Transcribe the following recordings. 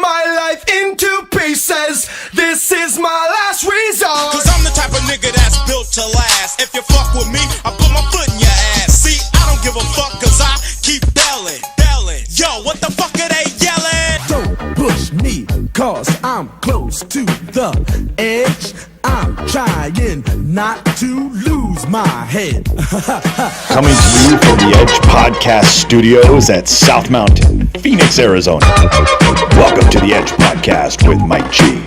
my life into pieces. This is my last resort. Cause I'm the type of nigga that's built to last. If you fuck with me, I put my foot in your ass. See, I don't give a fuck cause I keep belling. Yo, what the fuck are they yelling? Don't push me, cause I'm close to the edge. I'm trying not to lose my head. Coming to you from the Edge Podcast Studios at South Mountain, Phoenix, Arizona. Welcome to the Edge Podcast with Mike G.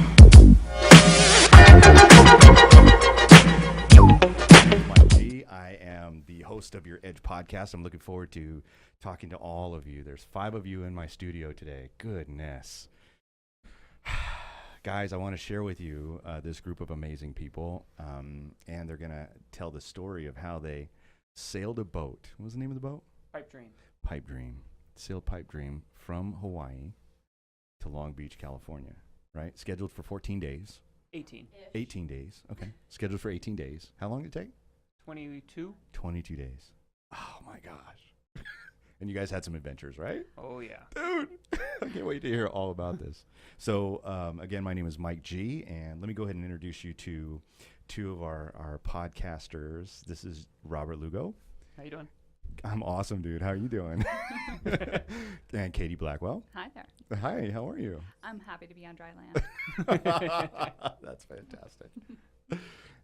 Mike G. I am the host of your Edge Podcast. I'm looking forward to talking to all of you. There's 5 of you in my studio today. Goodness. Guys, I want to share with you this group of amazing people, and they're going to tell the story of how they sailed a boat. What was the name of the boat? Pipe Dream. Pipe Dream. Sailed Pipe Dream from Hawaii to Long Beach, California, right? Scheduled for 14 days. 18. 18 days. Okay. Scheduled for 18 days. How long did it take? 22. 22 days. Oh, my gosh. And you guys had some adventures, right? Oh, yeah. Dude, I can't wait to hear all about this. So, again, my name is Mike G, and let me go ahead and introduce you to 2 of our podcasters. This is Robert Lugo. How you doing? I'm awesome, dude. How are you doing? And Katie Blackwell. Hi there. Hi, how are you? I'm happy to be on dry land. That's fantastic. And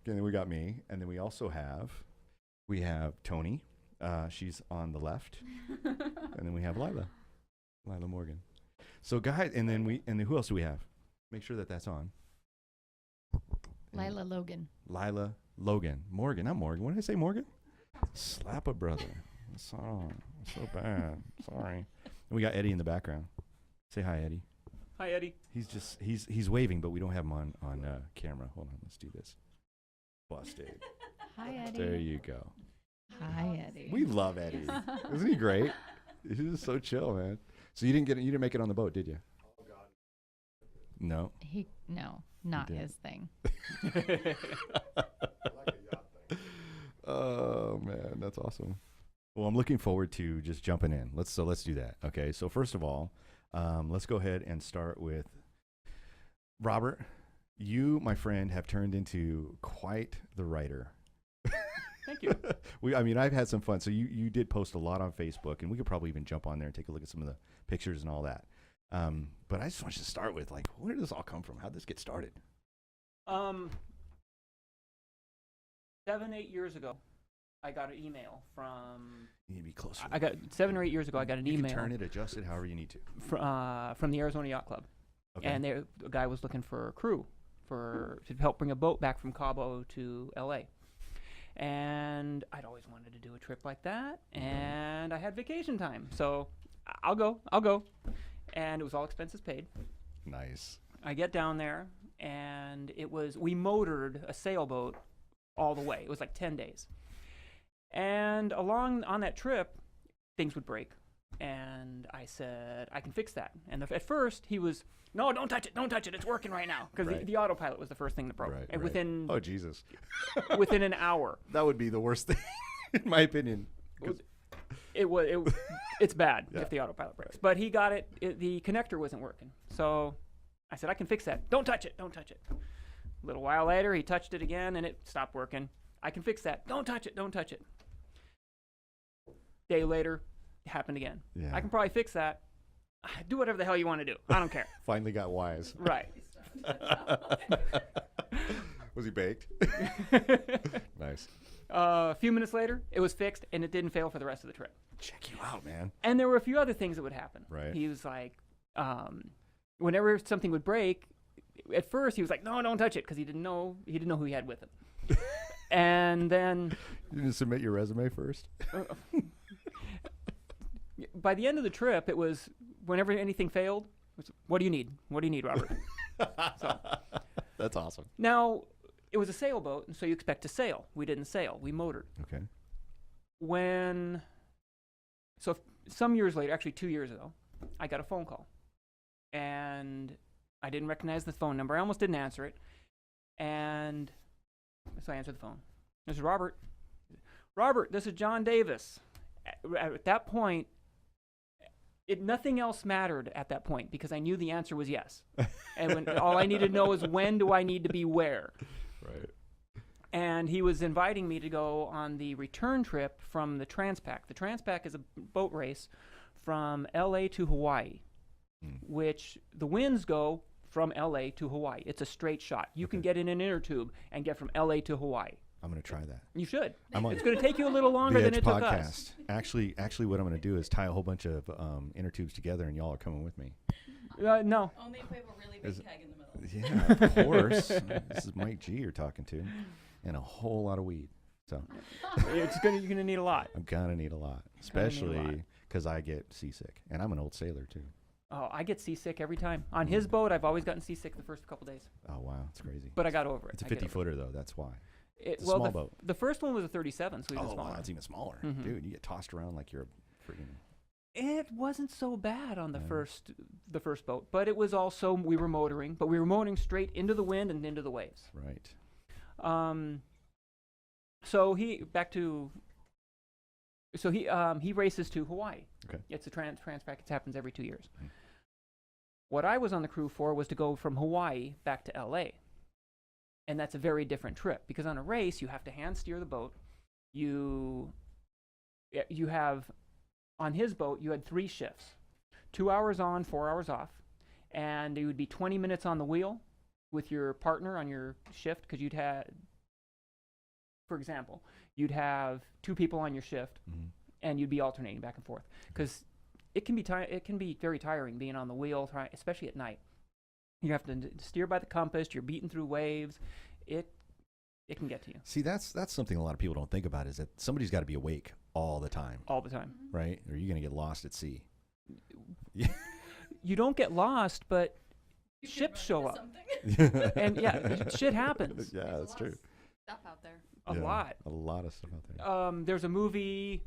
then we got me, and then we also have Toni. She's on the left, and then we have Lila Morgan. So, guys, and then who else do we have? Make sure that's on. Lila Logan. Lila Logan. Morgan, not Morgan. What did I say, Morgan? Slap a brother. So bad. Sorry. And we got Eddie in the background. Say hi, Eddie. Hi, Eddie. He's waving, but we don't have him on camera. Hold on, let's do this. Busted. Hi, Eddie. There you go. Hi, Eddie. We love Eddie. Isn't he great? He's just so chill, man. So you didn't make it on the boat, did you? Oh God. No. No, not his thing. Oh man, that's awesome. Well, I'm looking forward to just jumping in. Let's do that. Okay. So first of all, let's go ahead and start with Robert. You, my friend, have turned into quite the writer. Thank you. I've had some fun. So you did post a lot on Facebook, and we could probably even jump on there and take a look at some of the pictures and all that. But I just want you to start with, like, where did this all come from? How did this get started? 7-8 years ago, I got an email from. You need to be closer. 7 or 8 years ago, I got an email. You can turn it, adjust it, however you need to. From the Arizona Yacht Club, Okay. and the guy was looking for a crew to help bring a boat back from Cabo to L.A. And I'd always wanted to do a trip like that, and I had vacation time, so I'll go. And it was all expenses paid. Nice. I get down there, and we motored a sailboat all the way. It was like 10 days. And on that trip, things would break. And I said, I can fix that. And at first, he was, no, don't touch it, it's working right now. Because Right. the autopilot was the first thing that broke. Right, And right. Oh, Jesus. within an hour. That would be the worst thing, in my opinion. It's bad Yeah. if the autopilot breaks. But he got it, the connector wasn't working. So I said, I can fix that. Don't touch it. A little while later, he touched it again, and it stopped working. I can fix that. Don't touch it. Day later, it happened again. Yeah. I can probably fix that. Do whatever the hell you want to do. I don't care. Finally got wise. Right. Was he baked? Nice. A few minutes later, it was fixed, and it didn't fail for the rest of the trip. Check you out, man. And there were a few other things that would happen. Right. He was like, whenever something would break, at first he was like, no, don't touch it, because he didn't know who he had with him. And then You didn't submit your resume first? by the end of the trip, it was whenever anything failed, it was, what do you need? What do you need, Robert? So That's awesome. now it was a sailboat, and so you expect to sail. We didn't sail. We motored. Okay. Some years later, actually 2 years ago, I got a phone call. And I didn't recognize the phone number. I almost didn't answer it. And so I answered the phone. This is Robert. Robert, this is John Davis. At that point, Nothing else mattered at that point because I knew the answer was yes. And all I needed to know is when do I need to be where. Right. And he was inviting me to go on the return trip from the Transpac. The Transpac is a boat race from L.A. to Hawaii, which the winds go from L.A. to Hawaii. It's a straight shot. You can get in an inner tube and get from L.A. to Hawaii. I'm going to try that. You should. I'm on It's going to take you a little longer the than Edge it took podcast. us. Actually, what I'm going to do is tie a whole bunch of inner tubes together, and y'all are coming with me. No. Only if we have a really big keg in the middle. Yeah, of course. This is Mike G you're talking to, and a whole lot of weed. So You're going to need a lot. I'm going to need a lot, especially because I get seasick, and I'm an old sailor too. Oh, I get seasick every time. On his boat, I've always gotten seasick the first couple days. Oh wow, it's crazy. But I got over it. It's a I get over 50-footer though. That's why. It, It's a well, small boat. The first one was a 37, so even Oh smaller. wow, it's even smaller, Mhm. dude. You get tossed around like you're a freaking. It wasn't so bad on the Yeah. first boat, but it was also we were motoring straight into the wind and into the waves. Right. So he races to Hawaii. Okay. It's a Transpac. It happens every 2 years. What I was on the crew for was to go from Hawaii back to L.A. And that's a very different trip because on a race you have to hand steer the boat. You have on his boat you had 3 shifts, 2 hours on, 4 hours off, and it would be 20 minutes on the wheel with your partner on your shift because you'd have, for example, you'd have 2 people on your shift, and you'd be alternating back and forth because it can be very tiring being on the wheel, especially at night. You have to steer by the compass. You're beating through waves. It can get to you. See, that's something a lot of people don't think about is that somebody's got to be awake all the time, All the time. right? Or you're gonna get lost at sea. You don't get lost, but ships show up. And yeah, shit happens. Yeah, that's true. Stuff out there. A lot. A lot of stuff out there. There's a movie.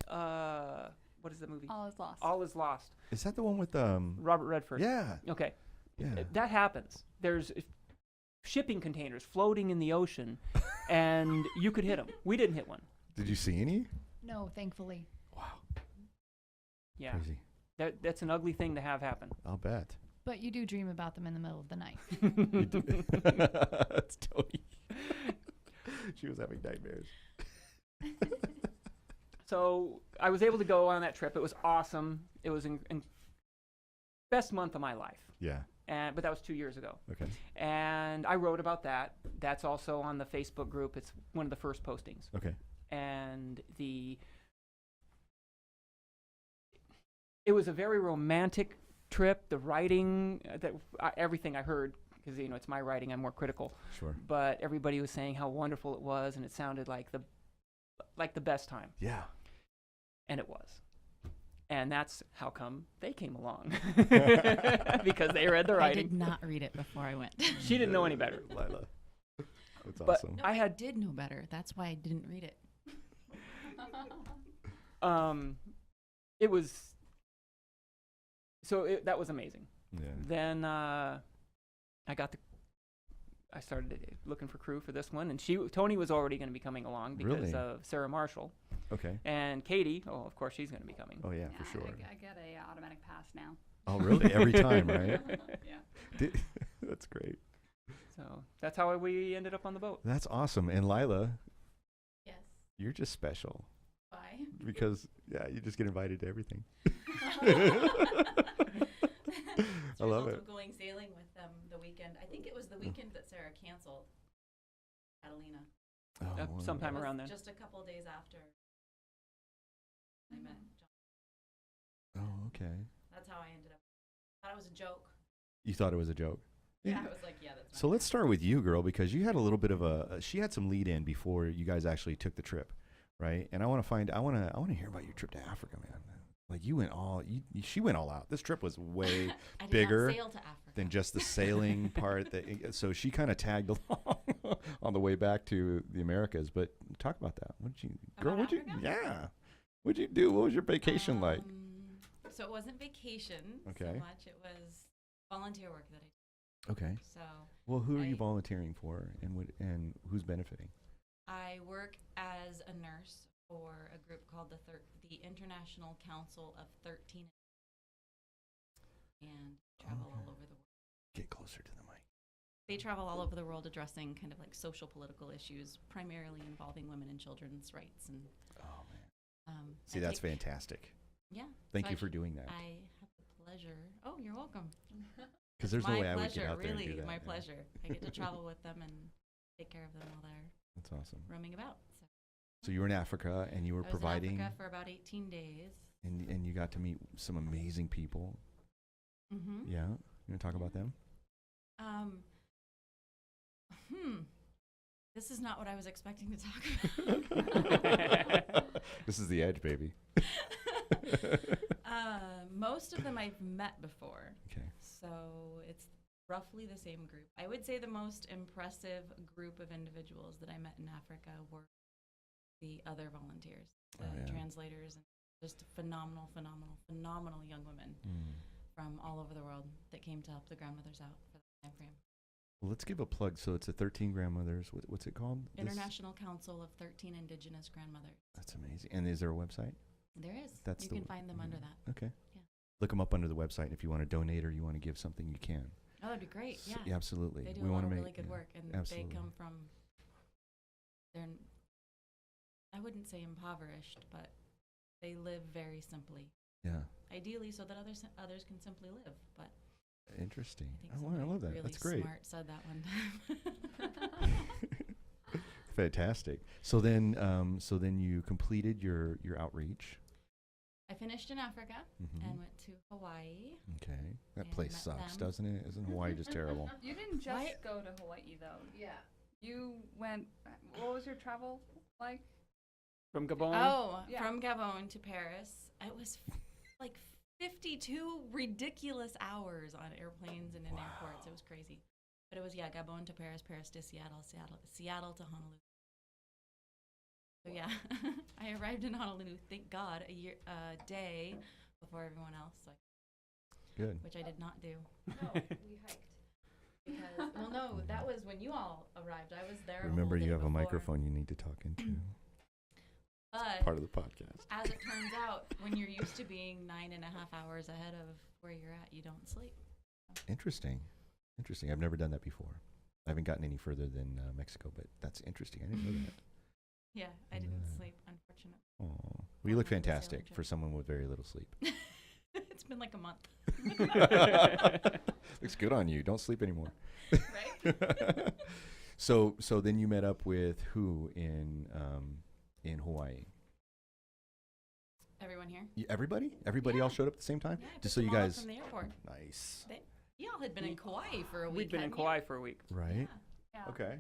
What is the movie? All is lost. All is Lost. Is that the one with Robert Redford. Yeah. Okay. Yeah. That happens. There's shipping containers floating in the ocean, and you could hit them. We didn't hit one. Did you see any? No, thankfully. Wow. Yeah. Crazy. That's an ugly thing to have happen. I'll bet. But you do dream about them in the middle of the night. You do. That's Toni. She was having nightmares. So I was able to go on that trip. It was awesome. It was best month of my life. Yeah. But that was 2 years ago. Okay. And I wrote about that. That's also on the Facebook group. It's one of the first postings. Okay. And it was a very romantic trip. The writing, everything I heard, because it's my writing, I'm more critical. Sure. But everybody was saying how wonderful it was, and it sounded like the best time. Yeah. And it was. And that's how come they came along. Because they read the I writing. did not read it before I went. She didn't know any better. Lila. That's But awesome. No, I I had did know better. That's why I didn't read it. it was that was amazing. Yeah. Then I started looking for crew for this one, and Toni was already going to be coming along because Really? of Sarah Marshall, Okay. and Katie. Oh, of course she's going to be coming. Oh yeah, for sure. I get a automatic pass now. Oh really? Every time, right? Yeah. That's great. So that's how we ended up on the boat. That's awesome. And Lila, Yes. you're just special Bye. because you just get invited to everything. I love it. Going sailing with them the weekend. I think it was the weekend that Sarah canceled Catalina. Oh, wow. Sometime It was around then. just a couple of days after I met John. Oh, okay. That's how I ended up. I thought it was a joke. You thought it was a joke. Yeah, I was like, yeah, that's. So let's start with you, girl, because you had a little bit of she had some lead in before you guys actually took the trip, right? And I want to hear about your trip to Africa, man. Like you went she went all out. This trip was way I did bigger not sail to Africa. than just the sailing part. So she kind of tagged along on the way back to the Americas. But talk about that. What did you, girl? About What'd you? Africa? Yeah. What'd you do? What was your vacation like? So it wasn't vacation so Okay. much. It was volunteer work that I did. Okay. So Well, who are you I- volunteering for, and who's benefiting? I work as a nurse for a group called the International Council of 13. and travel all over the world. Get closer to the mic. They travel all over the world addressing kind of like social political issues, primarily involving women and children's rights. And Oh man. I That's take- fantastic. Yeah. Thank so you I for doing that. I have the pleasure. Oh, you're welcome. Because there's no my way I would pleasure, get out there really, and do that. my yeah. pleasure. I get to travel with them and take care of them while they're That's awesome. roaming about. So you were in Africa and you were I was providing, in Africa for about 18 days. and you got to meet some amazing people. Mm-hmm. Yeah. You want to talk about them? This is not what I was expecting to talk about. This is the edge, baby. Most of them I've met before. Okay. So it's roughly the same group. I would say the most impressive group of individuals that I met in Africa were the other volunteers, the Oh, yeah. translators, and just phenomenal young women from all over the world that came to help the grandmothers out for that time frame. Well, let's give a plug. So it's a 13 grandmothers. What's it called? This- International Council of 13 Indigenous Grandmothers. That's amazing. And is there a website? There is. That's you the can w- find them under that. Okay. Yeah. Look them up under the website. And if you want to donate or you want to give something, you can. Oh, that'd be great. S- Yeah. absolutely. They do we a lot want of to make really good yeah, work, and absolutely. they come from. They're, I wouldn't say impoverished, but they live very simply. Yeah. Ideally, so that others can simply live. But Interesting. I think I somebody love that. really That's great. smart said that one time. Fantastic. So then you completed your outreach. I finished in Africa Mhm. and went to Hawaii. Okay. That and place met sucks, them. doesn't it? Isn't Hawaii just terrible? You didn't just Why- go to Hawaii though. Yeah. You went. What was your travel like? From Gabon. Oh, Yeah. from Gabon to Paris. It was like 52 ridiculous hours on airplanes and in airports. It was crazy. But it was, Gabon to Paris, Paris to Seattle, Seattle to Honolulu. So yeah, I arrived in Honolulu, thank God, a day before everyone else, Good. which I did not do. No, we hiked. Because, well, no, that was when you all arrived. I was there. a Remember, whole day you have a before. microphone you need to talk into. But Part of the podcast. as it turns out, when you're used to being 9.5 hours ahead of where you're at, you don't sleep. Interesting. Interesting. I've never done that before. I haven't gotten any further than Mexico, but that's interesting. I didn't know that. Yeah, I didn't Yeah. sleep, unfortunately. Oh, well, you look Only the sailor fantastic trip. for someone with very little sleep. It's been like a month, Looks good on you. Don't sleep anymore. right? So then you met up with who in Hawaii? Everyone here? Everybody? Everybody all Yeah. showed up at the same time? Yeah, Just picked so you them all up guys. from the airport. Nice. Y'all had been in Kauai for a week. We'd been in hadn't you? Kauai for a week, Right. Yeah. Okay.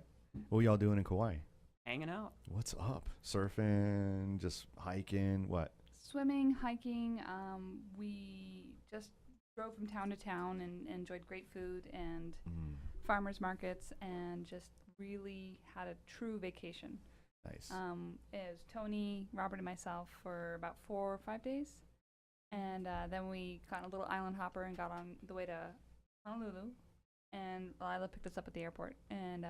What y'all doing in Kauai? hanging out. What's up? Surfing? Just hiking? What? Swimming, hiking. We just drove from town to town and enjoyed great food and farmers markets and just really had a true vacation. Nice. It was Tony, Robert, and myself for about 4 or 5 days. And then we got a little island hopper and got on the way to Honolulu. And Lila picked us up at the airport and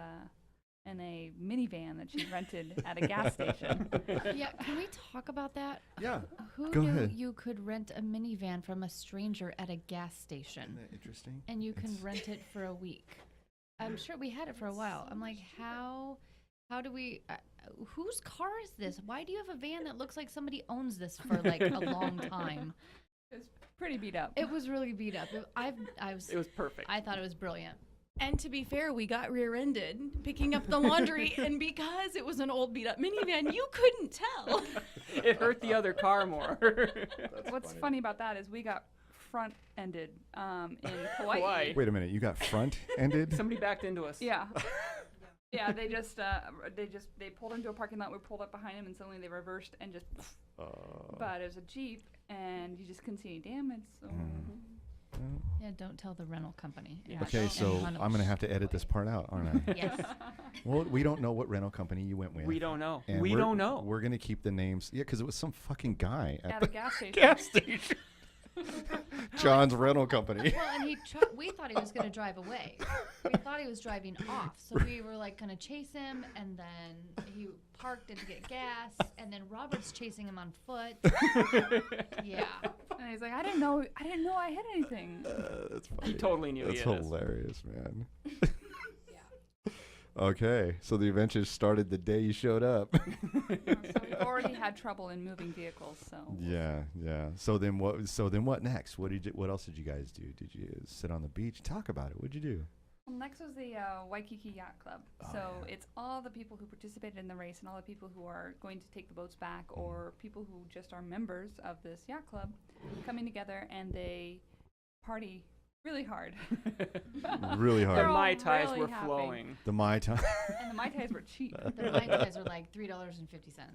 in a minivan that she rented at a gas station. Yeah, can we talk about that? Yeah. Who Go knew ahead. you could rent a minivan from a stranger at a gas station? Isn't that interesting? And you can It's- rent it for a week. I'm sure we had it for a while. I'm like, how do we, whose car is this? Why do you have a van that looks like somebody owns this for like a long time? It was pretty beat up. It was really beat up. I It was perfect. thought it was brilliant. And to be fair, we got rear-ended picking up the laundry, and because it was an old beat-up minivan, you couldn't tell. It hurt the other car more. What's funny about that is we got front-ended in Hawaii. Hawaii. Wait a minute. You got front-ended? Somebody backed into us. Yeah. Yeah, they pulled into a parking lot. We pulled up behind them, and suddenly they reversed and just. But it was a Jeep, and you just couldn't see any damage. So. Yeah, don't tell the rental company. It Okay, was so in Honolulu. I'm going to have to edit this part out, aren't I? Yes. Well, we don't know what rental company you went with. We don't know. And We we're- don't know. We're going to keep the names. Yeah, because it was some fucking guy At at a the gas station. Gas station. John's rental company. Well, and we thought he was going to drive away. We thought he was driving off. So we were like going to chase him, and then he parked in to get gas, and then Robert's chasing him on foot. Yeah. And he's like, I didn't know I had anything. That's funny. He totally knew That's he had us. hilarious, man. Okay, so the adventure started the day you showed up. So we've already had trouble in moving vehicles, so. Yeah. So then what next? What else did you guys do? Did you sit on the beach? Talk about it. What'd you do? Well, next was the Waikiki Yacht Club. Oh, So yeah. it's all the people who participated in the race and all the people who are going to take the boats back or people who just are members of this yacht club coming together, and they party really hard. Really The hard. all Mai Tais really were happy. flowing. The Mai Tai. And the Mai Tais were cheap. The Mai Tais are like $3.50.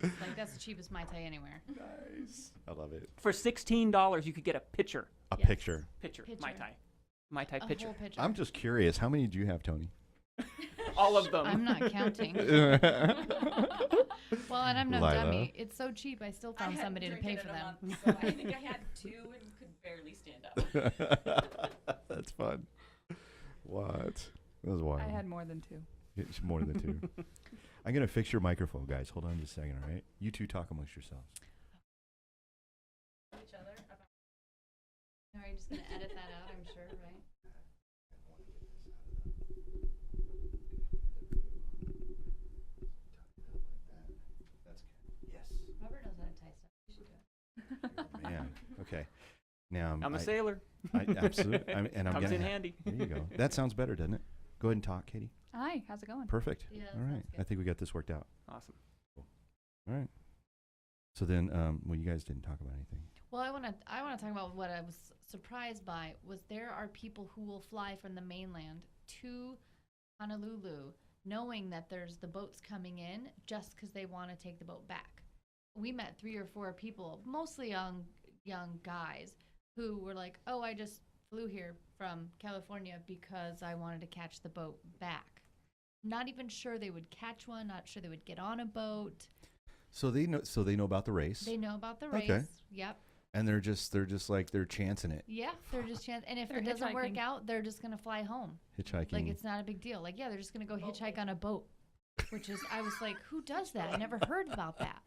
Like, that's the cheapest Mai Tai anywhere. Nice. I love it. For $16, you could get a pitcher. A Yes. picture. Pitcher. Pitcher. Mai Tai. Mai Tai A pitcher. whole pitcher. I'm just curious. How many do you have, Tony? All of them. I'm not counting. Well, and I'm no Lila. dummy. It's so cheap, I still I found hadn't somebody to drank pay it for in a them. month, so I think I had 2 and could barely stand up. That's fun. What? That was wild. I had more than 2. It's more than 2. I'm going to fix your microphone, guys. Hold on just a second, all right? You two talk amongst yourselves. Each other about Are you just going to edit that out, I'm sure, right? Yes. Robert knows how to tie stuff. You should do it. Man. Okay. Now I'm a sailor. absolutely. I'm Comes gonna in handy. There you go. That sounds better, doesn't it? Go ahead and talk, Katie. Hi, how's it going? Perfect. Yeah, that All right. sounds good. I think we got this worked out. Awesome. All right. So then, well, you guys didn't talk about anything. Well, I want to talk about what I was surprised by was there are people who will fly from the mainland to Honolulu knowing that there's the boats coming in just because they want to take the boat back. We met 3 or 4 people, mostly young guys, who were like, "Oh, I just flew here from California because I wanted to catch the boat back." Not even sure they would catch one. Not sure they would get on a boat. So they know. So they know about the race. They know about the race. Okay. Yep. And they're just like they're chancing it. Yeah, they're just and if They're it doesn't work hitchhiking. out, they're just gonna fly home. Hitchhiking. Like it's not a big deal. Like yeah, they're just gonna go hitchhike on a boat, which is I was like, who does that? I never heard about that.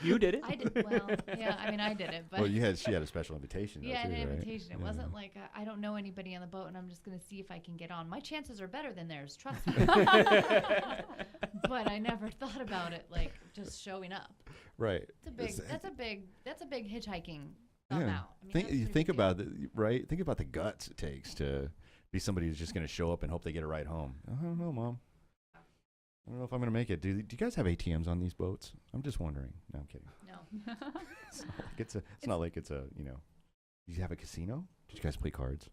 You did it. I did well. Yeah, I mean I did it, but well, she had a special invitation. yeah, though, an too, right? invitation. It Yeah. wasn't like I don't know anybody on the boat, and I'm just gonna see if I can get on. My chances are better than theirs. Trust me. But I never thought about it like just showing up. Right. That's a big hitchhiking Yeah. amount. I mean, that's You pretty think big deal. about it, right? Think about the guts it takes to be somebody who's just going to show up and hope they get a ride home. I don't know, Mom. I don't know if I'm going to make it. Do you guys have ATMs on these boats? I'm just wondering. No, I'm kidding. No. It's not like it's a, Do you have a casino? Did you guys play cards?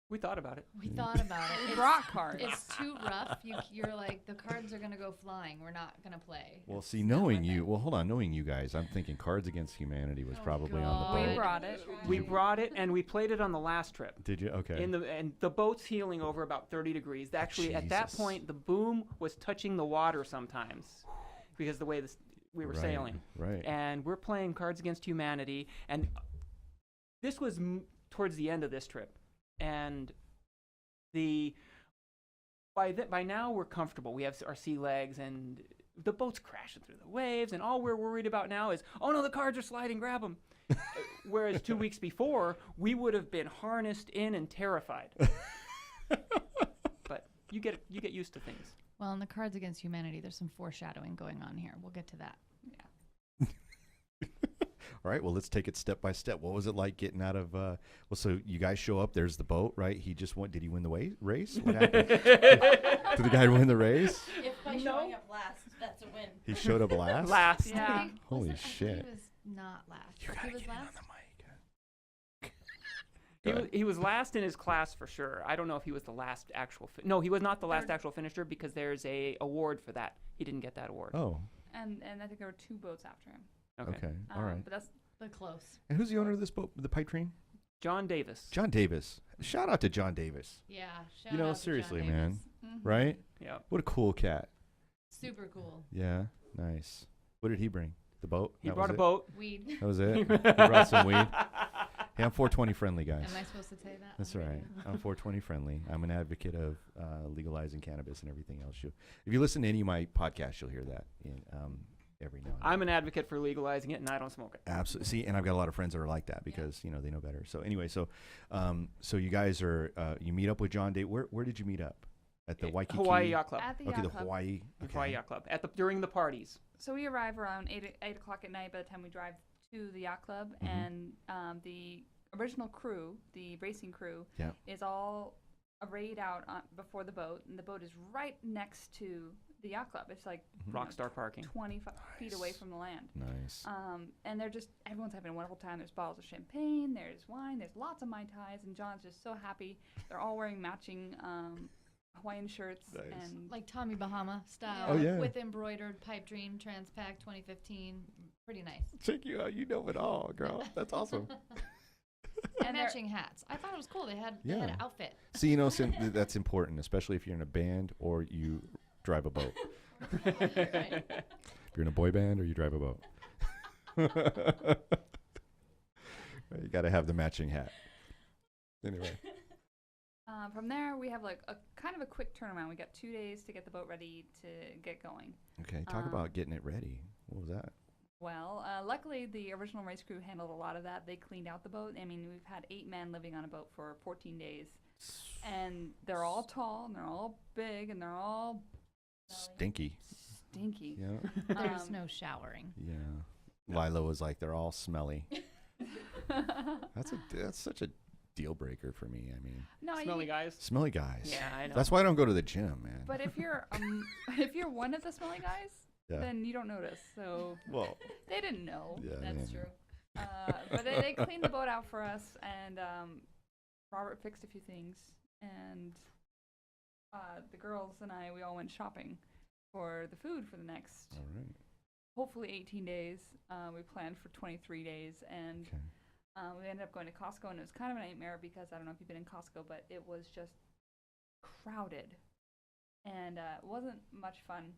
We thought about it. We thought about it. We It's- brought cards. It's too rough. You're like, the cards are going to go flying. We're not going to play. Well, It's see, not knowing worth you, it. well, hold on, knowing you guys, I'm thinking Cards Against Humanity was Oh, probably on God. the We boat. brought it. We brought it and we played it on the last trip. Did you? Okay. And the boat's heeling over about 30 degrees. Actually, at that Jesus. point, the boom was touching the water sometimes because the way we were Right, sailing. Right. And we're playing Cards Against Humanity. And this was towards the end of this trip. And by now we're comfortable. We have our sea legs and the boat's crashing through the waves. And all we're worried about now is, oh no, the cards are sliding, grab them. Whereas 2 weeks before, we would have been harnessed in and terrified. But you get used to things. Well, in the Cards Against Humanity, there's some foreshadowing going on here. We'll get to that. All right, well, let's take it step by step. What was it like getting out of, so you guys show up, there's the boat, right? Did he win the race? What happened? Did the guy win the race? If by showing up last, that's a win. He showed up last? Last. Yeah. I think- Holy I think shit. he was not last. You He gotta was get in on last. the mic. He was last in his class for sure. I don't know if he was the last actual. No, he was not the last actual finisher because there's a award for that. He didn't get that award. Oh, And I think there were 2 boats after him. okay. All right. But that's But close. And who's the owner of this boat, the Pipe Train? John Davis. John Davis. Shout out to John Davis. Yeah. Shout You know, out to John seriously, Davis. man. mhm. Right? Yeah. What a cool cat. Super cool. Yeah, nice. What did he bring? The boat? He That brought was a it? boat. Weed. That was it? He brought some weed. Hey, I'm 420 friendly, guys. Am I supposed to say that? That's on all radio? right. I'm 420 friendly. I'm an advocate of legalizing cannabis and everything else. If you listen to any of my podcasts, you'll hear that every now and then. I'm an advocate for legalizing it, and I don't smoke it. Absolutely. See, and I've got a lot of friends that are like that because they know better. So anyway, so you guys are you meet up with John Day. Where did you meet up? At the Waikiki Hawaii Yacht Club. At the Okay, yacht the club. Hawaii. The Okay. Hawaii Yacht Club. During the parties. So we arrive around 8 o'clock at night by the time we drive to the yacht club, and the original crew, the racing crew, Yeah. is all arrayed out before the boat, and the boat is right next to the yacht club. It's like Rockstar parking. 20 feet away from the land. Nice. And everyone's having a wonderful time. There's bottles of champagne, there's wine, there's lots of Mai Tais, and John's just so happy. They're all wearing matching Hawaiian shirts. Nice. And Like Tommy Bahama style. Oh, yeah. With embroidered Pipe Dream Transpac 2015. Pretty nice. Check you out. You know it all, girl. That's awesome. And they're- matching hats. I thought it was cool. They had Yeah. an outfit. See, that's important, especially if you're in a band or you drive a boat. Right. If you're in a boy band or you drive a boat. You got to have the matching hat. Anyway. from there, we have like a kind of a quick turnaround. We got 2 days to get the boat ready to get going. Okay, talk about getting it ready. What was that? Well, luckily, the original race crew handled a lot of that. They cleaned out the boat. I mean, we've had 8 men living on a boat for 14 days. And they're all tall, and they're all big, and they're all Stinky. stinky. Yeah. There's no showering. Yeah. Lila was like, they're all smelly. That's such a deal breaker for me. I mean, No, Smelly guys. smelly guys. Yeah, I know. That's why I don't go to the gym, man. But if you're one of the smelly guys, Yeah. then you don't notice. So Well, they didn't know. yeah, That's yeah. true. But they cleaned the boat out for us, and Robert fixed a few things, and the girls and we all went shopping for the food for the next, All right. hopefully 18 days. We planned for 23 days, and Okay. we ended up going to Costco, and it was kind of a nightmare because I don't know if you've been in Costco, but it was just crowded, and it wasn't much fun.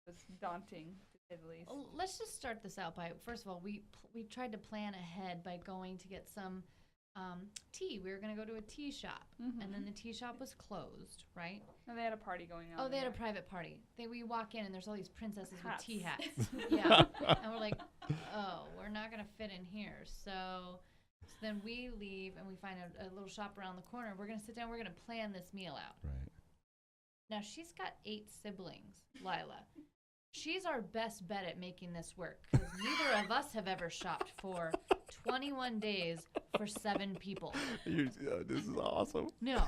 It was daunting, to say the least. Well, let's just start this out by, first of all, we tried to plan ahead by going to get some tea. We were going to go to a tea shop, and then the tea shop was closed, right? No, they had a party going on. Oh, they had a there. private party. We walk in, and there's all these princesses with tea Hats. hats. Yeah. And we're like, oh, we're not going to fit in here. So then we leave, and we find a little shop around the corner. We're going to sit down. We're going to plan this meal out. Right. Now, she's got 8 siblings, Lila. She's our best bet at making this work because neither of us have ever shopped for 21 days for 7 people. This is awesome. No,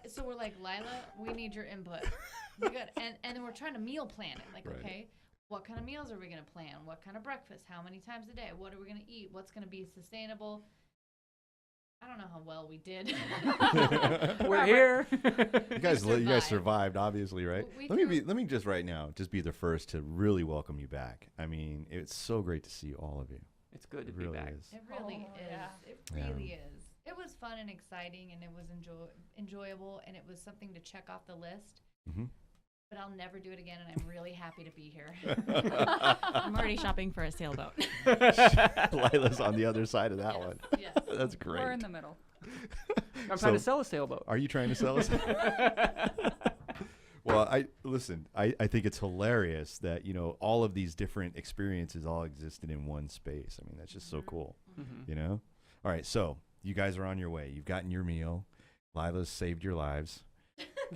so we're like, Lila, we need your input. We got, and then we're trying to meal plan it. Like, Right. okay, what kind of meals are we going to plan? What kind of breakfast? How many times a day? What are we going to eat? What's going to be sustainable? I don't know how well we did. We're here. You guys survived. survived, obviously, right? We Let me just right now just be the first to really welcome you back. I mean, it's so great to see all of you. It's good to It be really back. is. It really Oh, is. yeah. It Yeah. really is. It was fun and exciting, and it was enjoyable, and it was something to check off the list. Mm-hmm. But I'll never do it again, and I'm really happy to be here. I'm already shopping for a sailboat. Lila's on the other side of that one. Yes. That's great. We're in the middle. I'm So- trying to sell a sailboat. Are you trying to sell us? Well, I think it's hilarious that, all of these different experiences all existed in one space. I mean, that's just so cool, Mhm. All right, so you guys are on your way. You've gotten your meal. Lila's saved your lives,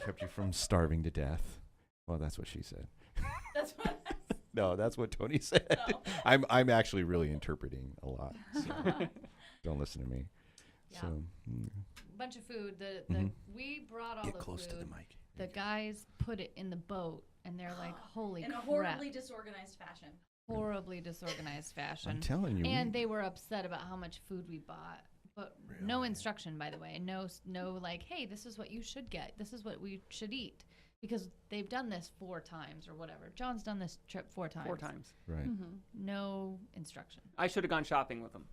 kept you from starving to death. Well, that's what she said. That's what No, that's what Toni said. No. I'm actually really interpreting a lot. So don't listen to me. Yeah. So bunch of food. We brought all get the close food. to the mic. The guys put it in the boat, and they're like, "Holy In a crap!" horribly disorganized fashion. Horribly disorganized fashion. I'm telling you. And they were upset about how much food we bought, but no instruction, by the way. No, like, hey, this is what you should get. This is what we should eat, because they've done this 4 times or whatever. John's done this trip 4 times. 4 times. Right. No instruction. I should have gone shopping with them.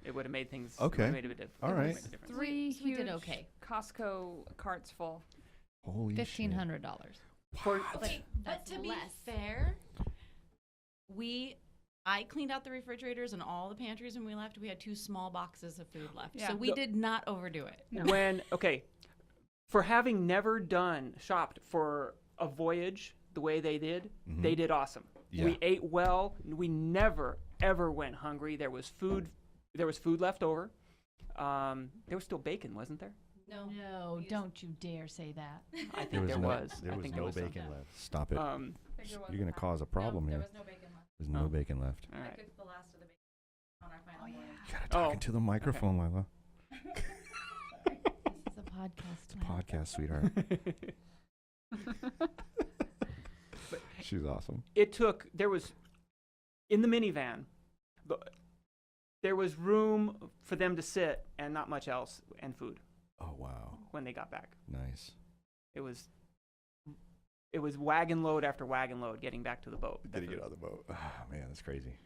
It would have made things. Okay. Made a bit All right. made a difference. 3 So we huge did okay. Costco carts full. Holy shit. $1,500. For, Okay, but That's to be less. fair, we I cleaned out the refrigerators and all the pantries when we left. We had 2 small boxes of food left. Yeah. So we did not overdo it. For having never shopped for a voyage the way they did, they did awesome. Yeah. We ate well. We never ever went hungry. There was food left over. There was still bacon, wasn't there? No, don't you dare say that. I think there was. There I was think no there was some. bacon left. Stop it. Um, You're going to cause a problem here. There was no bacon left. There's no bacon left. all I right. cooked the last of the bacon on our final voyage. You got to talk into the microphone, Lila. It's a podcast. It's a podcast, sweetheart. She's awesome. There was, in the minivan, there was room for them to sit and not much else and food Oh, wow. when they got back. Nice. It was wagon load after wagon load getting back to the boat. Getting it on the boat. Oh, man, that's crazy.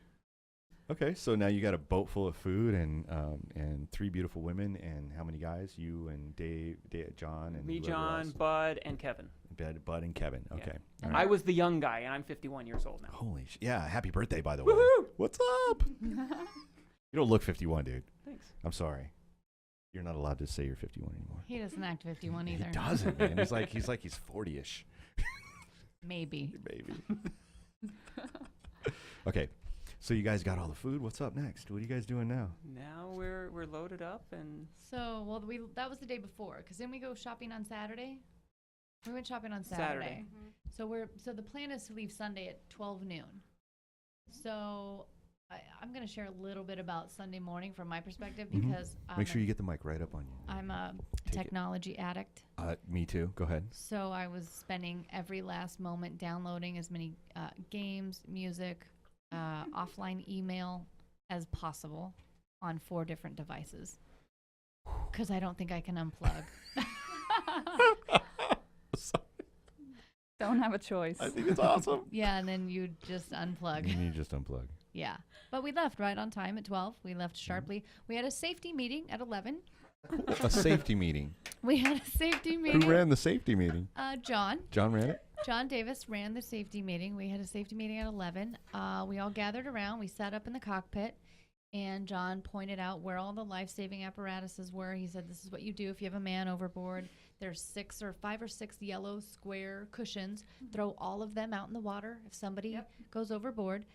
Okay, so now you got a boat full of food and 3 beautiful women, and how many guys? You and Dave, John, and Me, whoever John, else? Bud, and Kevin. Bud and Kevin. Yeah. Okay. And All right. I was the young guy, and I'm 51 years old now. Holy yeah! Happy birthday, by the way. Woohoo! What's up? You don't look 51, dude. Thanks. I'm sorry. You're not allowed to say you're 51 anymore. He doesn't act 51 either. He doesn't, man. He's like he's 40ish. Maybe. Maybe. Okay. So you guys got all the food. What's up next? What are you guys doing now? Now we're loaded up, and So, well, that was the day before, because then we go shopping on Saturday. We went shopping on Saturday. Saturday. So the plan is to leave Sunday at 12 noon. So I'm going to share a little bit about Sunday morning from my perspective because Make sure you get the mic right up on you. I'm a Take it. technology addict. Me too. Go ahead. So I was spending every last moment downloading as many games, music, offline email as possible on 4 different devices because I don't think I can unplug. Don't have a choice. I think it's awesome. Yeah, and then you just unplug. You just unplug. Yeah. But we left right on time at 12. We left sharply. We had a safety meeting at 11. A safety meeting. We had a safety meeting. Who ran the safety meeting? John. John ran it? John Davis ran the safety meeting. We had a safety meeting at 11. We all gathered around. We sat up in the cockpit, and John pointed out where all the life-saving apparatuses were. He said, this is what you do if you have a man overboard. There's 5 or 6 yellow square cushions. Throw all of them out in the water if somebody goes overboard.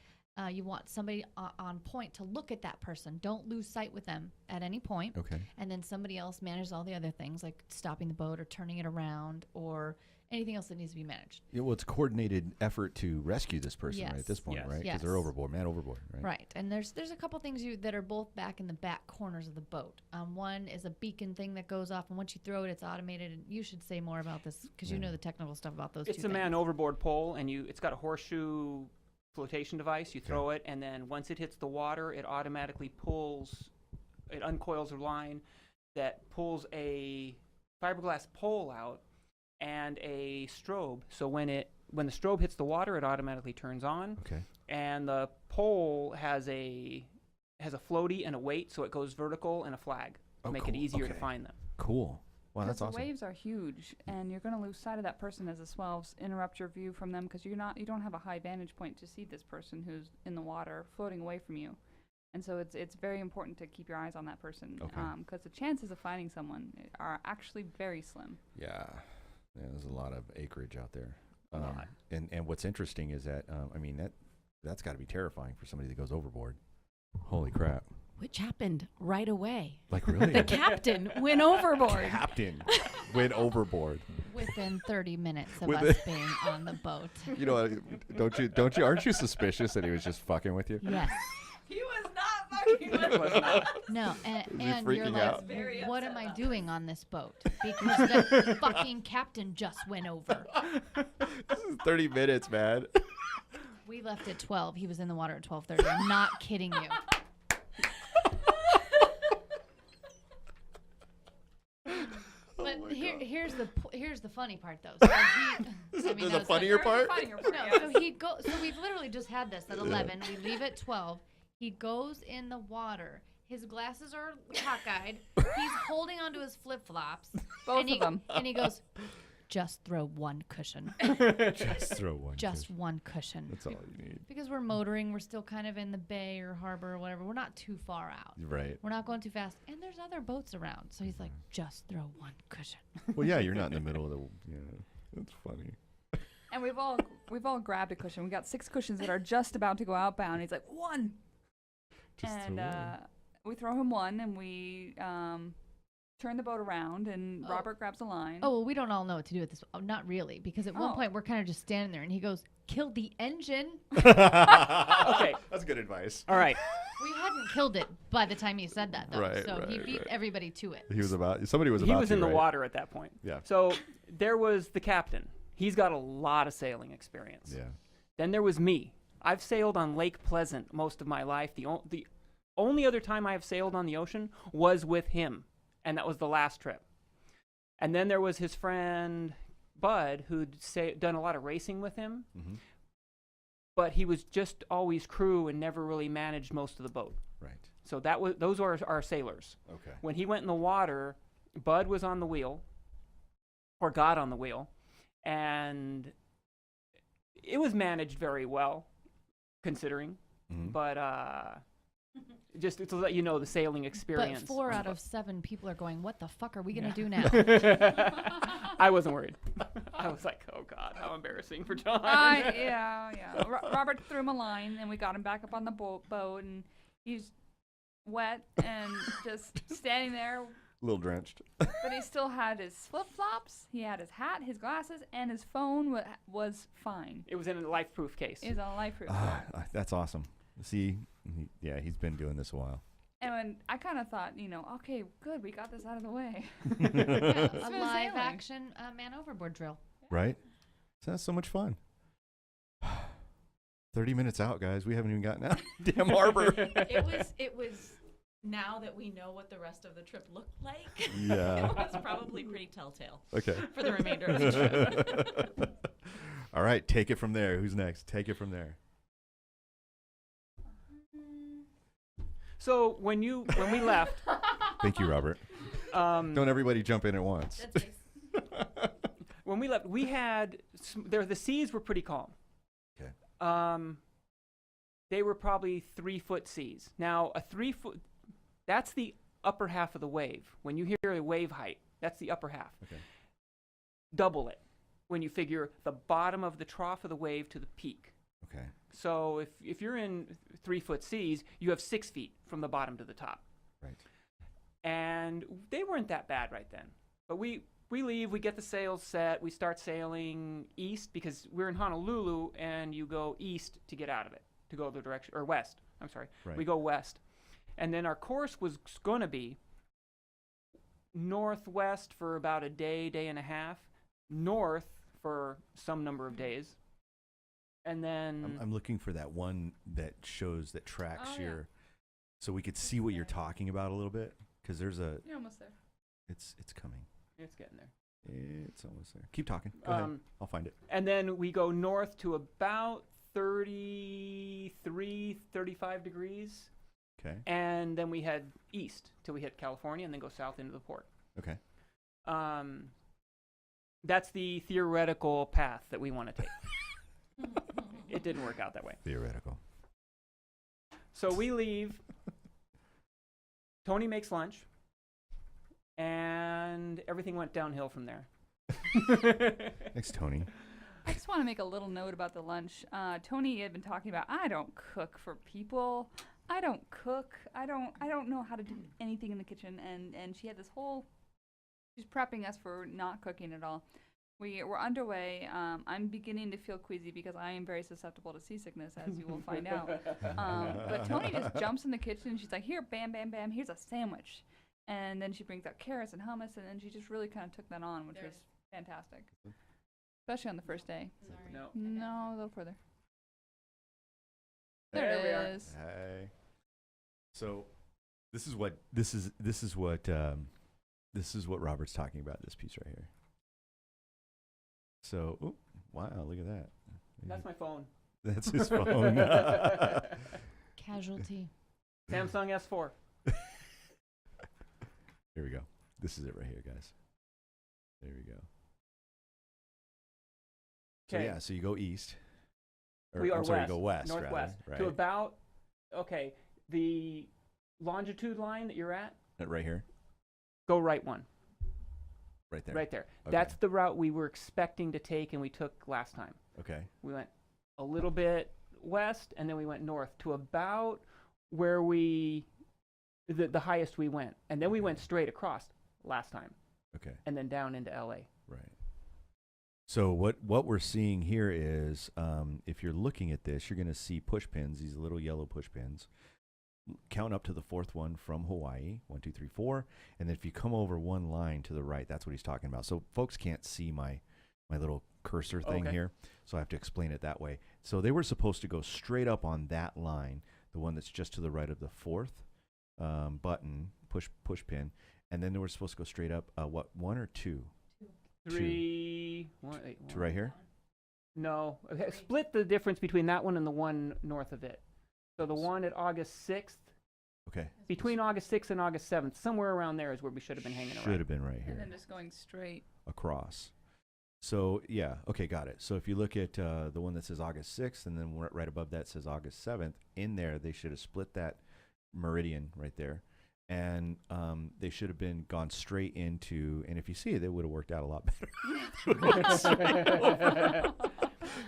You want somebody on point to look at that person. Don't lose sight with them at any point. Okay. And then somebody else manages all the other things like stopping the boat or turning it around or anything else that needs to be managed. Yeah, well, it's a coordinated effort to rescue this person right at this point, Yes. right? Because Yes. they're overboard, man overboard, right? Right. And there's a couple things that are both back in the back corners of the boat. One is a beacon thing that goes off, and once you throw it, it's automated. And you should say more about this because you know the technical stuff about those it's two a man things. overboard pole, and it's got a horseshoe flotation device. You throw it, and then once it hits the water, it automatically uncoils a line that pulls a fiberglass pole out and a strobe. So when the strobe hits the water, it automatically turns on. Okay. And the pole has a floaty and a weight, so it goes vertical, and a flag to make it cool. easier to Okay. find them. Cool. Wow, that's the awesome. waves are huge, and you're going to lose sight of that person as the swells interrupt your view from them because you don't have a high vantage point to see this person who's in the water floating away from you. And so it's very important to keep your eyes on that person because the chances of finding someone are actually very slim. Yeah, there's a lot of acreage out there. And what's interesting is that that's got to be terrifying for somebody that goes overboard. Holy crap! Which happened right away. Like really? The captain went overboard. Captain went overboard. Within 30 minutes of With us it. being on the boat. You know, aren't you suspicious that he was just fucking with you? Yes. He was not fucking with me. No, he and you're freaking like, out? Very what am upset I doing on this boat? Because the fucking captain just went over. This is 30 minutes, man. We left at 12. He was in the water at 12:30. I'm not kidding you. But here's the funny part though. So There's a that's funnier part? No, so he go. So we've literally just had this at 11. We leave at 12. He goes in the water. His glasses are cockeyed. He's holding onto his flip flops. Both of them. And he goes, just throw one cushion. Just throw one. Just cushion. one cushion. That's all you need. Because we're motoring, we're still kind of in the bay or harbor or whatever. We're not too far out. Right. We're not going too fast. And there's other boats around. So he's like, just throw one cushion. Well, yeah, you're not in the middle of the. Yeah, that's funny. And we've all grabbed a cushion. We got 6 cushions that are just about to go outbound. He's like, 1. Just And throw one. we throw him 1, and we turn the boat around, and Oh. Robert grabs a line. Oh, well, we don't all know what to do with this. Oh, not really. Because at one Oh. point, we're kind of just standing there. And he goes, kill the engine. Okay. That's good advice. All right. We hadn't killed it by the time he said that, though. Right, so he right, beat right. everybody to it. He was about. Somebody was He about. was to, in the right? water at that point. Yeah. So there was the captain. He's got a lot of sailing experience. Yeah. Then there was me. I've sailed on Lake Pleasant most of my life. The only other time I have sailed on the ocean was with him, and that was the last trip. And then there was his friend Bud, who'd done a lot of racing with him, but he was just always crew and never really managed most of the boat. Right. So those are our sailors. Okay. When he went in the water, Bud was on the wheel, or got on the wheel, and it was managed very well, considering. But just to let you know, the sailing experience. But 4 out of 7 people are going, what the fuck are we going to do now? I wasn't worried. I was like, oh God, how embarrassing for John. Yeah. Robert threw him a line, and we got him back up on the boat, and he's wet and just standing there. A little drenched. But he still had his flip-flops, he had his hat, his glasses, and his phone was fine. It was in a life-proof case. It was on a life-proof. That's awesome. See, he's been doing this a while. And when I kind of thought, okay, good, we got this out of the way. Yeah, a Smooth live sailing. action man overboard drill. Right? So that's so much fun. 30 minutes out, guys. We haven't even gotten out. Damn harbor. It was. Now that we know what the rest of the trip looked like, Yeah. it was probably pretty telltale. Okay. For the remainder of the trip. All right, take it from there. Who's next? Take it from there. So when we left, Thank you, Robert. Don't everybody jump in at once. That's nice. when we left, we had the seas were pretty calm. Okay. They were probably 3-foot seas. Now a 3-foot, that's the upper half of the wave. When you hear a wave height, that's the upper half. Okay. Double it when you figure the bottom of the trough of the wave to the peak. Okay. So if you're in 3-foot seas, you have 6 feet from the bottom to the top. Right. And they weren't that bad right then. But we leave, we get the sails set, we start sailing east because we're in Honolulu and you go east to get out of it, to go the direction, or west, I'm sorry. Right. We go west. And then our course was going to be northwest for about a day, day and a half, north for some number of days. And then I'm looking for that one that shows, that tracks Oh, yeah. your, so we could see what you're talking about a little bit. Because there's You're almost there. it's coming. it's getting there. It's almost there. Keep talking. Go ahead. I'll find it. And then we go north to about 33, 35 degrees. Okay. And then we head east till we hit California and then go south into the port. Okay. That's the theoretical path that we want to take. It didn't work out that way. Theoretical. So we leave. Tony makes lunch. And everything went downhill from there. Thanks, Tony. I just want to make a little note about the lunch. Tony had been talking about, I don't cook for people. I don't cook. I don't know how to do anything in the kitchen. And she had this whole, she's prepping us for not cooking at all. We're underway. I'm beginning to feel queasy because I am very susceptible to seasickness, as you will find out. But Tony just jumps in the kitchen and she's like, here, bam, bam, bam, here's a sandwich. And then she brings out carrots and hummus, and then she just really kind of took that on, which was fantastic. Especially on the first day. No. No, a little further. There we There are. it is. Hey. So this is what Robert's talking about, this piece right here. So, oh, wow, look at that. That's my phone. That's his phone. Casualty. Samsung S4. Here we go. This is it right here, guys. There we go. So 'Kay. yeah, so you go east. Or, We are I'm sorry, west, you go west, northwest, rather, to right? about, okay, the longitude line that you're at, Right here, go right one, right there. right there. Okay. That's the route we were expecting to take and we took last time. Okay. We went a little bit west and then we went north to about where the highest we went. And then we went straight across last time Okay. and then down into LA. Right. So what we're seeing here is, if you're looking at this, you're going to see push pins, these little yellow push pins. Count up to the fourth one from Hawaii, 1, 2, 3, 4, and then if you come over one line to the right, that's what he's talking about. So folks can't see my little cursor thing Okay. here, so I have to explain it that way. So they were supposed to go straight up on that line, the one that's just to the right of the fourth button, push pin, and then they were supposed to go straight up. What, 1 or 2? 3, To right here. No, okay, split the difference between that one and the one north of it. So the one at August 6th, Okay. between August 6th and August 7th, somewhere around there is where we should have been hanging Should around. have been right here. And then just going straight. Across. So yeah, okay, got it. So if you look at the one that says August 6th, and then right above that says August 7th, in there they should have split that meridian right there, and they should have been gone straight into. And if you see it, it would have worked out a lot better.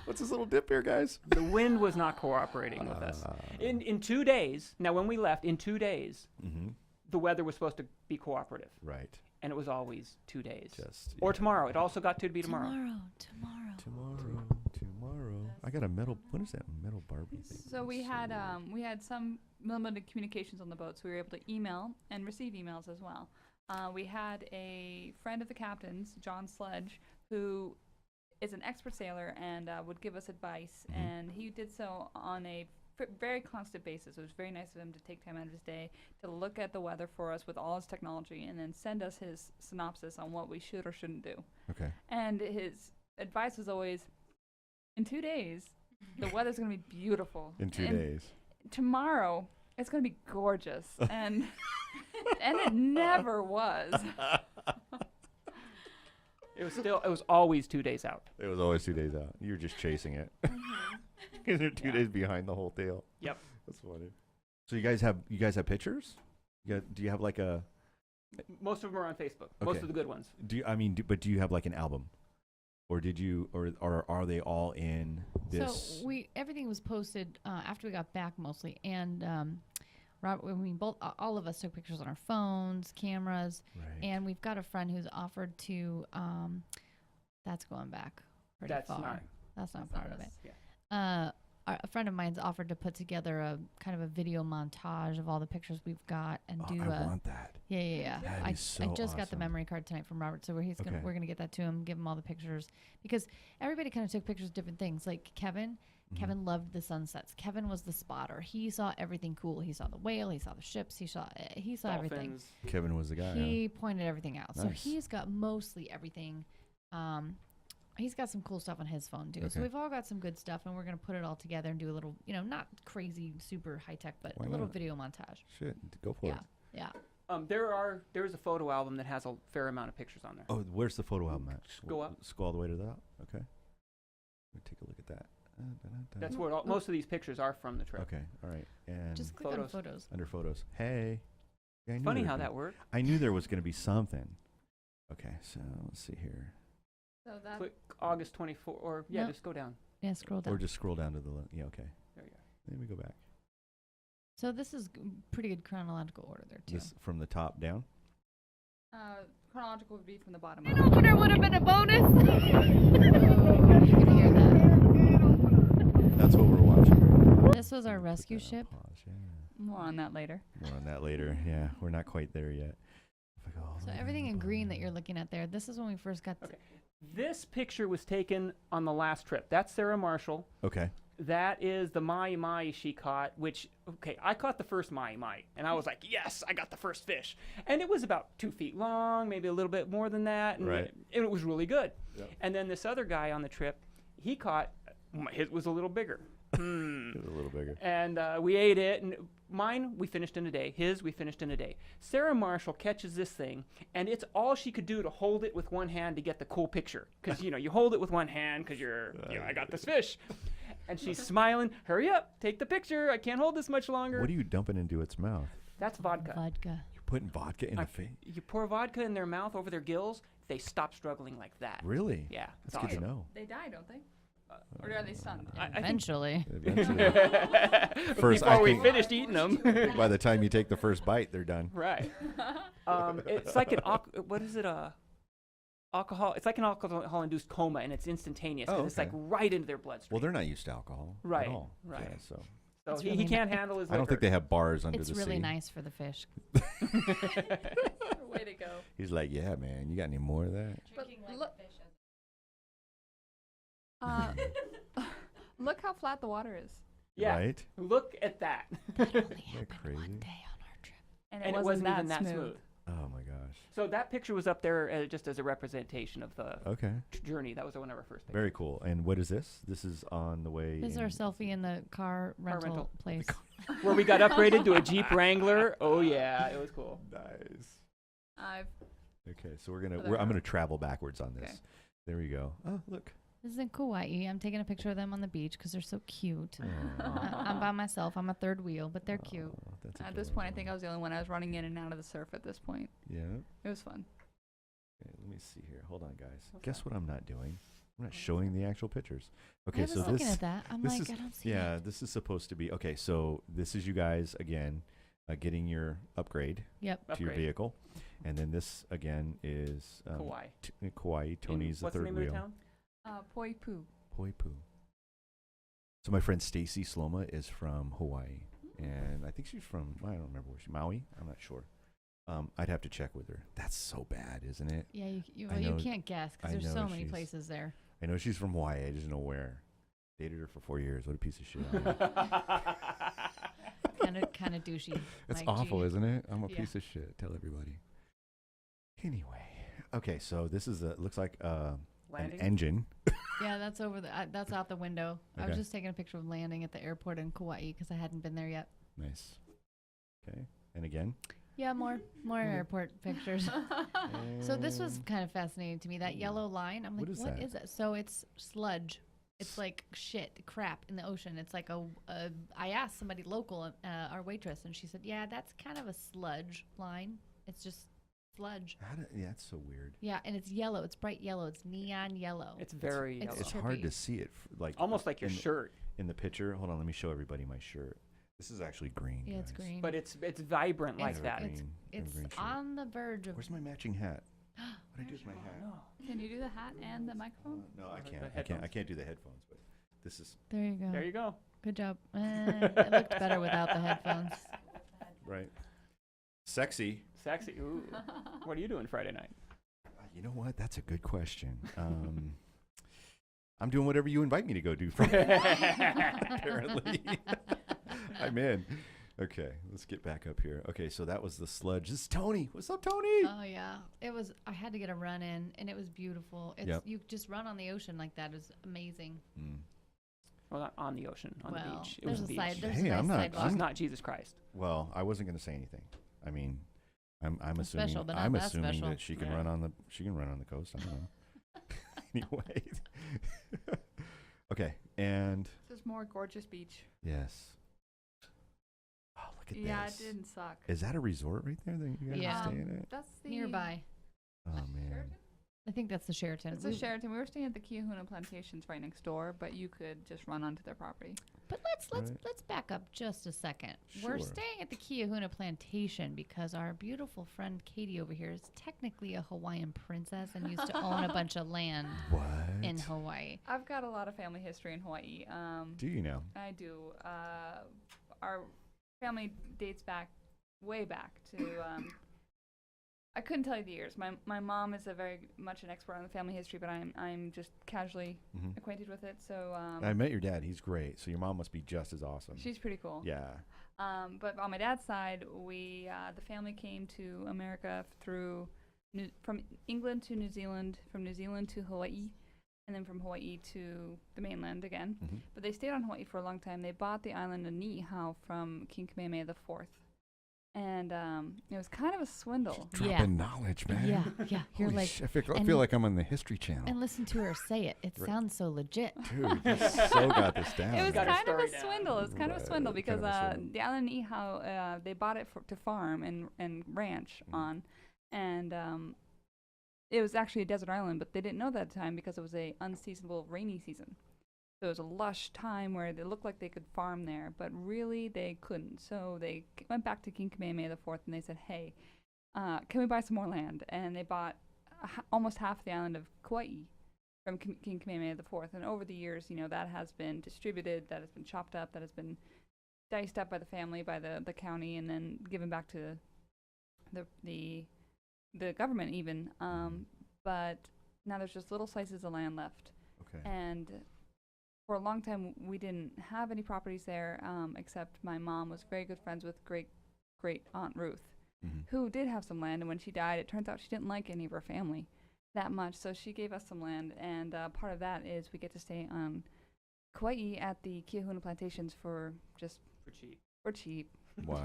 What's this little dip here, guys? The wind was not cooperating with us. In 2 days, now when we left, in 2 days, Mm-hmm. the weather was supposed to be cooperative, Right. and it was always 2 days. Just Or tomorrow. It also got to be tomorrow. Tomorrow. I got a metal. What is that metal Barbie thing? So we had some limited communications on the boat, so we were able to email and receive emails as well. We had a friend of the captain's, John Sledge, who is an expert sailor and would give us advice, and he did so on a very constant basis. It was very nice of him to take time out of his day to look at the weather for us with all his technology and then send us his synopsis on what we should or shouldn't do. Okay. And his advice was always, in 2 days, the weather's going to be beautiful. In 2 And days. tomorrow, it's going to be gorgeous. And it never was. It was always 2 days out. It was always 2 days out. You were just chasing it. Because you're 2 days behind the whole tail. Yep. That's funny. So you guys have pictures? Do you have like a? Most of them are on Facebook. Most Okay. of the good ones. But do you have like an album, or did you, or are they all in this? So everything was posted after we got back mostly, and Robert, all of us took pictures on our phones, cameras, Right. and we've got a friend who's offered to. That's going back pretty That's far. not. That's not part of it. Yeah. A friend of mine's offered to put together a kind of a video montage of all the pictures we've got and do I a. want that. Yeah. That'd I be so just got the awesome. memory card tonight from Robert, so we're Okay. gonna get that to him, give him all the pictures, because everybody kind of took pictures of different things. Like Kevin loved the sunsets. Kevin was the spotter. He saw everything cool. He saw the whale. He saw the ships. He saw everything. Dolphins. Kevin was the guy. He pointed everything out. So Nice. he's got mostly everything. He's got some cool stuff on his phone too. Okay. So we've all got some good stuff, and we're gonna put it all together and do a little, not crazy, super high tech, but Why a little not? video montage. Shit, go for it. Yeah. There's a photo album that has a fair amount of pictures on there. Oh, where's the photo album at? Go up. Scroll all the way to that. Okay. Let me take a look at that. That's where most of these pictures are from the trip. Okay. All right. And Just click on Photos. photos. under photos. Hey. Yeah, I knew Funny there how was that gonna- worked. I knew there was going to be something. Okay, so let's see here. So that Click August 24, or No. just go down. Yeah, scroll down. Or just scroll down to the yeah. Okay. There you go. Then we go back. So this is pretty good chronological order there too. This from the top down. chronological would be from the bottom I up. know there would have been a bonus. You can hear that. That's what we're watching right now. This was our Let me put rescue that on ship. pause, yeah. More on that later. More on that later. Yeah, we're not quite there yet. If I go all the So way down everything to in the green that bottom. you're looking at there, this is when we first got. Okay. This picture was taken on the last trip. That's Sarah Marshall. Okay. That is the mai she caught, which, I caught the first mai, and I was like, yes, I got the first fish. And it was about 2 feet long, maybe a little bit more than that, and Right. it was really good. Yep. And then this other guy on the trip, he caught, his was a little bigger. It was a little bigger. And we ate it, and mine we finished in a day. His we finished in a day. Sarah Marshall catches this thing, and it's all she could do to hold it with one hand to get the cool picture. Because, you hold it with one hand because I got this fish. And she's smiling, hurry up, take the picture. I can't hold this much longer. What are you dumping into its mouth? That's vodka. Vodka. You're putting vodka in the face? You pour vodka in their mouth over their gills, they stop struggling like that. Really? Yeah. That's it's good to awesome. know. They die, don't they? Or are they stunned? Eventually. Eventually. First, Before we finished eating them. By the time you take the first bite, they're done. Right. It's like what is it? Alcohol. It's like an alcohol-induced coma, and it's instantaneous. 'Cause it's like right into their bloodstream. Well, they're not used to alcohol Right, at all. right. Yeah, so So he can't handle his liquor. I don't think they have bars under It's the really sea. nice for the fish. Way to go. He's like, yeah, man, you got any more of that? Drinking like look- fish. Look how flat the water is. Yeah. Right? Look at that. That only Isn't that happened crazy? one day on our trip. And And it wasn't even that smooth. Oh, my gosh. So that picture was up there just as a representation of the Okay. journey. That was one of our first pictures. Very cool. And what is this? This is on the way. This is our selfie in the car rental, rental. place. Where we got upgraded to a Jeep Wrangler. Oh, yeah. It was cool. Nice. I've Okay, so Other I'm gonna travel backwards on this. Okay. There we go. Oh, look. This is in Kauai. I'm taking a picture of them on the beach because they're so cute. Aw. I'm by myself. I'm a third wheel, but they're cute. Aw, that's at this point, I think I adorable. was the only one. I was running in and out of the surf at this point. Yeah. It was fun. Okay, let me see here. Hold on, guys. What's Guess that? what I'm not doing? I'm not showing the actual pictures. I Okay, was so looking this. at that. I'm this like, is- I don't see Yeah, it. this is supposed to be okay. So this is you guys again, getting your upgrade Yep. to your Upgrade. vehicle, and then this again is Kauai. Kauai. In- Tony's the what's the third name wheel. of the town? Poipu. Poipu. So my friend Stacy Sloma is from Hawaii, and I think she's from, I don't remember where she, Maui? I'm not sure. I'd have to check with her. That's so bad, isn't it? Yeah, you I know- can't guess I because there's know so many she's- places there. I know she's from Hawaii. I just know where. Dated her for 4 years. What a piece of shit. Kind of douchey. It's like, awful, gee. isn't it? I'm a Yeah. piece of shit. Tell everybody. Anyway. Okay, so this is looks like an Landing? engine. Yeah, that's over that's out the window. I was Okay. just taking a picture of landing at the airport in Kauai because I hadn't been there yet. Nice. Okay. And again. Yeah, more airport pictures. So this was And kind of fascinating to me. That yellow line, I'm like, What is what that? is it? So it's sludge. It's like shit, crap in the ocean. It's like I asked somebody local, our waitress, and she said, yeah, that's kind of a sludge line. It's just sludge. yeah, it's so weird. Yeah, and it's yellow. It's bright yellow. It's neon yellow. It's very it's yellow. It's hard trippy. to see it, like Almost like your in, shirt, in the picture. Hold on, let me show everybody my shirt. This is actually green. Yeah, it's guys. green. but it's vibrant like It's- that. It's, Green. I have a it's green shirt. on the verge of. Where's my matching hat? What I do with my hat? Can you do the hat and the microphone? No, I The can't. I headphones? can't do the headphones. But this is There you go. There you go. Good job. It looked better without the headphones. right. Sexy. Sexy. Ooh. What are you doing Friday night? You know what? That's a good question. I'm doing whatever you invite me to go do. Apparently, I'm in. Okay, let's get back up here. Okay, so that was the sludge. This is Tony. What's up, Tony? Oh yeah, it was. I had to get a run in, and it was beautiful. It's Yep. you just run on the ocean like that is amazing. Mm. Well, not on the ocean, on the Well, beach. It was there's a a beach. side. There's Hey, a nice I'm not- sidewalk. She's not Jesus Christ. Well, I wasn't going to say anything. I mean, I'm That's assuming special, but not I'm that assuming special. that she can Yeah. run on the coast. I don't know. Anyway. Okay, and This is more gorgeous beach. yes. Oh, look at Yeah, this. it didn't suck. Is that a resort right there that you guys Yeah. are staying at? That's the Nearby. Oh man. Sheraton? I think that's the Sheraton. It's a Sheraton. We were staying at the Kiahuna Plantations right next door, but you could just run onto their property. But Right. let's back up just a second. We're Sure. staying at the Kiahuna Plantation because our beautiful friend Katie over here is technically a Hawaiian princess and used to own a bunch of land What? in Hawaii. I've got a lot of family history in Hawaii. Do you know? I do. Our family dates back, way back to. I couldn't tell you the years. My mom is a very much an expert on the family history, but I'm just casually Mhm. acquainted with it. So I met your dad. He's great. So your mom must be just as awesome. she's pretty cool. Yeah. But on my dad's side, we the family came to America through from England to New Zealand, from New Zealand to Hawaii, and then from Hawaii to the mainland again. Mhm. But they stayed on Hawaii for a long time. They bought the island of Niihau from King Kamehameha IV. And it was kind of a swindle. Dropping knowledge, man. Yeah, yeah. You're Holy like, sh- I and- feel like I'm on the History Channel. and listen to her say it. It Right. sounds so legit. Dude, you so got this down. It was Got her kind of a story down. swindle. It was kind of a swindle Right, because kind of a swindle. the island of Niihau, they bought it to farm and ranch on, and it was actually a desert island, but they didn't know that at the time because it was a unseasonable rainy season. So it was a lush time where it looked like they could farm there, but really they couldn't. So they went back to King Kamehameha IV and they said, "Hey, can we buy some more land?" And they bought almost half the island of Kauai from King Kamehameha IV. And over the years, that has been distributed, that has been chopped up, that has been diced up by the family, by the county, and then given back to the government even. But now there's just little slices of land left. Okay. And for a long time, we didn't have any properties there, except my mom was very good friends with great Aunt Ruth, who did have some land. And when she died, it turns out she didn't like any of her family that much, so she gave us some land. And part of that is we get to stay on Kauai at the Kiahuna plantations for cheap. cheap. Wow.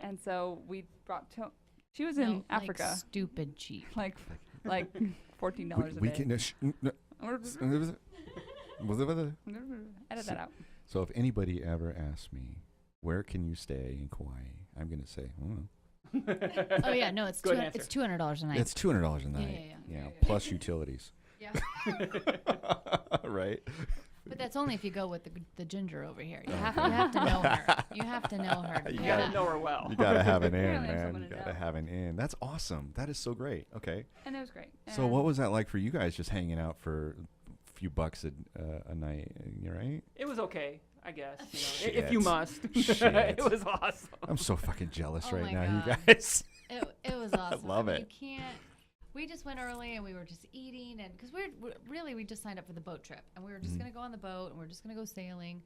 And so we brought she was in No, Africa, Like stupid cheap. like $14 a we day. can. Edit that out. So if anybody ever asks me, where can you stay in Kauai? I'm going to say, Oh yeah, no, it's Good answer. it's $200 a night. it's $200 a night. yeah. Plus utilities. Yeah. Right? But that's only if you go with the ginger over here. You have to know her. You have to know her. You You gotta gotta know her well. You got to have an in, Apparently I'm man. someone You to got to know. have an in. That's awesome. That is so great. Okay. And it was great. So what was that like for you guys just hanging out for a few bucks a night, right? It was okay, I guess. If you Shit. must. Shit. It was awesome. I'm so fucking jealous Oh right my now, God. you guys. It was awesome. love it. You can't. We just went early and we were just eating, and because we just signed up for the boat trip, and we were just gonna go on the boat and we're just gonna go sailing.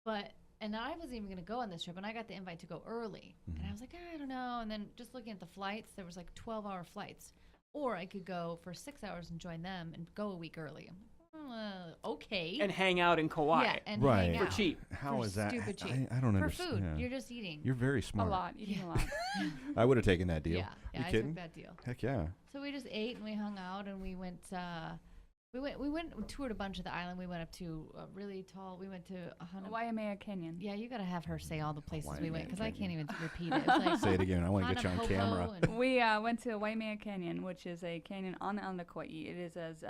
And I wasn't even gonna go on this trip, and I got the invite to go early, and I was like, I don't know. And then just looking at the flights, there was like 12-hour flights, or I could go for 6 hours and join them and go a week early. I'm like, okay. And hang out in Kauai. yeah, and Right. hang For out. cheap. How For is that? stupid cheap. I don't For understand. food, Yeah. you're just eating. You're very a smart. lot, eating a lot. I would have taken that deal. Yeah, You I kidding? took that deal. Heck yeah. So we just ate and we hung out and we went and toured a bunch of the island. We went up to really tall. We went to Waimea Canyon. Yeah, you gotta have her say all the places we went Waimea because I can't Canyon. even repeat it. It's like Say it again. I want to get you on Hanapopo camera. and- We went to Waimea Canyon, which is a canyon on the island of Kauai. It is as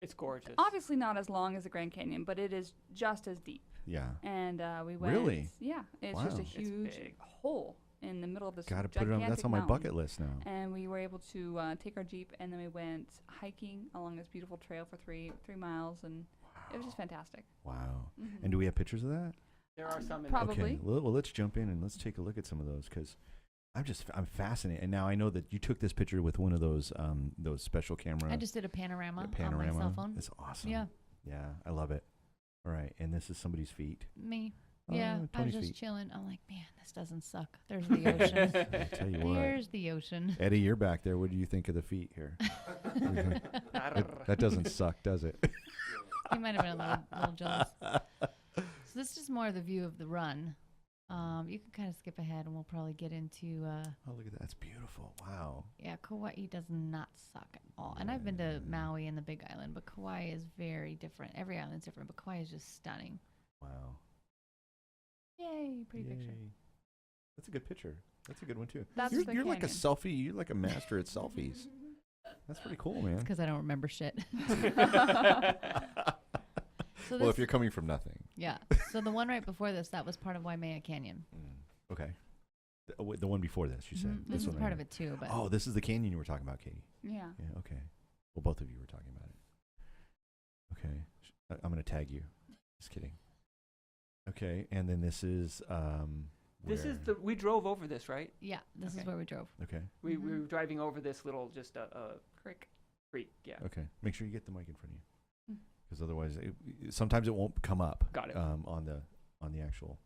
It's gorgeous. obviously not as long as the Grand Canyon, but it is just as deep. Yeah. And we went. Really? Yeah, it's just a Wow. It's huge big. hole in the middle of this. Got to put it on. That's gigantic on my mountain. bucket list now. And we were able to take our Jeep, and then we went hiking along this beautiful trail for three miles, and it was just fantastic. Wow. Mhm. And do we have pictures of that? There are some in Probably. Okay. Well, let's jump in and let's take a look at some of those because I'm fascinated. And now I know that you took this picture with one of those special camera. I just did a panorama, the panorama. on my cell phone. It's awesome. Yeah, Yeah, I love it. All right, and this is somebody's feet. me. Oh, Yeah, I was Tony's just feet. chilling. I'm like, man, this doesn't suck. There's the ocean. I tell you what, There's the ocean. Eddie, you're back there. What do you think of the feet here? That doesn't suck, does it? He might have been a little jealous. So this is more of the view of the run. You can kind of skip ahead, and we'll probably get into. Oh, look at that. That's beautiful. Wow. Yeah, Kauai does not suck at all. And I've been to Maui and the Big Island, but Kauai is very different. Every island's different, but Kauai is just stunning. Wow. Yay, pretty picture. Yay. That's a good picture. That's a good one, too. That's you're the you're like a canyon. selfie. You're like a master at selfies. That's pretty cool, man. Because I don't remember shit. So Well, this, if you're coming from nothing. yeah. So the one right before this, that was part of Waimea Canyon. Okay. The one before this, you said. This is one part right of it too, but Oh, this is the canyon you were talking about, Katie. Yeah. Yeah, okay. Well, both of you were talking about it. Okay. I'm going to tag you. Just kidding. Okay, and then this is This is where? we drove over this, right? yeah, this is Okay. where we drove. Okay. We Mhm. were driving over this little just a Creek. creek. Yeah. Okay. Make sure you get the mic in front of you. Mm. Because otherwise sometimes it won't come up. Got it. On the actual.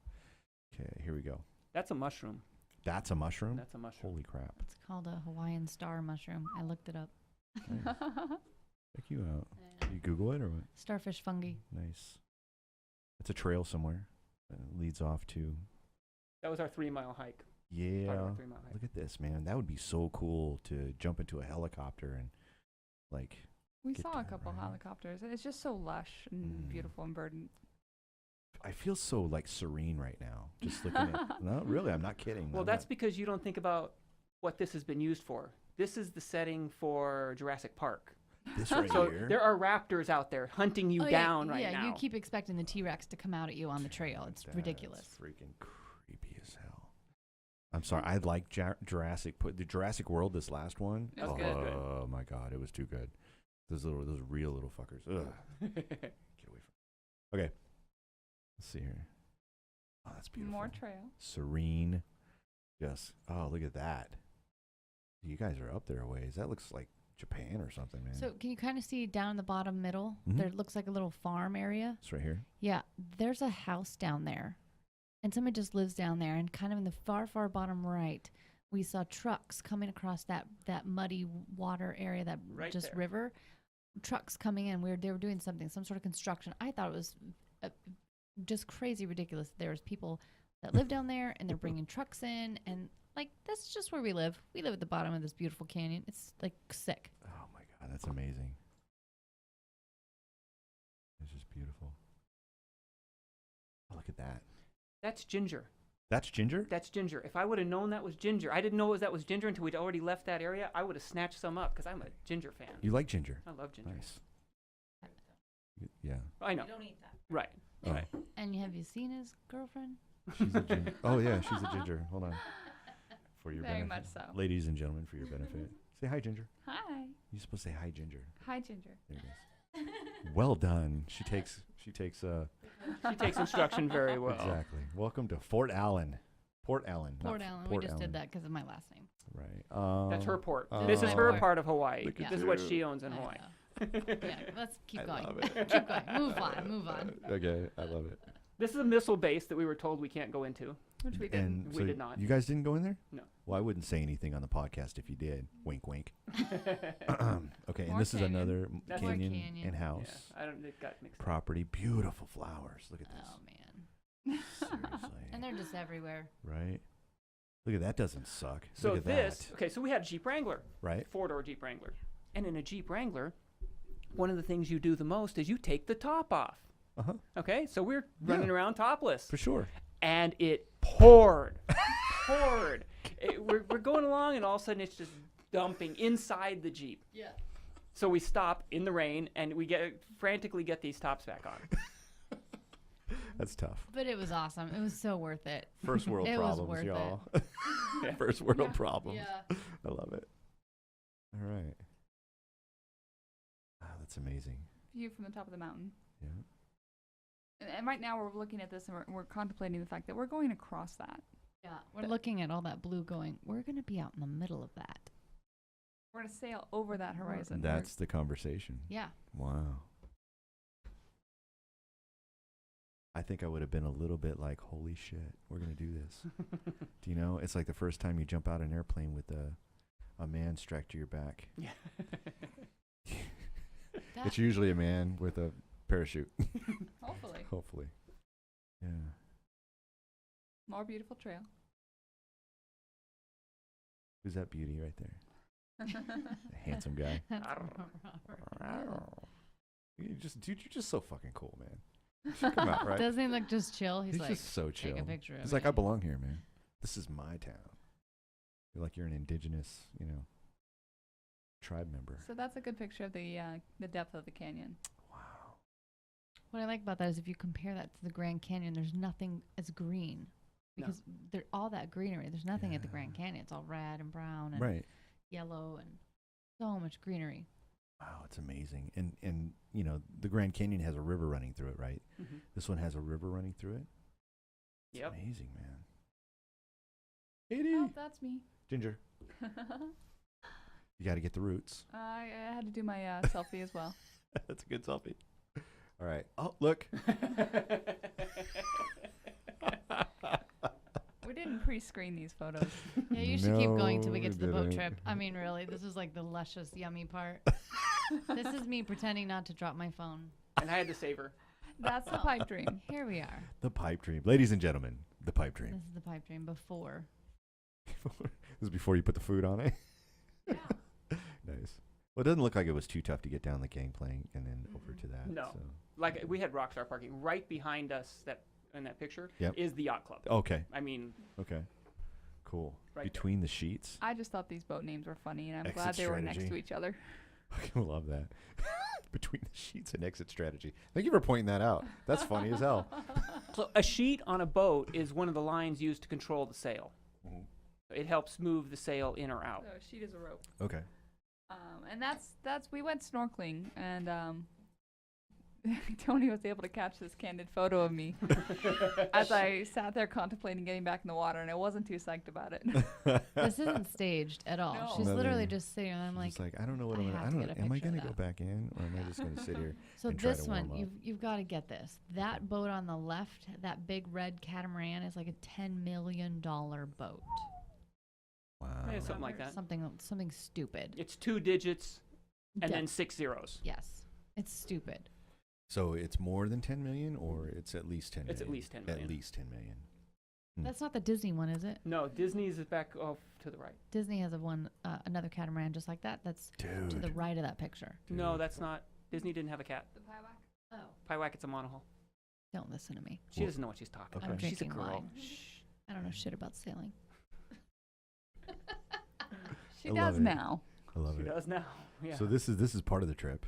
Okay, here we go. That's a mushroom. That's a mushroom? That's a mushroom. Holy crap. It's called a Hawaiian star mushroom. I looked it up. Okay. Check you out. You Google it or what? Starfish fungi. Nice. It's a trail somewhere that leads off to. That was our 3-mile hike. Yeah. Part of our 3-mile hike. Look at this, man. That would be so cool to jump into a helicopter and like. We Get saw a down, couple right? helicopters. And it's just so lush and beautiful and verdant. I feel so like serene right now. Just looking at. No, really, I'm not kidding. Well, I'm that's not- because you don't think about what this has been used for. This is the setting for Jurassic Park. this right So here. there are raptors out there hunting you Oh, down yeah, right yeah, now. you keep expecting the T-Rex to come out at you on the trail. It's That's ridiculous. freaking creepy as hell. I'm sorry. I like Jurassic. The Jurassic World. This last one. That was oh good. my god, it was too good. Those real little fuckers. Ugh. Get away from. Okay. Let's see here. Oh, that's beautiful. More trail. Serene. Just. Oh, look at that. You guys are up there a ways. That looks like Japan or something, man. So can you kind of see down the bottom middle? Mhm. There looks like a little farm area. it's right here. Yeah, there's a house down there. And somebody just lives down there. And kind of in the far, far bottom right, we saw trucks coming across that muddy water area, that Right just there. river. Trucks coming in. They were doing something, some sort of construction. I thought it was just crazy ridiculous. There's people that live down there, and they're bringing trucks in. And, like, that's just where we live. We live at the bottom of this beautiful canyon. It's, like, sick. Oh my god, that's amazing. It's just beautiful. Oh, look at that. That's ginger. That's ginger? That's ginger. If I would have known that was ginger, I didn't know that was ginger until we'd already left that area. I would have snatched some up because I'm a ginger fan. You like ginger? I love ginger. Nice. Yeah. I know. You don't eat that. Right. Oh, Right. And have you seen his girlfriend? she's a ginger. Oh yeah, she's a ginger. Hold on. For your Very benefit. much so. Ladies and gentlemen, for your benefit. Say hi, Ginger. Hi. You're supposed to say hi, Ginger. Hi, Ginger. There it is. Well done. She takes She takes instruction very well. exactly. Welcome to Fort Allen. Port Allen. not Port Allen. Port We just Allen. did that because of my last name. Right. That's her port. Oh. This is her Oh. part of Hawaii. Look at This is what you. she owns in I Hawaii. know. Yeah, let's keep I going. love it. Keep going. Move on. Move on. Okay, I love it. This is a missile base that we were told we can't go into. Which we didn't. And We so did not. You guys didn't go in there? No. Well, I wouldn't say anything on the podcast if you did. Wink, wink. Okay, and More this is canyon. another That's more canyon, canyon. and Yeah, house I don't. It got mixed up. property. Beautiful flowers. Look at this. Oh man. Seriously. And they're just everywhere. Right? Look at that. Doesn't suck. So Look at this. that. Okay, so we had a Jeep Wrangler, Right? 4-door Jeep Wrangler, and in a Jeep Wrangler, one of the things you do the most is you take the top off. Uh huh. Okay, so we're running around topless, For sure. and it poured, poured. We're going along, and all of a sudden it's just dumping inside the Jeep. Yeah. So we stop in the rain, and we frantically get these tops back on. That's tough. But it was awesome. It was so worth it. First world It was problems, worth y'all. Yeah. First world problems. Yeah. I love it. All right. Wow, that's amazing. View from the top of the mountain. Yeah. And right now we're looking at this and we're contemplating the fact that we're going across that. Yeah. We're looking at all that blue going, we're going to be out in the middle of that. We're going to sail over that horizon. That's the conversation. Yeah. Wow. I think I would have been a little bit like, holy shit, we're going to do this. Do you know? It's like the first time you jump out an airplane with a man strapped to your back. Yeah. It's usually a man with a parachute. Hopefully. Hopefully. Yeah. More beautiful trail. Who's that beauty right there? The handsome guy. You're just so fucking cool, man. You should come out, right? Doesn't he look just chill? He's He's like, just so chill. take a picture of He's me. like, I belong here, man. This is my town. You're like you're an indigenous, tribe member. So that's a good picture of the depth of the canyon. Wow. What I like about that is if you compare that to the Grand Canyon, there's nothing as green. No. Because they're all that greenery. There's nothing at the Grand Yeah. Canyon. It's all red and brown and Right. yellow and so much greenery. Wow, it's amazing. And the Grand Canyon has a river running through it, right? Mhm. This one has a river running through it. It's Yep. amazing, man. Katie. Oh, that's me. Ginger. You got to get the roots. I had to do my selfie as well. That's a good selfie. All right. Oh, look. We didn't pre-screen these photos. Yeah, you should keep going till we No, get to the we boat didn't. trip. I mean, really, this is like the luscious, yummy part. This is me pretending not to drop my phone. And I had to save her. That's the pipe dream. Here we are. The pipe dream. Ladies and gentlemen, the pipe This dream. is the pipe dream before. This is before you put the food on it. Yeah. Nice. Well, it doesn't look like it was too tough to get down the gangplank and then over to that. No. So. Like we had Rockstar parking right behind us. That in that picture Yep. is the yacht club. Okay. I mean, Okay. Cool. Right Between the sheets. I just thought these boat names were funny, and I'm Exit glad they were next strategy. to each other. I love that. Between the sheets and exit strategy. Thank you for pointing that out. That's funny as hell. so a sheet on a boat is one of the lines used to control the sail. Mhm. It helps move the sail in or out. So a sheet is a rope. Okay. And that's we went snorkeling, and Tony was able to catch this candid photo of me as I sat there contemplating getting back in the water, and I wasn't too psyched about it. This isn't staged at all. No. She's No, literally no. just sitting. And I'm like, It's like I don't know what I I'm gonna. have I to don't. get a Am I picture of gonna go that. back in, or am I just gonna sit here? so and try this to one, warm up? you've got to get this. That boat on the left, that big red catamaran, is like a $10 million boat. Wow. Yeah, something like that. Something stupid. It's 2 digits and Yeah. then 6 zeros. Yes, it's stupid. So it's more than 10 million, or it's at least 10 million? It's at least 10 million. At least 10 million. That's not the Disney one, is it? No, Disney's is back off to the right. Disney has another catamaran just like that. That's to the Dude. right of that picture. No, that's not. Disney didn't have a cat. The piewack. Oh, Piewack, it's a monohull. don't listen to me. She Well, doesn't know what she's talking okay. about. I'm She's a drinking girl. wine. I don't know shit about sailing. She I love does it. now. I love She it. does now. Yeah. So this is part of the trip.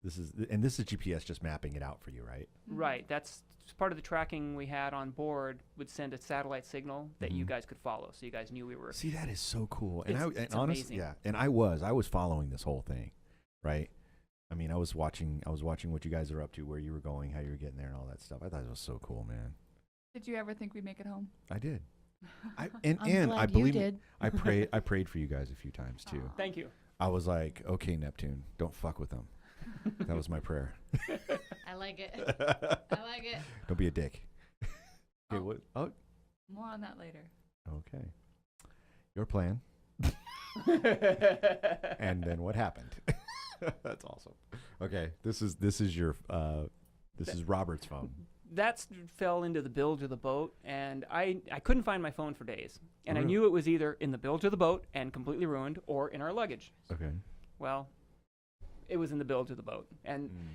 This is GPS just mapping it out for you, right? Right. That's part of the tracking we had on board. Would send a satellite signal that you Mhm. guys could follow, so you guys knew we were. See, that is so cool. And It's honestly, amazing. yeah. And I was following this whole thing, right? I mean, I was watching what you guys are up to, where you were going, how you were getting there, and all that stuff. I thought it was so cool, man. Did you ever think we'd make it home? I did. I'm And I glad believe you me, did. I prayed for you guys a few times too. Aw. Thank you. I was like, okay, Neptune, don't fuck with them. That was my prayer. I like it. I like it. Don't be a dick. Okay, Oh. what? Oh, More on that later. okay. Your plan. And then what happened? That's awesome. Okay, this is your this is Robert's phone. That's fell into the bilge of the boat, and I couldn't find my phone for days. And I Really? knew it was either in the bilge of the boat and completely ruined, or in our luggage. Okay. Well, it was in the bilge of the boat. And Mm.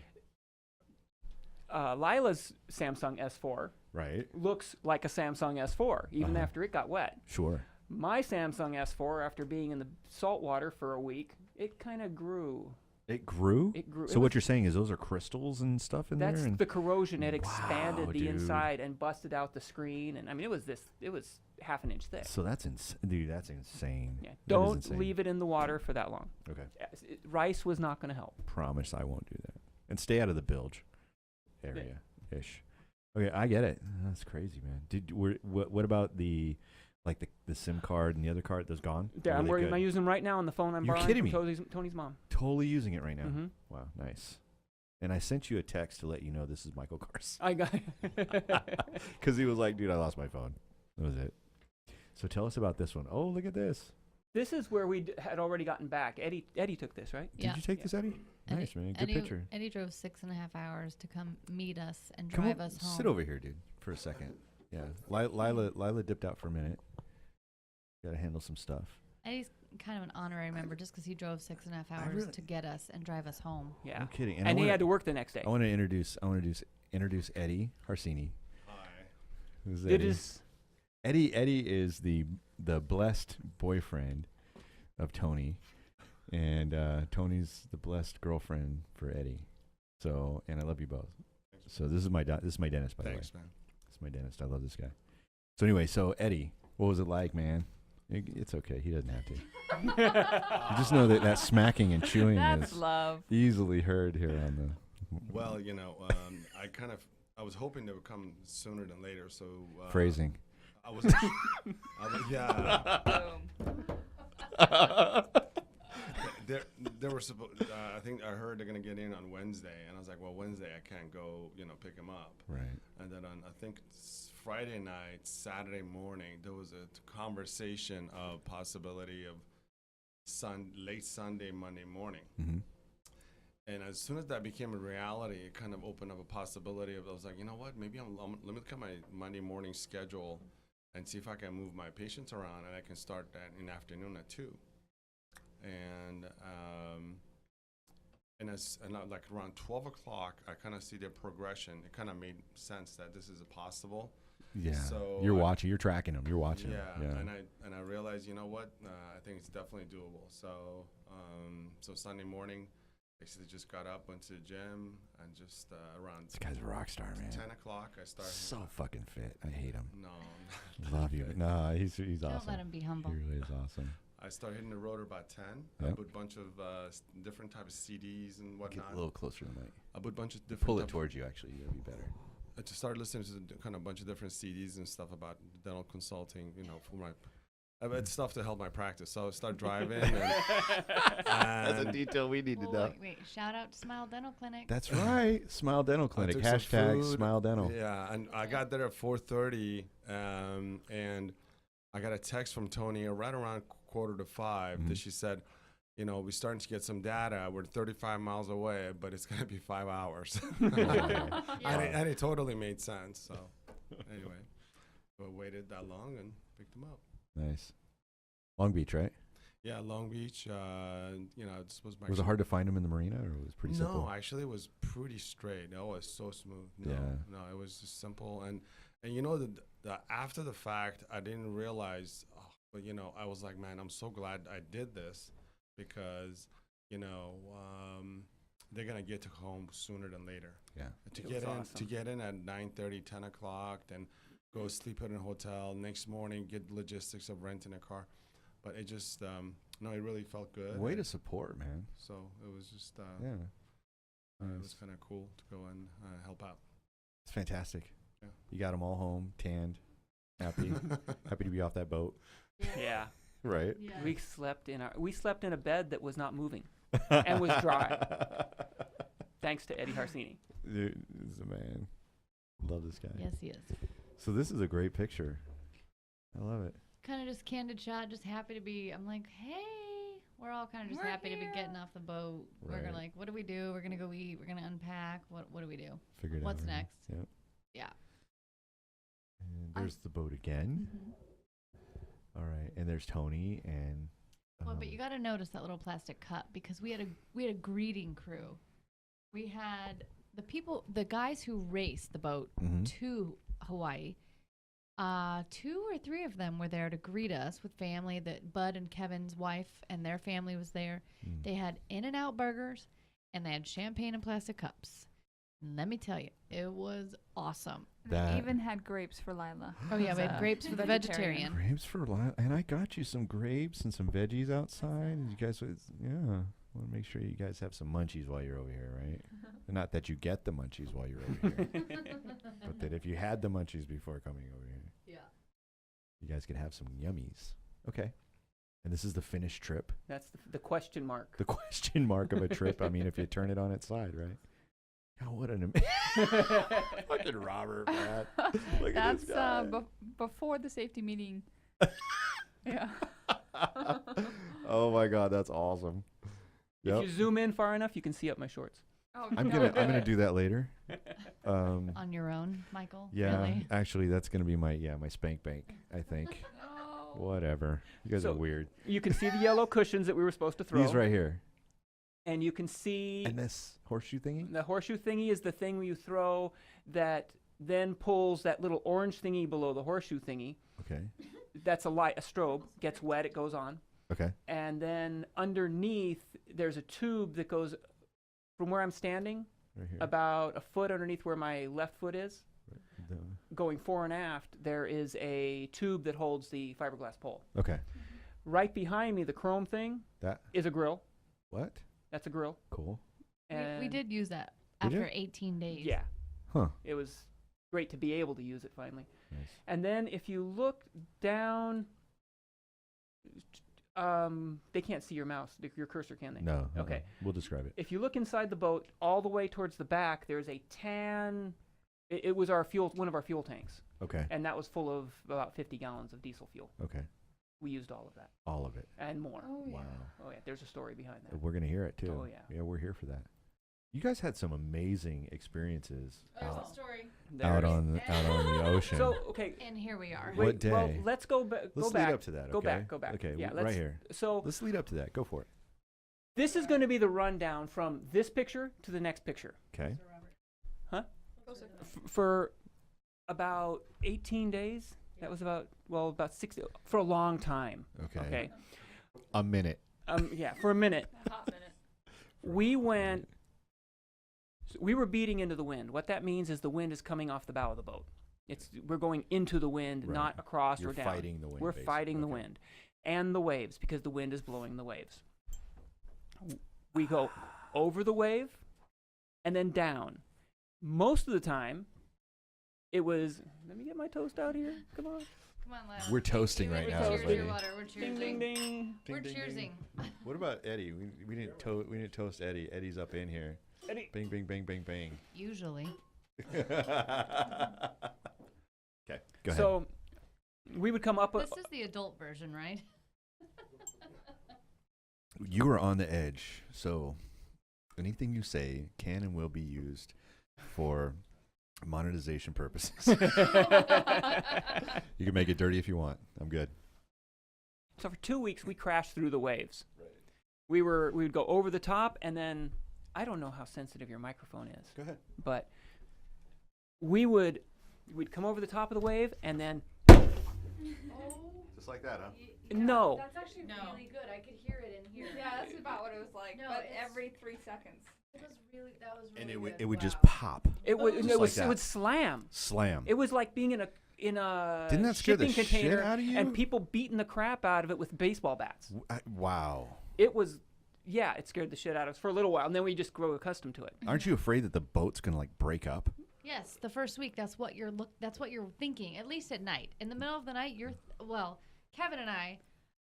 Lila's Samsung S4 Right. looks like a Samsung S4, even Uh-huh. after it got wet. Sure. My Samsung S4, after being in the salt water for a week, it kind of grew. It grew. It grew. So what you're saying is those are crystals and stuff in That's there? And the corrosion. It expanded Wow, the dude. inside and busted out the screen. And I mean, it was half an inch thick. So that's dude. That's insane. Yeah. That is Don't insane. leave it in the water for that long. Okay. Rice was not going to help. Promise I won't do that. And stay out of the bilge area ish. Okay, I get it. That's crazy, man. What about the SIM card and the other card? Those gone? Yeah, Or I'm were they worried. good? Am I using right now on the phone I'm You're borrowing kidding from me. Tony's mom? Totally using it right now. Mm-hmm. Wow, nice. And I sent you a text to let you know this is Michael Carson. I got. Because he was like, dude, I lost my phone. That was it. So tell us about this one. Oh, look at this. This is where we had already gotten back. Eddie took this, right? Yeah. Did you take this, Eddie? Eddie- Nice, man. Good Eddie, picture. Eddie drove 6.5 hours to come meet us and Come drive on, us home. sit over here, dude, for a second. Yeah, Lila dipped out for a minute. Got to handle some stuff. Eddie's kind of an honorary member just because he drove 6.5 hours really- to get us and drive us home. Yeah. I'm kidding. And he had to work the next day. I want to introduce Eddie Harsini. Hi. Who's It Eddie? is. Eddie is the blessed boyfriend of Tony, and Tony's the blessed girlfriend for Eddie. So, and I love you both. So this is my dentist, by Thanks, the way. man. This is my dentist. I love this guy. So anyway, so Eddie, what was it like, man? It's okay. He doesn't have to. You just know that smacking and chewing That's is love. easily heard here on the Well, I was hoping they would come sooner than later, so phrasing. I was, yeah. Boom. They were supposed. I think I heard they're gonna get in on Wednesday, and I was like, well, Wednesday I can't go, pick them up. Right. And then on I think Friday night, Saturday morning, there was a conversation of possibility of late Sunday, Monday morning. Mm-hmm. And as soon as that became a reality, it kind of opened up a possibility of, I was like, you know what, maybe let me look at my Monday morning schedule and see if I can move my patients around, and I can start that in the afternoon at 2. And like around 12 o'clock, I kind of see the progression. It kind of made sense that this is possible. Yeah. So you're watching. You're tracking them. You're watching. Yeah. Them. And I realized, you know what? I think it's definitely doable. So so Sunday morning, basically just got up, went to the gym, and just around. This guy's a rock star, man. 10 o'clock, I started. So fucking fit. I hate him. No. Love you. No, he's awesome. Don't let him be humble. He really is awesome. I started hitting the rotor about 10. I Yep. put a bunch of different types of CDs and Get whatnot. a little closer to the mic. I put a bunch of different. Pull it type- towards you. Actually, that'd be better. I just started listening to kind of a bunch of different CDs and stuff about dental consulting, for my. It's stuff to help my practice. So I start driving. That's a detail we need to know. Wait, shout out to Smile Dental Clinic. That's right. Smile Dental Clinic. took some Hashtag food. Smile Dental. Yeah, and I got there at 4:30, and I got a text from Toni right around 4:45 that she said, we're starting to get some data. We're 35 miles away, but it's going to be 5 hours. And it totally made sense. So anyway, we waited that long and picked them up. Nice. Long Beach, right? Yeah, Long Beach. This was my. Was it hard to find him in the marina, or was it pretty simple? No, actually, it was pretty straight. It was so smooth. No, it was just simple. And the after the fact, I didn't realize. But I was like, man, I'm so glad I did this, because they're gonna get to home sooner than later. Yeah. To get in at 9:30, 10 o'clock, then go sleep in a hotel. Next morning, get the logistics of renting a car. But it just, it really felt good. Way to support, man. So it was just, Yeah. it was kind of cool to go and help out. It's fantastic. Yeah. You got them all home, tanned, happy, happy to be off that boat. Yeah. Right. Yeah. We slept in a bed that was not moving and was dry. Thanks to Eddie Harsini. Dude, he's a man. Love this guy. Yes, he is. So this is a great picture. I love it. Kind of just candid shot, just happy to be. I'm like, hey, we're all kind of just We're happy to be here. getting off the boat. We're Right. gonna like, what do we do? We're gonna go eat. We're gonna unpack. What do we do? Figure it out. What's right? next? Yep. Yeah. And there's the boat again. All right. And there's Toni and. Well, but you got to notice that little plastic cup, because we had a greeting crew. We had the guys who raced the boat Mhm. to Hawaii. 2 or 3 of them were there to greet us with family. That Bud and Kevin's wife and their family was there. They had In-N-Out burgers, and they had champagne in plastic cups. And let me tell you, it was awesome. That- They even had grapes for Lila. Oh yeah, we had So, grapes for the vegetarian. Grapes for Lila. And I got you some grapes and some veggies outside. And you guys, want to make sure you guys have some munchies while you're over here, right? Not that you get the munchies while you're over here, but that if you had the munchies before coming over here, Yeah. you guys could have some yummies. Okay. And this is the finished trip. That's the question mark. The question mark of a trip. I mean, if you turn it on its side, right? Oh, what an amazing fucking Robert, man. Look at this That's guy. before the safety meeting. Yeah. Oh my God, that's awesome. If Yep. you zoom in far enough, you can see up my shorts. Oh, I'm gonna do that later. On your own, Michael. Yeah, Really? actually, that's gonna be my spank bank. I think. Oh. Whatever. You guys are So- weird. You can see the yellow cushions that we were supposed to throw. These right here. And you can see And this horseshoe thingy. the horseshoe thingy is the thing where you throw that then pulls that little orange thingy below the horseshoe thingy. Okay. That's a light, a strobe. Gets wet, it goes on. Okay. And then underneath, there's a tube that goes from where I'm standing, Right here. about a foot underneath where my left foot is. The- Going fore and aft, there is a tube that holds the fiberglass pole. Okay. Right behind me, the chrome thing That. is a grill. What? That's a grill. Cool. We And did use that Did after you? 18 days. Yeah. Huh. It was great to be able to use it finally. Nice. And then if you look down, they can't see your mouse, your cursor, can they? No. Okay. We'll describe it. If you look inside the boat, all the way towards the back, there's a tan. It was one of our fuel tanks, Okay. and that was full of about 50 gallons of diesel fuel. Okay. We used all of that All of it. and more. Oh, yeah. Wow. Oh yeah, there's a story behind that. We're gonna hear it too. Oh, yeah. Yeah, we're here for that. You guys had some amazing experiences out, story. out on the ocean. So okay. And here we are. What wait, Well, day? let's go back. Let's lead up to that. Go okay? back. Go back. Okay, Yeah, right here. So Let's lead up to that. Go for it. this is going to be the rundown from this picture to the next picture. Okay. For about 18 days. That was about 60 for a long time. Okay. A minute. Yeah, for a minute. A hot minute. We were beating into the wind. What that means is the wind is coming off the bow of the boat. We're going into the wind, Right. not across You're or down. fighting the wind, We're basically. fighting the Okay. wind and the waves because the wind is blowing the waves. We go over the wave and then down. Most of the time, it was. Let me get my toast out here. Come on. Come on, Lila. We're toasting right now, Cheers buddy. your water. We're Ding cheersing. ding ding. We're Ding, ding, ding. cheersing. What about Eddie? We didn't toast Eddie. Eddie's up in here. Eddie. Bing, bing, bing, bing, bing. Usually. Okay, go ahead. So we would come up. This is the adult version, right? You are on the edge, so anything you say can and will be used for monetization purposes. You can make it dirty if you want. I'm good. So for 2 weeks, we crashed through the waves. We would go over the top, and then I don't know how sensitive your microphone is, Go ahead. but we'd come over the top of the wave, and then Just like that, huh? no, That's actually No. really good. I could hear it in here. Yeah, that's about what it was like. No, but it's- every 3 seconds. That was And really it would just Wow. pop. it would Just it like was that. it would slam. Slam. It was like being in a Didn't that scare the shipping shit container out of you? and people beating the crap out of it with baseball bats. Wow. It was, yeah, it scared the shit out of us for a little while, and then we just grow accustomed to it. Aren't you afraid that the boat's gonna like break up? Yes, the first week. That's what you're thinking. At least at night. In the middle of the night, Kevin and I,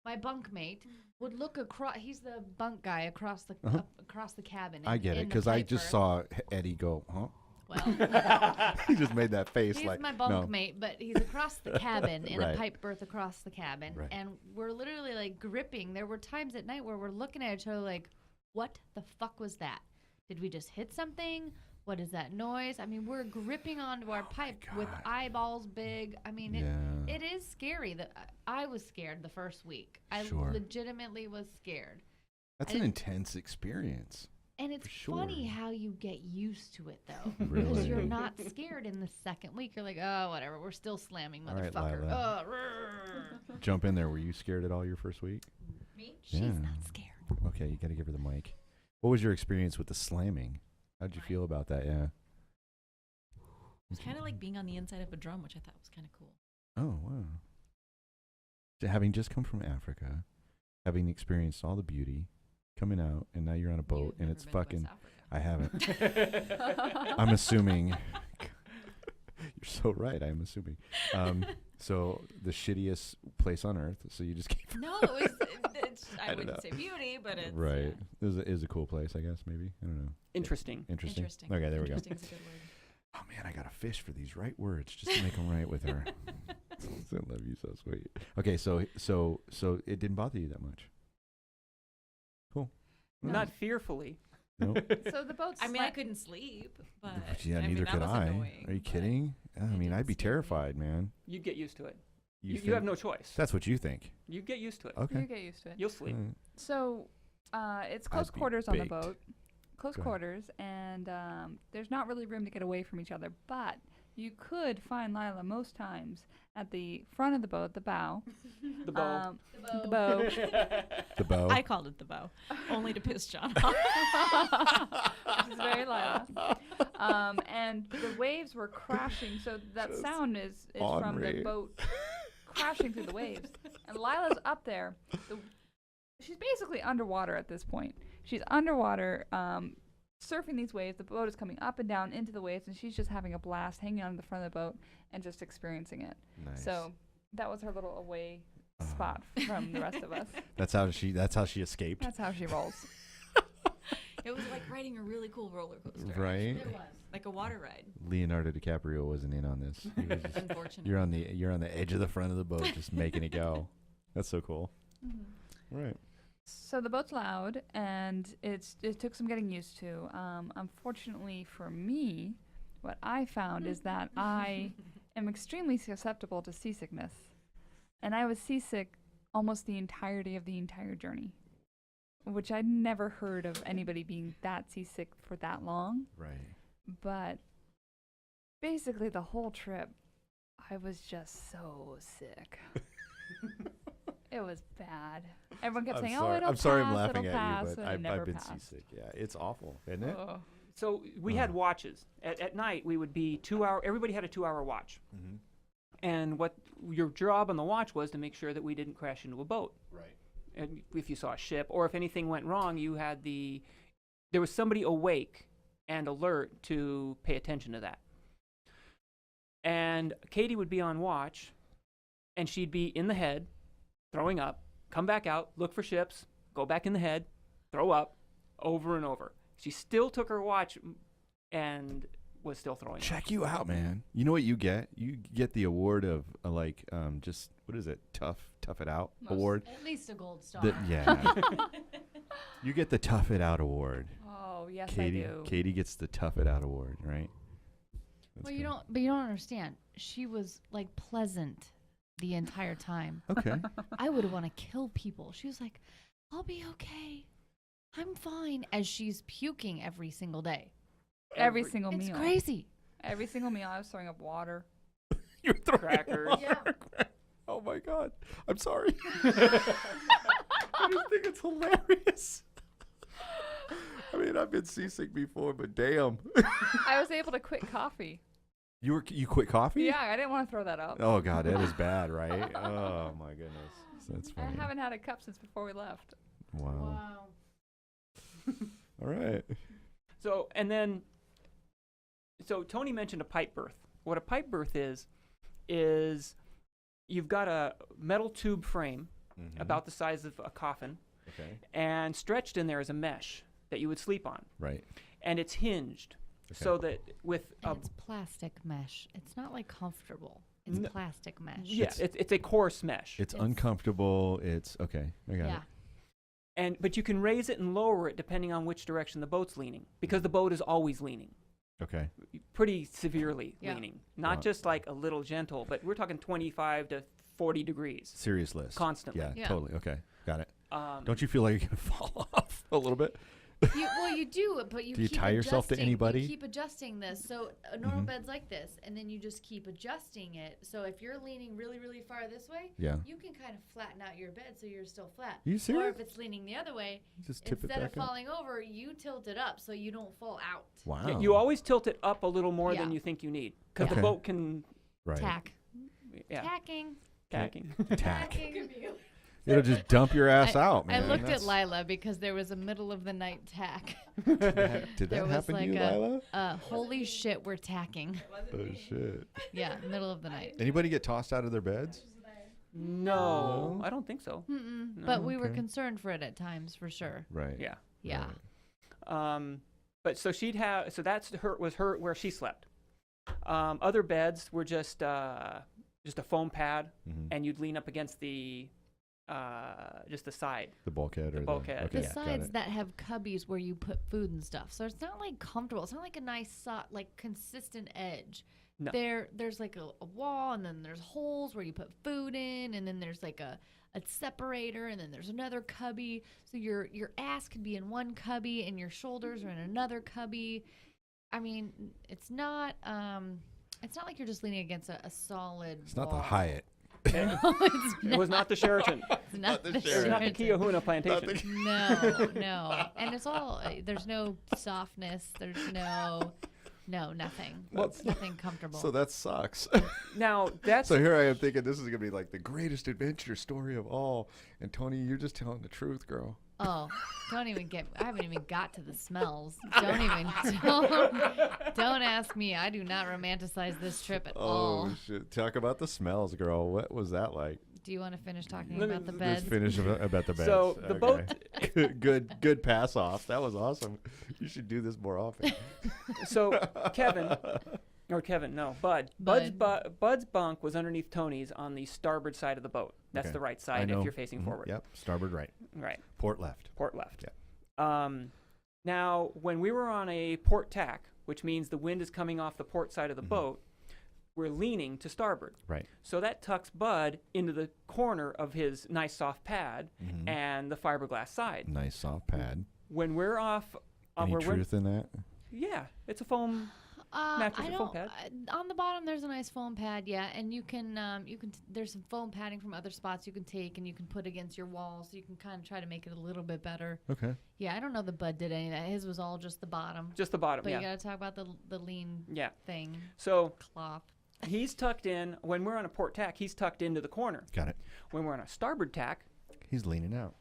my bunkmate, would look across. He's the bunk guy across the across the cabin. I get it in the because I just Piper. saw Eddie go, huh? Well, He just made that face he's like my no. bunkmate, but he's across the cabin in Right. a pipe berth across the cabin, Right. and we're literally like gripping. There were times at night where we're looking at each other like, "What the fuck was that? Did we just hit something? What is that noise?" I mean, we're gripping onto our pipe with God. eyeballs big. I mean, Yeah. it is scary. That I was scared the first week. I Sure. legitimately was scared. That's I an didn't- intense experience. And it's For funny sure. how you get used to it, though. Really? Because you're not scared in the second week. You're like, oh, whatever. We're still slamming, All right, motherfucker. Lila. Jump in there. Were you scared at all your first week? Me? She's Yeah. not scared. Okay, you got to give her the mic. What was your experience with the slamming? How'd you feel about that? Yeah. It's kind of like being on the inside of a drum, which I thought was kind of cool. Oh, wow. So having just come from Africa, having experienced all the beauty, coming out, and now you're on a boat, You've and never it's been to West fucking. Africa. I haven't. I'm assuming. You're so right. I'm assuming. So the shittiest place on earth. So you just came. No, it was. I don't wouldn't know. say beauty, but it's Right. It is a cool place, I guess. Maybe I don't know. Interesting. Interesting. Interesting. Okay, there we go. Interesting's a good word. Oh man, I gotta fish for these right words just to make them right with her. I love you, so sweet. Okay, so it didn't bother you that much. Cool. Not fearfully. No. So the boat's. I mean, I couldn't sleep, but Yeah, I mean, neither that could was I. annoying, Are you but kidding? I mean, didn't I'd be scare me. terrified, man. You'd get used to it. You You have think- no choice. That's what you think. You get used to it. Okay. You get used to it. You'll sleep. Alright. So, it's close I'd be quarters on the baked. boat. Close Go ahead. quarters, and there's not really room to get away from each other. But you could find Lila most times at the front of the boat, the bow. The bow. The bow. The bow. I called it the bow, only to piss John off. This is very Lila. And the waves were crashing, so that sound is from the Henri. boat crashing through the waves. And Lila's up there. She's basically underwater at this point. She's underwater, surfing these waves. The boat is coming up and down into the waves, and she's just having a blast, hanging on the front of the boat and just experiencing it. Nice. So that was her little away spot from the rest of us. That's how she escaped. That's how she rolls. It was like riding a really cool roller coaster. Right. actually. Like a water ride. Leonardo DiCaprio wasn't in on this. He was just- Unfortunately. you're on the edge of the front of the boat, just making it go. That's so cool. Right. So the boat's loud, and it took some getting used to. Unfortunately for me, what I found is that I am extremely susceptible to seasickness, and I was seasick almost the entirety of the entire journey, which I'd never heard of anybody being that seasick for that long. Right. But basically the whole trip, I was just so sick. It was bad. Everyone kept saying, "Oh, it'll I'm sorry I'm pass, laughing it'll at pass," you, but and it I've never been passed. seasick. Yeah, it's awful, isn't it? Ugh. So we had watches. At night, we would be 2 hour. Everybody had a 2-hour watch. Mm-hmm. And what your job on the watch was to make sure that we didn't crash into a boat. Right. And if you saw a ship, or if anything went wrong, there was somebody awake and alert to pay attention to that. And Katie would be on watch, and she'd be in the head, throwing up, come back out, look for ships, go back in the head, throw up, over and over. She still took her watch and was still throwing up. Check you out, man. You know what you get? You get the award of just what is it? Tough it out award. At least a gold star. Yeah. You get the Tough It Out award. Oh, yes, Katie, I do. Katie gets the Tough It Out award, right? Well, you don't understand. She was like pleasant the entire time. Okay. I would want to kill people. She was like, "I'll be okay. I'm fine," as she's puking every single day. Every single It's meal. crazy. Every single meal, I was throwing up water. You're throwing Crackers. water. Yeah. Oh my God. I'm sorry. I just think it's hilarious. I mean, I've been seasick before, but damn. I was able to quit coffee. You quit coffee? Yeah, I didn't want to throw that up. Oh God, that is bad, right? Oh my goodness. That's I funny. haven't had a cup since before we left. Wow. All right. So Tony mentioned a pipe berth. What a pipe berth is you've got a metal tube frame about the size of a coffin, Okay. and stretched in there is a mesh that you would sleep on, Right. and it's hinged so that with And it's plastic mesh. It's not like comfortable. It's No. plastic mesh. yeah, it's a coarse mesh. It's uncomfortable. It's okay. I got Yeah. But you can raise it and lower it depending on which direction the boat's leaning, because the boat is always leaning, it. Okay. pretty severely Yeah. leaning, not Wow. just like a little gentle, but we're talking 25 to 40 degrees Serious list. constantly. Yeah, Yeah. totally. Okay. Got it. Um, Don't you feel like you're going to fall off a little bit? You do, but you Do you keep tie yourself to adjusting- anybody? You keep adjusting this. So a normal bed's like this, and then you just keep adjusting it. So if you're leaning really, really far this way, Yeah. you can kind of flatten out your bed so you're still flat. You Or serious? if it's leaning the other way, Just tip it instead of back up. falling over, you tilt it up so you don't fall out. Wow. yeah, you always tilt it up a little more than Yeah. you think you need, because Okay. the boat can right. Tack. yeah, Tacking. tacking. Tack. Tacking. It'll just dump your ass out, man. I looked That's- at Lila because there was a middle of the night tack. Did There that was happen to like you, a- Lila? Holy shit, we're tacking. Oh shit. Yeah, middle of the night. Anybody get tossed out of their beds? No, I don't think so. Mm-mm. But we were okay. concerned for it at times, for sure. Right. Yeah. Yeah. But so she'd have, so that's her where she slept. Other beds were just a foam pad, Mhm. and you'd lean up against the just the side. The bulkhead or bulkhead. Okay, The got sides it. that have cubbies where you put food and stuff. So it's not like comfortable. It's not like a nice, like consistent edge. No. There's like a wall, and then there's holes where you put food in, and then there's like a separator, and then there's another cubby. So your ass could be in one cubby, and your shoulders are in another cubby. I mean, it's not like you're just leaning against a solid. It's not the wall. Hyatt. No, it's It was not the Sheraton. It's not the It was not the Sheraton. Keohuna plantation. No. And it's all, there's no softness. There's nothing. That's- Nothing comfortable. So that sucks. Now that's So here I am thinking this is gonna be like the greatest adventure story of all. And Tony, you're just telling the truth, girl. Oh, I haven't even got to the smells. Don't ask me. I do not romanticize this trip at all. Oh shit! Talk about the smells, girl. What was that like? Do you want to finish talking Let me- about the Let's beds? finish about the beds. So the boat- good pass off. That was awesome. You should do this more often. so Kevin. Or Kevin, no, Bud. Bud's bunk was underneath Tony's on the starboard side of the boat. That's Okay. the right I side know. if you're facing forward. Yep. Starboard right. Right. Port left. Port left. Yeah. Now, when we were on a port tack, which means the wind is coming off the port side of the boat, we're leaning to starboard. Right. So that tucks Bud into the corner of his nice soft pad and the fiberglass side. Nice soft pad. When we're off, Any we're truth in that? yeah, it's a foam mattress I and foam pad. On the bottom, there's a nice foam pad, yeah, and you can there's some foam padding from other spots you can take and you can put against your walls, so you can kind of try to make it a little bit better. Okay. Yeah, I don't know that Bud did any of that. His was all just the bottom. Just the bottom, But yeah. you got to talk about the lean thing. So cloth. he's tucked in. When we're on a port tack, he's tucked into the corner. Got it. When we're on a starboard tack, He's leaning out.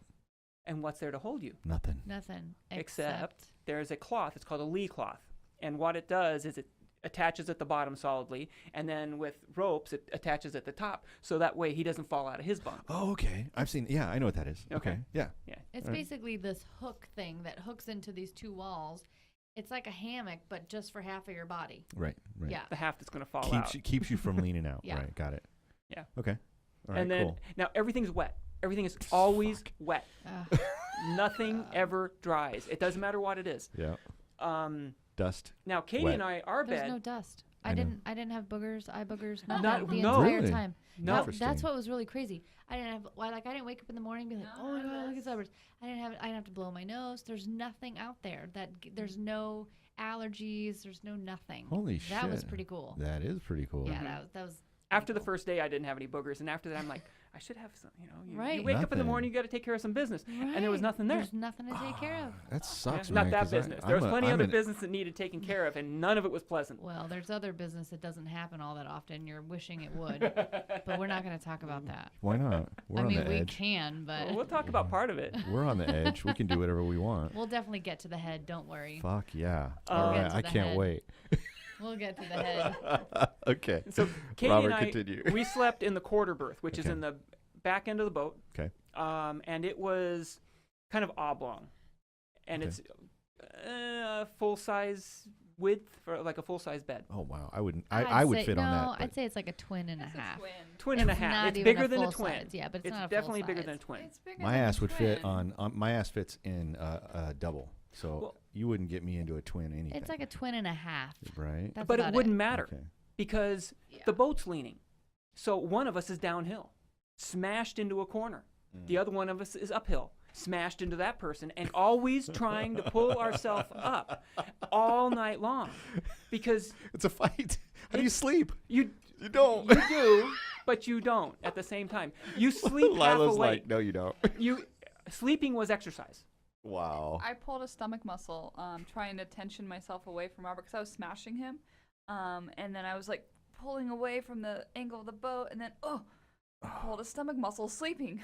and what's there to hold you? Nothing. Nothing Except there's a cloth. It's called a lee cloth. And what it does is it attaches at the bottom solidly, and then with ropes, it attaches at the top, so that way he doesn't fall out of his bunk. Oh, okay. I've seen. Yeah, I know what that is. Okay. Yeah. Yeah. It's basically this hook thing that hooks into these two walls. It's like a hammock, but just for half of your body. Right. Right. Yeah. The half that's going to fall out. Keeps you from leaning out. Yeah. Right. Got it. Yeah. Okay. All right. And then cool. now everything's wet. Everything is always wet. Nothing ever dries. It doesn't matter what it is. Yeah. Dust. Now Katie Wet. and I, our There's bed. no dust. I I know. didn't have boogers, eye boogers, nothing Not- the no. entire Really? time. No. That's Interesting. what was really crazy. I didn't have I didn't wake up in the morning and be like, oh my god, look at suburbs. I didn't have to blow my nose. There's nothing out there there's no allergies. There's no nothing. Holy shit. That was pretty cool. That is pretty cool. Yeah, that was. After the first day, I didn't have any boogers, and after that, I'm like, I should have some. You Right. wake up in the Nothing. morning, you got to take care of some business, and there was nothing there. There's nothing to take care of. That sucks, Yeah, man. not that 'cause I- business. There was I'm a- plenty I'm other an- business that needed taken care of, and none of it was pleasant. Well, there's other business that doesn't happen all that often. You're wishing it would, but we're not going to talk about that. Why not? We're I on mean, the we edge. can, but Well, we'll talk about part of it. We're on the edge. We can do whatever we want. we'll definitely get to the head. Don't worry. Fuck yeah. We'll All get right. to I the can't head. wait. We'll get to the head. Okay. So Katie Robert, and I, continue. we slept in the quarter berth, which is Okay. in the back end of the boat. Okay. And it was kind of oblong, and Okay. it's full size width for like a full size bed. Oh wow. I wouldn't. I would say, fit no, on that. I'd say it's like a twin and a half. Twin and a It's half. not It's even bigger a than a full twin. size. Yeah, but it's it's not a full definitely bigger size. than a twin. It's bigger My than ass a would fit twin. on my ass fits in a double. So Well- you wouldn't get me into a twin anything. It's like a twin and a half. right. That's But it about wouldn't matter Okay. because the boat's leaning. So one of us is downhill, smashed into a corner. The other one of us is uphill, smashed into that person, and always trying to pull ourselves up all night long. Because It's a fight. How do you sleep? you don't. You do, but you don't at the same time. You sleep half Lila's awake. like, no, you don't. Sleeping was exercise. Wow. I pulled a stomach muscle, trying to tension myself away from Robert because I was smashing him, and then I was like pulling away from the angle of the boat, and then pulled a stomach muscle sleeping.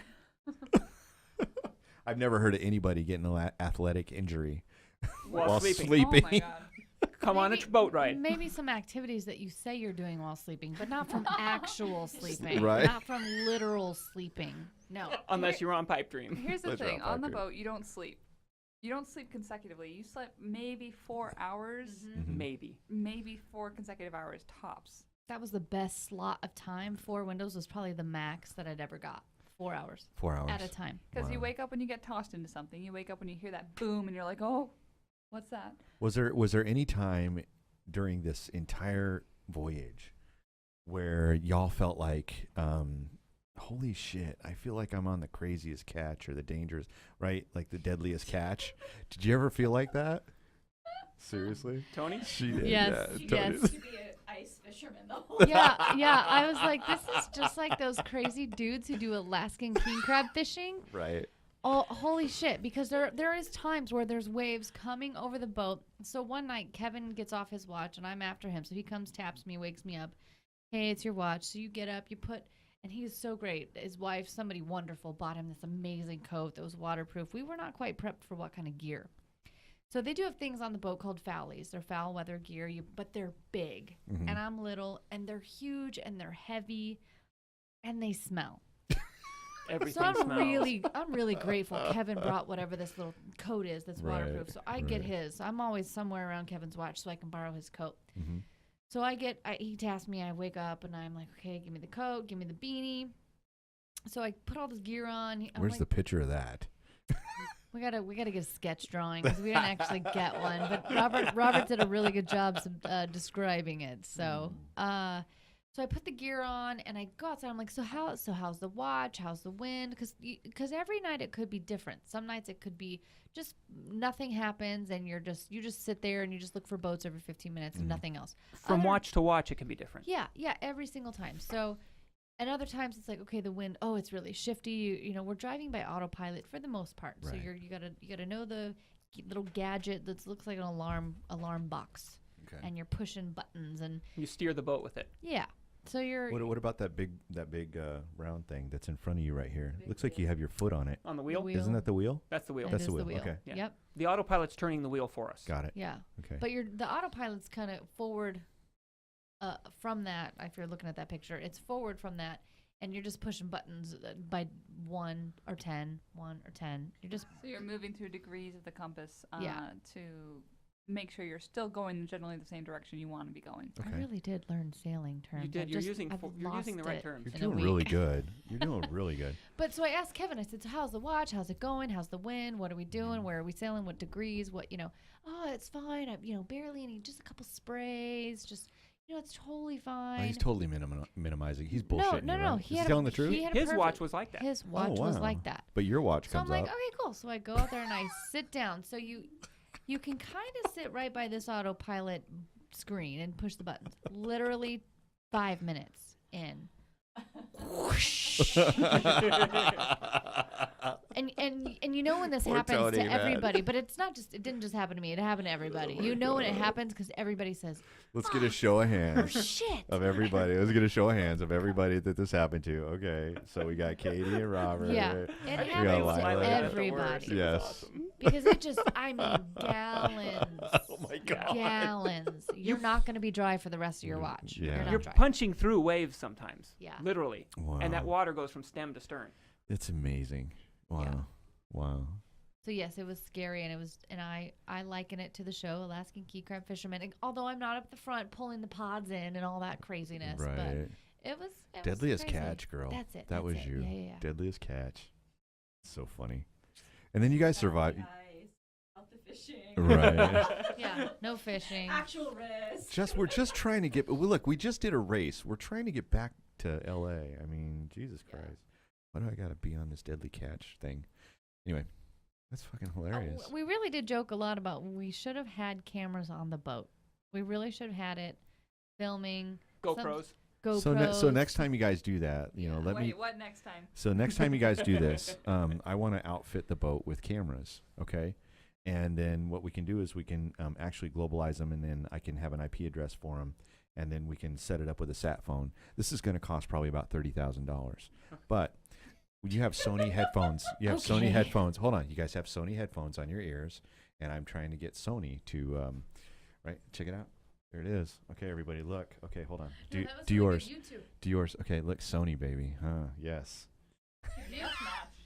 I've never heard of anybody getting an athletic injury While sleeping. Oh my god. Come on a boat ride. Maybe some activities that you say you're doing while sleeping, but not from actual sleeping. Right. Not from literal sleeping. No. Unless you're on Pipe Dream. Here's the Let's thing: wrap on the up here. boat, you don't sleep. You don't sleep consecutively. You slept maybe 4 hours, Maybe. maybe 4 consecutive hours tops. That was the best slot of time. 4 windows was probably the max that I'd ever got. 4 hours 4 hours at a time. Because you Wow. wake up when you get tossed into something. You wake up when you hear that boom, and you're like, "Oh, what's that?" Was there any time during this entire voyage where y'all felt like, holy shit, I feel like I'm on the craziest catch or the dangerous, right? Like the deadliest catch. Did you ever feel like that? Seriously? Tony? She did. Yes, yeah, yes. Tony. be an ice fisherman the whole Yeah. I was like, this is just like those crazy dudes who do Alaskan king crab fishing. Right. Oh, holy shit. Because there is times where there's waves coming over the boat. So one night, Kevin gets off his watch, and I'm after him. So he comes, taps me, wakes me up. Hey, it's your watch. So you get up, you put, and he's so great. His wife, somebody wonderful, bought him this amazing coat that was waterproof. We were not quite prepped for what kind of gear. So they do have things on the boat called foulies. They're foul weather gear, but they're big. Mhm. And I'm little, and they're huge, and they're heavy, and they smell. Everything So I'm smells. really grateful Kevin brought whatever this little coat is that's Right, waterproof. So I get right. his. I'm always somewhere around Kevin's watch so I can borrow his coat. Mhm. So he tasked me, I wake up and I'm like, okay, give me the coat, give me the beanie. So I put all this gear on. Where's the picture of that? We gotta get a sketch drawing because we didn't actually get one. But Robert did a really good job describing it. So so I put the gear on and I go outside. I'm like, so how's the watch? How's the wind? Because every night it could be different. Some nights it could be just nothing happens and you just sit there and you just look for boats every 15 minutes and nothing else. From watch to watch, it can be different. Yeah, every single time. So, and other times it's like, okay, the wind, it's really shifty. You know, we're driving by autopilot for the most part. Right. So you gotta know the little gadget that looks like an alarm box. Okay. And you're pushing buttons and you steer the boat with it. Yeah. So you're. What about that big round thing that's in front of you right here? Looks like you have your foot on it. On the wheel? Isn't that the wheel? That's the wheel. That's the wheel. Okay. Yeah. Yep. The autopilot's turning the wheel for us. Got it. Yeah. Okay. But the autopilot's kind of forward from that. If you're looking at that picture, it's forward from that, and you're just pushing buttons by 1 or 10. You're just. So you're moving through degrees of the compass Yeah. to make sure you're still going generally the same direction you want to be going. Okay. I really did learn sailing terms. You did. You're using the right terms. You're doing really good. You're doing really good. But so I asked Kevin, I said, so how's the watch? How's it going? How's the wind? What are we doing? Where are we sailing? What degrees? Oh, it's fine. Barely any, just a couple sprays. Just, it's totally fine. Oh, he's totally minimizing. He's bullshitting. No. You, right? He Is he telling the truth? His watch was like that. His watch was like that. But your watch So comes I'm like, up. okay, cool. So I go out there and I sit down. So you can kind of sit right by this autopilot screen and push the buttons. Literally 5 minutes in. Whoosh. and you know when this Poor happens Toni, to man. everybody, but it didn't just happen to me. It happened to everybody. You know when it happens because everybody says, Let's get a show of hands shit. of everybody. Let's get a show of hands of everybody that this happened to. Okay, so we got Katie and Robert. Yeah, it We got happens Lila. to everybody. Yes. Because gallons. Oh my God. Gallons. You're not going to be dry for the rest of your watch. Yeah. You're not You're dry. punching through waves sometimes. Yeah. Literally. Wow. And that water goes from stem to stern. It's amazing. Wow. Yeah. Wow. So yes, it was scary, and I liken it to the show Alaskan Key Crab Fisherman. And although I'm not up the front pulling the pods in and all that craziness, but Right. it was Deadliest crazy. catch, girl. That's it. That was it. you. Yeah. Deadliest catch. So funny. And then you guys survived. Out the fishing. Right. Yeah. No fishing. Actual risk. We're just trying to get. Well, look, we just did a race. We're trying to get back to L.A. I mean, Jesus Christ. Why do I got to be on this deadly catch thing? Anyway, that's fucking hilarious. We really did joke a lot about we should have had cameras on the boat. We really should have had it filming. GoPros. GoPros. So next time you guys do that, let me. Wait, what next time? So next time you guys do this, I want to outfit the boat with cameras, okay? And then what we can do is we can actually globalize them, and then I can have an IP address for them, and then we can set it up with a sat phone. This is going to cost probably about $30,000, but you have Sony headphones. You have Sony headphones. Hold on, you guys have Sony headphones on your ears, and I'm trying to get Sony to, right? Check it out. There it is. Okay, everybody, look. Okay, hold on. Do yours. Do yours. Okay, look, Sony, baby. Huh? Yes.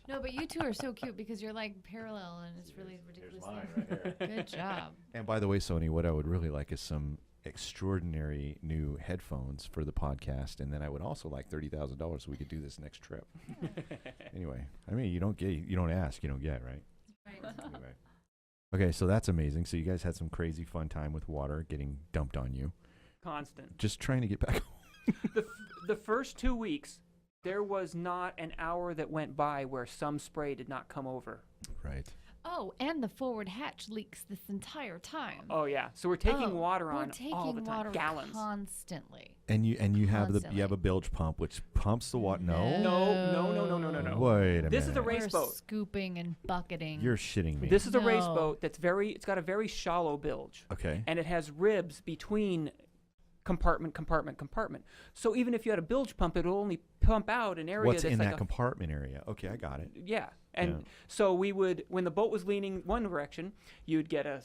No, but you two are so cute because you're like parallel and it's really ridiculous. Good job. And by the way, Sony, what I would really like is some extraordinary new headphones for the podcast, and then I would also like $30,000 so we could do this next trip. Anyway, I mean, you don't ask, you don't get, right? Right. Anyway. Okay, so that's amazing. So you guys had some crazy fun time with water getting dumped on you. Constant. Just trying to get back home. The first 2 weeks, there was not an hour that went by where some spray did not come over. Right. Oh, and the forward hatch leaks this entire time. Oh yeah, so we're taking water on We're taking all the time, water gallons. constantly. And you have Constantly. a bilge pump which pumps the water. No. No. Wait a minute. This is a race We're boat. scooping and bucketing. You're shitting me. This is a race No. boat it's got a very shallow bilge. Okay. And it has ribs between compartment. So even if you had a bilge pump, it'll only pump out an area What's that's in like that compartment area? Okay, I got it. Yeah. And Yeah. so we would, when the boat was leaning one direction, you'd get a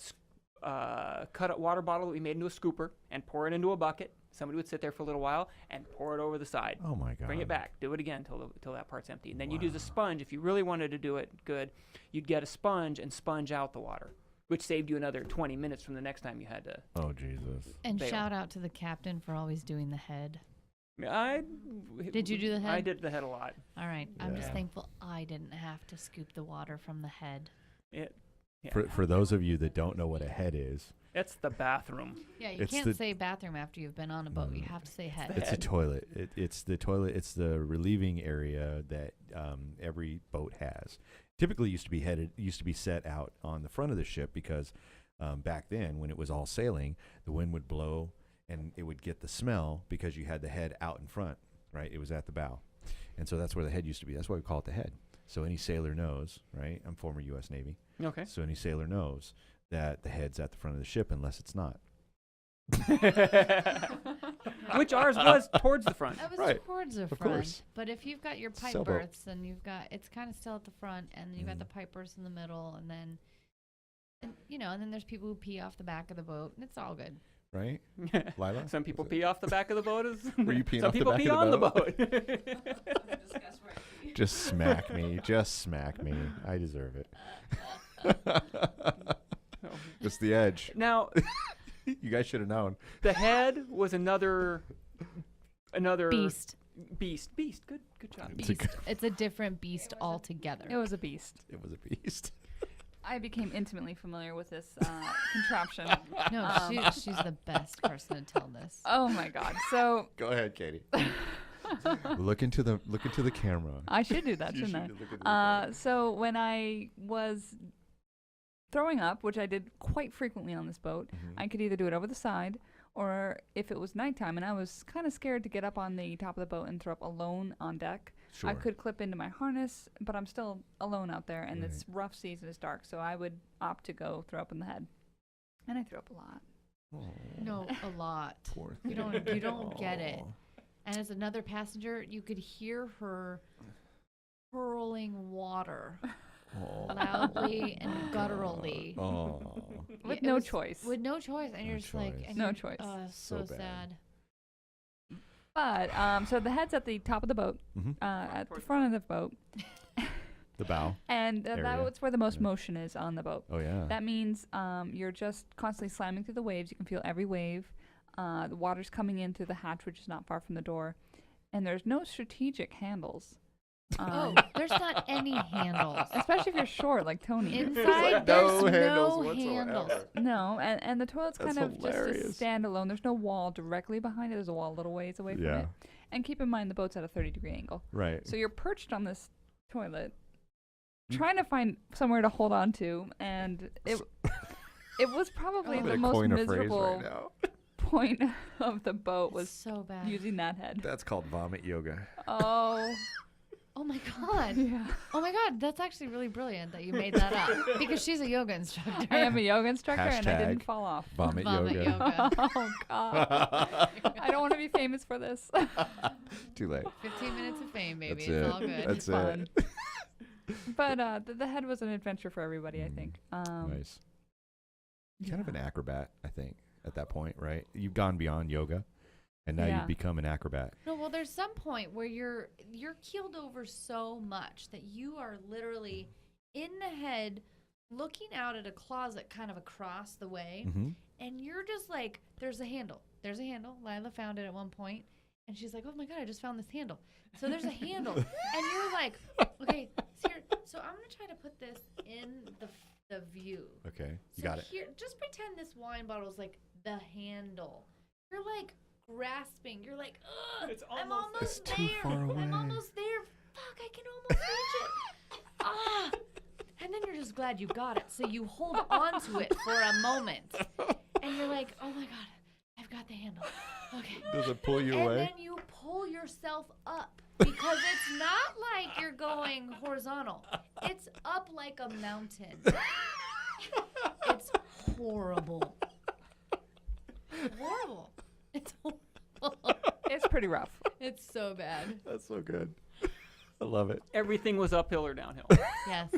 cut up water bottle that we made into a scooper and pour it into a bucket. Somebody would sit there for a little while and pour it over the side. Oh my God. Bring it back. Do it again till that part's empty. And then you'd use a sponge. If you really wanted to do it good, you'd get a sponge and sponge out the water, which saved you another 20 minutes from the next time you had to. Oh Jesus! And bail. shout out to the captain for always doing the head. Did you do the head? I did the head a lot. All right. I'm just Yeah. thankful I didn't have to scoop the water from the head. Yeah. For those of you that don't know what a head is, It's the bathroom. Yeah, you It's can't the- say bathroom after you've been on a boat. You have to say head. it's a toilet. It's the toilet. It's the relieving area that every boat has. Typically, used to be set out on the front of the ship because back then, when it was all sailing, the wind would blow and it would get the smell because you had the head out in front. Right, it was at the bow, and so that's where the head used to be. That's why we call it the head. So any sailor knows, right? I'm former U.S. Navy. Okay. So any sailor knows that the head's at the front of the ship unless it's not. Which ours was towards the front. That was Right, towards the of front. course. But if you've got your pipe Sailboat. berths, and it's kind of still at the front, and then you've got the pipe berths in the middle, and then, and then there's people who pee off the back of the boat, and it's all good. Right, Lila? Some people pee off the back of the boat. Were you peeing Some off the people back pee of on the the boat? boat. Just smack me. Just smack me. I deserve it. Just the edge. Now, You guys should have known. the head was another Beast. Beast. Good job. It's a Beast. It's a different beast altogether. It was a beast. It was a beast. I became intimately familiar with this contraption. No, she's the best person to tell this. Oh my God! So Go ahead, Katie. Look into the camera. I should do that, You shouldn't should look into the I? camera. So when I was throwing up, which I did quite frequently on this boat, I could either do it over the side, or if it was nighttime and I was kind of scared to get up on the top of the boat and throw up alone on deck, I Sure. could clip into my harness, but I'm still alone out there, and it's Right. rough seas and it's dark, so I would opt to go throw up in the head, and I threw up a lot. No, a lot. Poor You thing. don't get it. And as another passenger, you could hear her hurling water loudly and gutturally. Oh. With It no was- choice. With no choice, and No you're just like, choice. and No you're- choice. Oh, So so bad. sad. But so the head's at the top of the boat, Mhm. at the front of the boat, The bow. and Area. that's where the most Yeah. motion is on the boat. Oh yeah. That means you're just constantly slamming through the waves. You can feel every wave. The water's coming in through the hatch, which is not far from the door, and there's no strategic handles. Oh, there's not any handles. Especially if you're short, like Tony. Inside, no there's handles no whatsoever. handles. No, and the toilet's That's kind of hilarious. just a standalone. There's no wall directly behind it. There's a wall a little ways away from Yeah. it. And keep in mind the boat's at a 30-degree angle. Right. So you're perched on this toilet, trying to find somewhere to hold on to, and it was probably I'm the gonna most coin a phrase miserable right now. point of the boat was So bad. using that head. That's called vomit yoga. Oh, Oh my god. yeah. Oh my god, that's actually really brilliant that you made that up because she's a yoga instructor. I am a yoga instructor, and I didn't Hashtag fall off. Vomit, Vomit yoga. yoga. Oh God! I don't want to be famous for this. Too late. 15 minutes of fame, baby. That's it's it. all good. That's fun. it. But the head was an adventure for everybody, I think. Nice. Kind of an acrobat, I think, at that point, right? You've gone beyond yoga, and now Yeah. you've become an acrobat. No, well, there's some point where you're keeled over so much that you are literally in the head, looking out at a closet kind of across the way, Mm-hmm. and you're just like, there's a handle. There's a handle. Lila found it at one point, and she's like, oh my god, I just found this handle. So there's a handle, and you're like, okay, so I'm gonna try to put this in the view. Okay, you So got it. Here, just pretend this wine bottle is like the handle. You're like grasping. You're like, ugh, It's I'm almost- almost It's there. too far I'm away. almost there. Fuck, I can almost reach it. Ah. And then you're just glad you got it. So you hold on to it for a moment. And you're like, oh my god, I've got the handle. Okay. Does it pull you And away? then you pull yourself up because it's not like you're going horizontal. It's up like a mountain. It's horrible. Horrible. It's horrible. It's pretty rough. It's so bad. That's so good. I love it. Everything was uphill or downhill. Yes.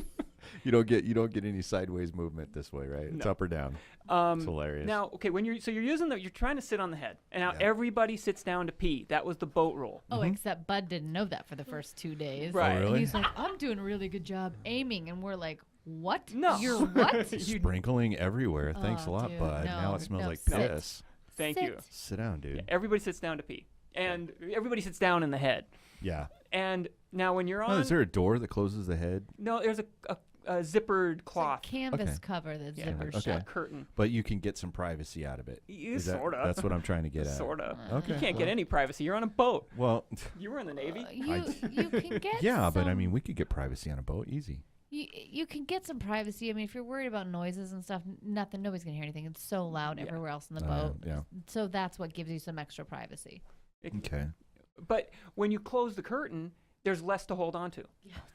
You don't get any sideways movement this way, right? It's No. up or down. It's hilarious. Now, okay, you're trying to sit on the head, and now Yeah. everybody sits down to pee. That was the boat rule. Oh, except Bud didn't know that for the first 2 days. Right. Oh, really? And he's like, I'm doing a really good job aiming. And we're like, what? No. You're what? Sprinkling everywhere. Thanks a Oh, lot, dude, bud. Now no, it smells no, like sit. piss. Thank you. Sit down, dude. Everybody sits down to pee, and everybody sits down in the head. Yeah. And now when you're Oh, on, is there a door that closes the head? no, there's a zippered It's a cloth canvas Okay. cover that Yeah, zippers okay. shut. curtain. But you can get some privacy out of it. Is that- Sorta. That's what I'm trying to get at. Sorta. Okay. You can't get well- any privacy. You're on a boat. Well, You were in the Navy. You can get yeah, but I some- mean, we could get privacy on a boat easy. You can get some privacy. I mean, if you're worried about noises and stuff, nobody's gonna hear anything. It's so loud Yeah. everywhere else in the Oh, boat. yeah. So that's what gives you some extra privacy. Okay. But when you close the curtain, there's less to hold on to.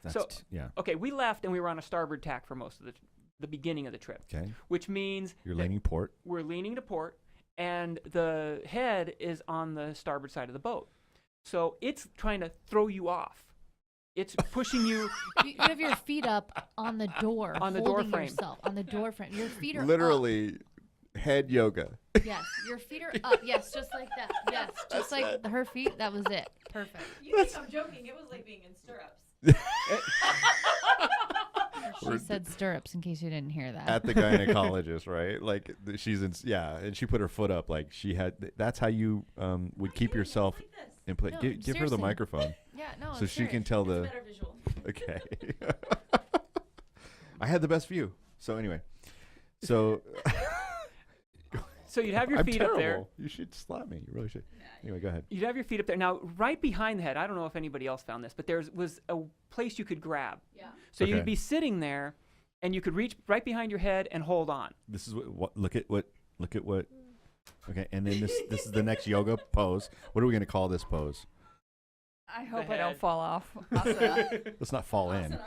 That's So- yeah. Okay, we left and we were on a starboard tack for most of the beginning of the trip, Okay. which means You're that leaning port. we're leaning to port and the head is on the starboard side of the boat. So it's trying to throw you off. It's pushing you. You have your feet up on the door, On the door holding frame. yourself on the door frame. Your feet are Literally, head yoga. up. Yes, your feet are up. Yes, just like that. Yes, just like her feet. That was it. Perfect. You think I'm joking? It was like being in stirrups. She said stirrups in case you didn't hear that. At the gynecologist, right? Like she's in, yeah, and she put her foot up. Like she had. That's how you would keep yourself Like this. in place. No, Give her the seriously. microphone Yeah, no. so it's she can serious. tell the. Better visual. Okay. I had the best view. So anyway, so So you'd have your I'm feet terrible. up there. You should slap me. You really should. Anyway, go ahead. You'd have your feet up there. Now, right behind the head, I don't know if anybody else found this, but there was a place you could grab. Yeah. So Okay. you'd be sitting there, and you could reach right behind your head and hold on. This is what look at what. Okay, and then this is the next yoga pose. What are we gonna call this pose? I hope I head. don't fall off. Asana. Let's not fall in.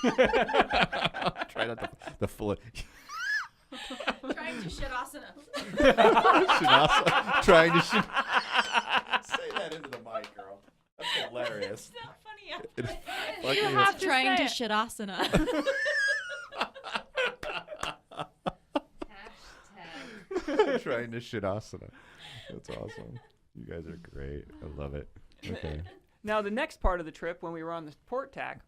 Try not to the full. Trying to shit asana. Trying to shoot. Say that into the mic, girl. That's hilarious. It's not funny. It's You fucking have to trying say to it. shit asana. trying to shitasana. That's awesome. You guys are great. I love it. Okay. Now, the next part of the trip, when we were on the port tack,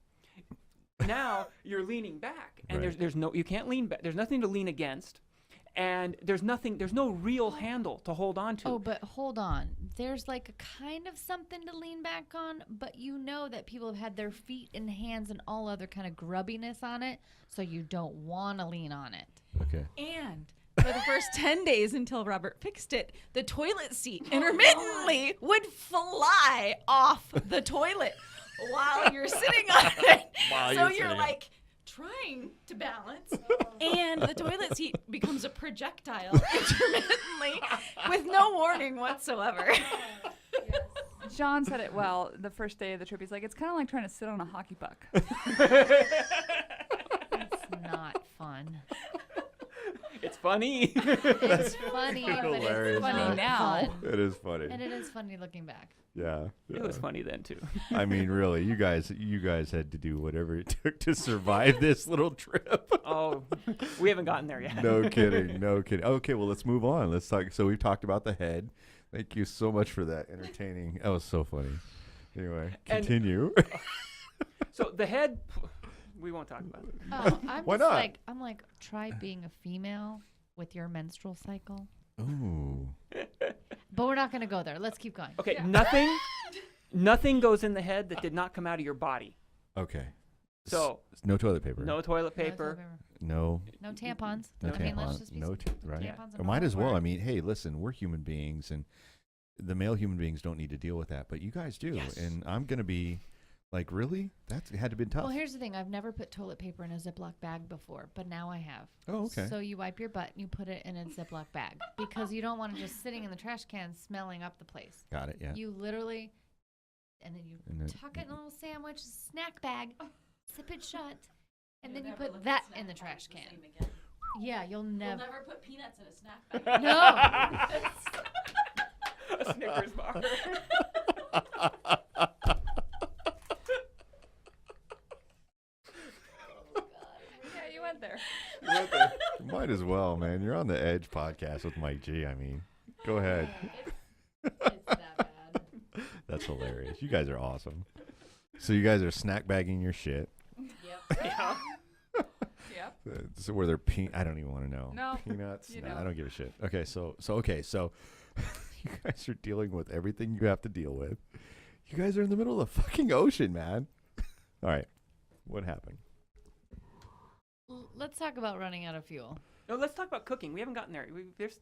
now you're leaning back, and Right. there's no, you can't lean back. There's nothing to lean against, and there's no real handle to hold on to. Oh, but hold on. There's like a kind of something to lean back on, but you know that people have had their feet and hands and all other kind of grubbiness on it, so you don't want to lean on it. Okay. And for the first 10 days until Robert fixed it, the toilet seat intermittently would fly off the toilet while you're sitting on it. While So you're you're sitting. like trying to balance, and the toilet seat becomes a projectile intermittently with no warning whatsoever. John said it well the first day of the trip. He's like, it's kind of like trying to sit on a hockey puck. It's not fun. It's funny. It's funny, but hilarious, it's Funny not now. fun. It is funny. And it is funny looking back. Yeah. It was funny then too. I mean, really, you guys had to do whatever it took to survive this little trip. Oh, we haven't gotten there yet. No kidding. No kidding. Okay, well, let's move on. Let's talk. So we've talked about the head. Thank you so much for that. Entertaining. That was so funny. Anyway, And- continue. So the head, we won't talk about it. Oh, I'm Why just not? like, try being a female with your menstrual cycle. Ooh. But we're not going to go there. Let's keep going. Okay, nothing goes in the head that did not come out of your body. Okay. So No toilet paper. no toilet paper. No. No tampons. No I mean, let's tampon. just be No. Right. tampons Or and might all as well. work. I mean, hey, listen, we're human beings, and the male human beings don't need to deal with that, but you guys do. Yes. And I'm gonna be like, really? That had to been tough. Well, here's the thing. I've never put toilet paper in a Ziploc bag before, but now I have. Oh, okay. So you wipe your butt and you put it in a Ziploc bag because you don't want to just sitting in the trash can smelling up the place. Got it. Yeah. You literally, and then you And then- tuck it in a little sandwich, snack bag, zip it shut, and then you never put look that at snack in the bags trash the can. same again. Yeah, you'll You'll never. never put peanuts in a snack bag. No. A Snickers bar. Yeah, you went there. Might as well, man. You're on the Edge podcast with Mike G. I mean, go ahead. It's that bad. That's hilarious. You guys are awesome. So you guys are snack bagging your shit. Yep. Yeah. So were there I don't even want to know. No, Peanuts? you No, know. I don't give a shit. Okay, so you guys are dealing with everything you have to deal with. You guys are in the middle of the fucking ocean, man. All right. What happened? Let's talk about running out of fuel. No, let's talk about cooking. We haven't gotten there. There's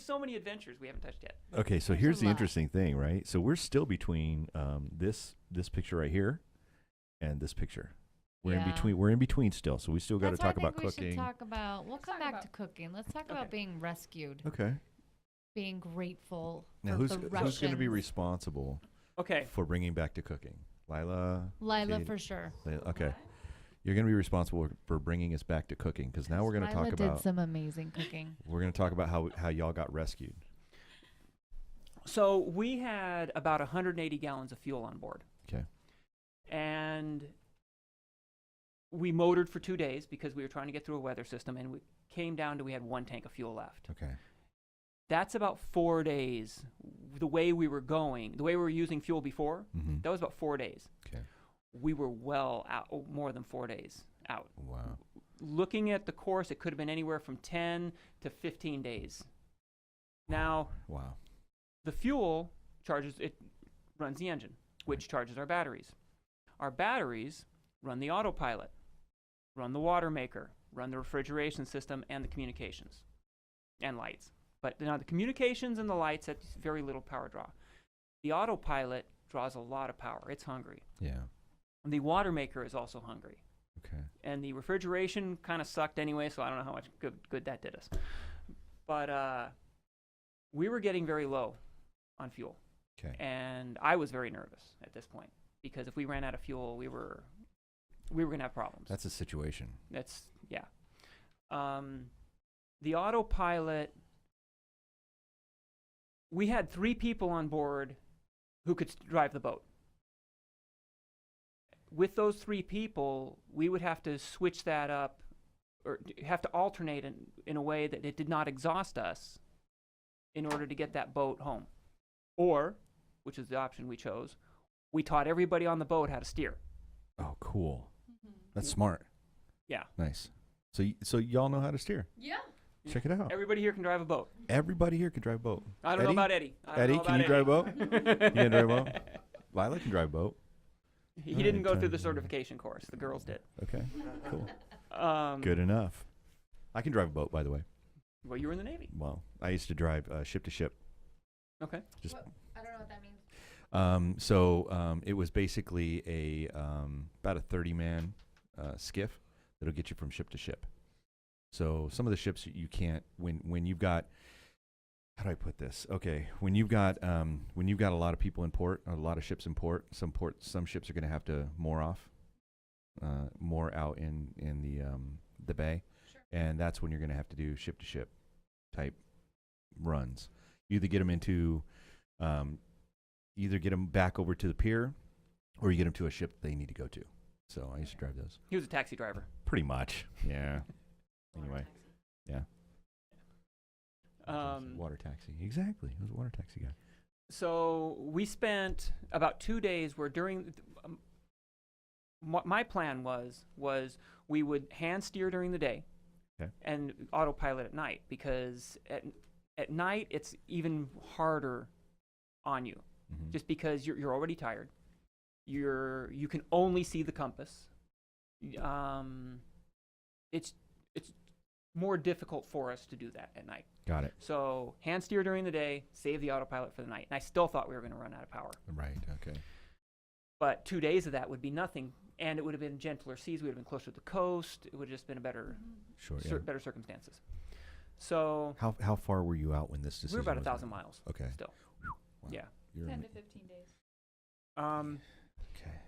so many adventures we haven't touched yet. Okay, so There's here's a the lot. interesting thing, right? So we're still between this picture right here and this picture. We're in Yeah. between. We're in between still. So we still got to That's why talk I think about we cooking. should talk about. We'll come talk back to about- cooking. Let's talk Okay. about being rescued, Okay. being grateful Now for who's the going to be Russians. responsible Okay. for bringing back to cooking? Lila. Lila Katie? for sure. Okay. You're going to be responsible for bringing us back to cooking because now we're going to Lila talk did about some amazing cooking. we're going to talk about how y'all got rescued. So we had about 180 gallons of fuel on board. Okay. And we motored for 2 days because we were trying to get through a weather system, and we came down to we had 1 tank of fuel left. Okay. That's about 4 days. The way we were going, the way we were using fuel before, Mm-hmm. that was about 4 days. Okay. We were well out, more than 4 days out. Wow. Looking at the course, it could have been anywhere from 10 to 15 days. Now, Wow. the fuel runs the engine, which charges our batteries. Our batteries run the autopilot, run the water maker, run the refrigeration system, and the communications and lights. But now the communications and the lights, that's very little power draw. The autopilot draws a lot of power. It's hungry. Yeah. And the water maker is also hungry. Okay. And the refrigeration kind of sucked anyway, so I don't know how much good that did us. But we were getting very low on fuel. Okay. And I was very nervous at this point because if we ran out of fuel, we were going to have problems. That's a situation. Yeah. The autopilot, we had 3 people on board who could drive the boat. With those 3 people, we would have to switch that up or have to alternate in a way that it did not exhaust us in order to get that boat home. Or, which is the option we chose, we taught everybody on the boat how to steer. Oh, cool. That's smart. Yeah. Nice. So y'all know how to steer. Yeah. Check it out. Everybody here can drive a boat. Everybody here can drive a boat. I don't know about Eddie. I don't Eddie, know can about you drive a boat? Eddie. You can drive a boat? Lila can drive a boat. He All didn't right, go through the time. certification course. The girls did. Okay. Cool. Um, Good enough. I can drive a boat, by the way. Well, you were in the Navy. Well, I used to drive ship to ship. Okay. Just I don't know what that means. So it was basically about a 30-man skiff that'll get you from ship to ship. So some of the ships you can't when you've got, how do I put this? Okay, when you've got a lot of people in port, or a lot of ships in port, some ships are going to have to moor out in the bay, and that's when you're going to have to do ship to ship type runs. You either get them into either get them back over to the pier, or you get them to a ship that they need to go to. So I used to drive those. He was a taxi driver. Pretty much, yeah. Anyway, yeah. Water taxi, exactly. It was a water taxi guy. So we spent about 2 days where during my plan was we would hand steer during the day, Okay. and autopilot at night, because at night it's even harder on you, Mhm. just because you're already tired. You can only see the compass. It's more difficult for us to do that at night. Got it. So hand steer during the day, save the autopilot for the night. And I still thought we were going to run out of power. Right. Okay. But 2 days of that would be nothing, and it would have been gentler seas. We would have been closer to the coast. It would have just been a better, Sure. Yeah. better circumstances. So How far were you out when this decision? we were about was 1,000 made? miles. Okay. Still. Wow. Yeah. You're 10 ama- to 15 days. Okay.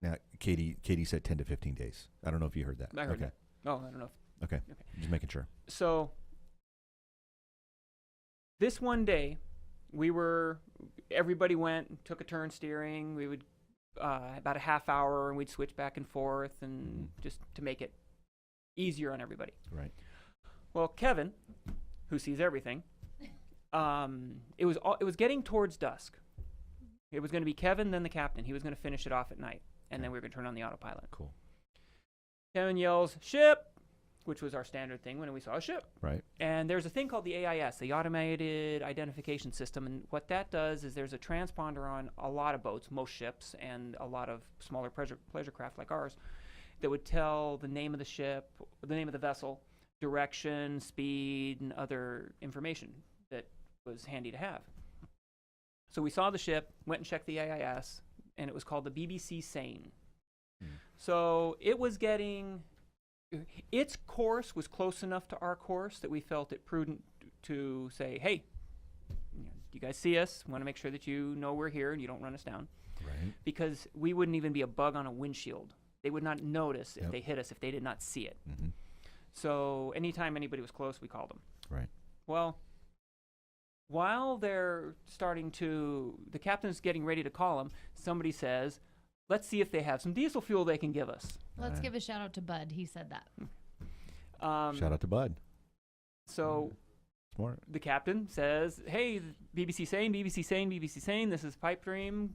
Now, Katie said 10 to 15 days. I don't know if you heard that. I heard okay. that. Oh, I don't know. Okay. Okay. Just making sure. So this one day, everybody went and took a turn steering. We would about a half hour, and we'd switch back and forth, and just to make it easier on everybody. Right. Well, Kevin, who sees everything, it was getting towards dusk. It was going to be Kevin, then the captain. He was going to finish it off at night, and then we were going to turn on the autopilot. Cool. Kevin yells, "Ship!" which was our standard thing when we saw a ship. Right. And there's a thing called the AIS, the Automated Identification System. And what that does is there's a transponder on a lot of boats, most ships, and a lot of smaller pleasure craft like ours, that would tell the name of the ship, the name of the vessel, direction, speed, and other information that was handy to have. So we saw the ship, went and checked the AIS, and it was called the BBC Seine. So it was getting... Its course was close enough to our course that we felt it prudent to say, hey, you guys see us? We want to make sure that you know we're here and you don't run us down. Right. Because we wouldn't even be a bug on a windshield. They would not notice if Yep. they hit us if they did not see it. Mm-hmm. So anytime anybody was close, we called them. Right. Well, while they're starting to, the captain's getting ready to call them, somebody says, let's see if they have some diesel fuel they can give us. Let's give a shout out to Bud. He said that. Shout out to Bud. So Smart. the captain says, hey, BBC Seine, BBC Seine, BBC Seine, this is Pipe Dream.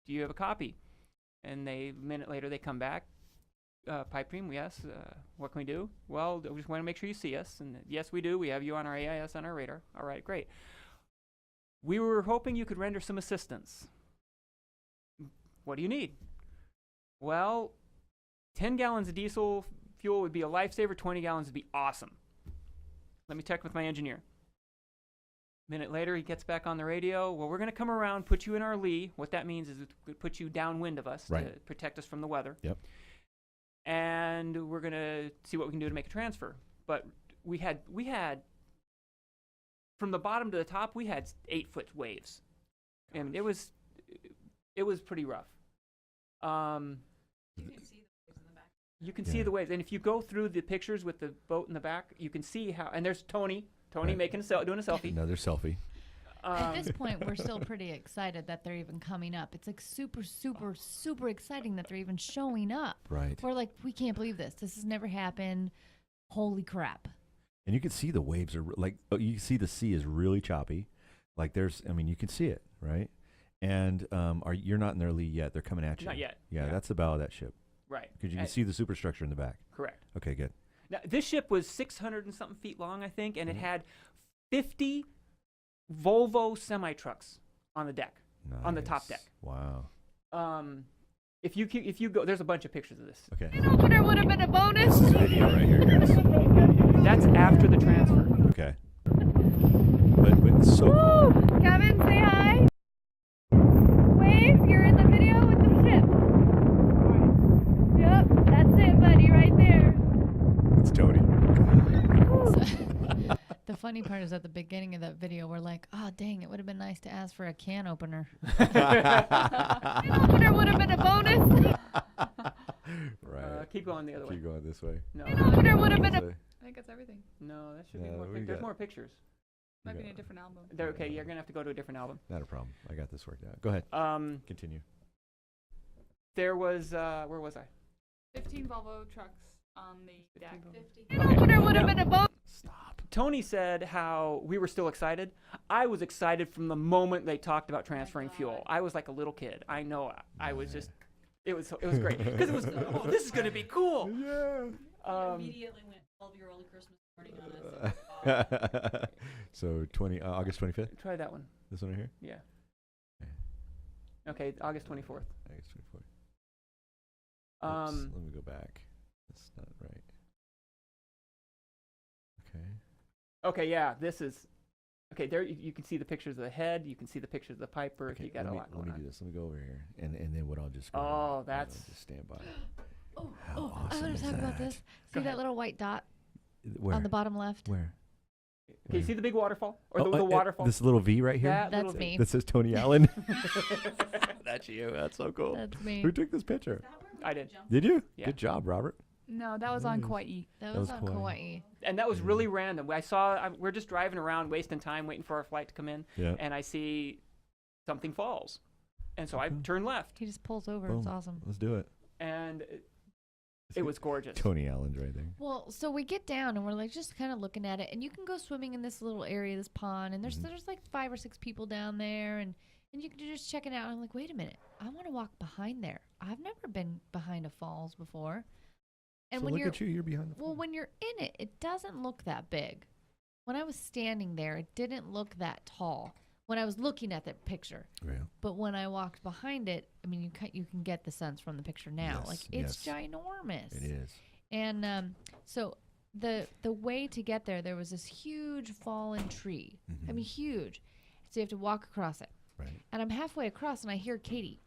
Do you have a copy? And a minute later they come back. Pipe Dream, yes. What can we do? Well, we just want to make sure you see us. And yes, we do. We have you on our AIS on our radar. All right, great. We were hoping you could render some assistance. What do you need? Well, 10 gallons of diesel fuel would be a lifesaver. 20 gallons would be awesome. Let me check with my engineer. A minute later, he gets back on the radio. Well, we're going to come around, put you in our lee. What that means is it put you downwind of us Right. to protect us from the weather. Yep. And we're going to see what we can do to make a transfer. But we had from the bottom to the top, we had 8-foot waves. And it was pretty rough. You can see the waves, and if you go through the pictures with the boat in the back, you can see how. And there's Tony Right. making doing a selfie. Another selfie. At this point, we're still pretty excited that they're even coming up. It's like super, super, super exciting that they're even showing up. Right. We're like, we can't believe this. This has never happened. Holy crap. And you can see the waves are like, you can see the sea is really choppy. Like you can see it, right? And you're not in their lee yet. They're coming at you. Not yet. Yeah, Yeah. that's the bow of that ship. Right. Because you can see the superstructure in the back. Correct. Okay, good. Now, this ship was 600 and something feet long, I think, and it had 50 Volvo semi-trucks on the deck, on the top Nice. deck. Wow. If you go, there's a bunch of pictures of this. Okay. Opener would have been a bonus. This is video right here, guys. That's after the transfer. Okay. But it's so cool. Kevin, say hi. Wave, you're in the video with the ship. Yep, that's it, buddy, right there. It's Tony. The funny part is at the beginning of that video, we're like, oh, dang, it would have been nice to ask for a can opener. Opener would have been a bonus. Right. Keep going the other way. Keep going this way. No, Opener would have been a... This way. I think that's everything. no, that should be No, more. we There's got- more pictures. Might be in Yeah. a different album. They're okay. You're gonna have to go to a different album. Not a problem. I got this worked out. Go ahead. Continue. There was where was I? 15 Volvo trucks on the deck. Opener would have been a bonus. Stop. Tony said how we were still excited. I was excited from the moment they talked about transferring fuel. I was like a little kid. I know. I was just. It was great because it was. Oh, this is gonna be cool. Yeah. Immediately went 12-year-old Christmas morning on us. So August 25th. Try that one. This one right here. Yeah. Okay. Okay, August 24th. August 24th. Oops, let me go back. That's not right. Okay. Okay, yeah, this is. Okay, there you can see the pictures of the head. You can see the pictures of the piper. Okay. You got a lot let going me on. do this. Let me go over here, and then what I'll just. Oh, that's. Just stand by. I awesome want is to talk about that? this. Go See that ahead. little white dot Where? on the bottom left? Where? Okay, you see the big waterfall or the Oh, waterfall? This little V right here. That That's little me. That says Tony Allen. That's you. That's so cool. That's me. Who took this picture? I did. Did you? Yeah. Good job, Robert. No, that was on Nice. Kauai. That was was on Kauai. Kauai. And that was really random. We're just driving around, wasting time, waiting for our flight to come in, Yeah. and I see something falls, and so I Okay. turn left, He just pulls over. Boom. It's awesome. Let's do it. and it was gorgeous. Tony Allen's right there. Well, so we get down and we're like just kind of looking at it, and you can go swimming in this little area, this pond, and there's like 5 or 6 people down there, and you can just check it out. And I'm like, wait a minute, I want to walk behind there. I've never been behind a falls before. And So when look you're at you. You're behind the phone. well, when you're in it, it doesn't look that big. When I was standing there, it didn't look that tall. When I was looking at the picture, Yeah. but when I walked behind it, I mean, you can get the sense from the picture now. Yes, Like it's yes. ginormous. It is. And so the way to get there was this huge fallen tree. I mean, huge. So you have to walk across it. Right. And I'm halfway across, and I hear Katie.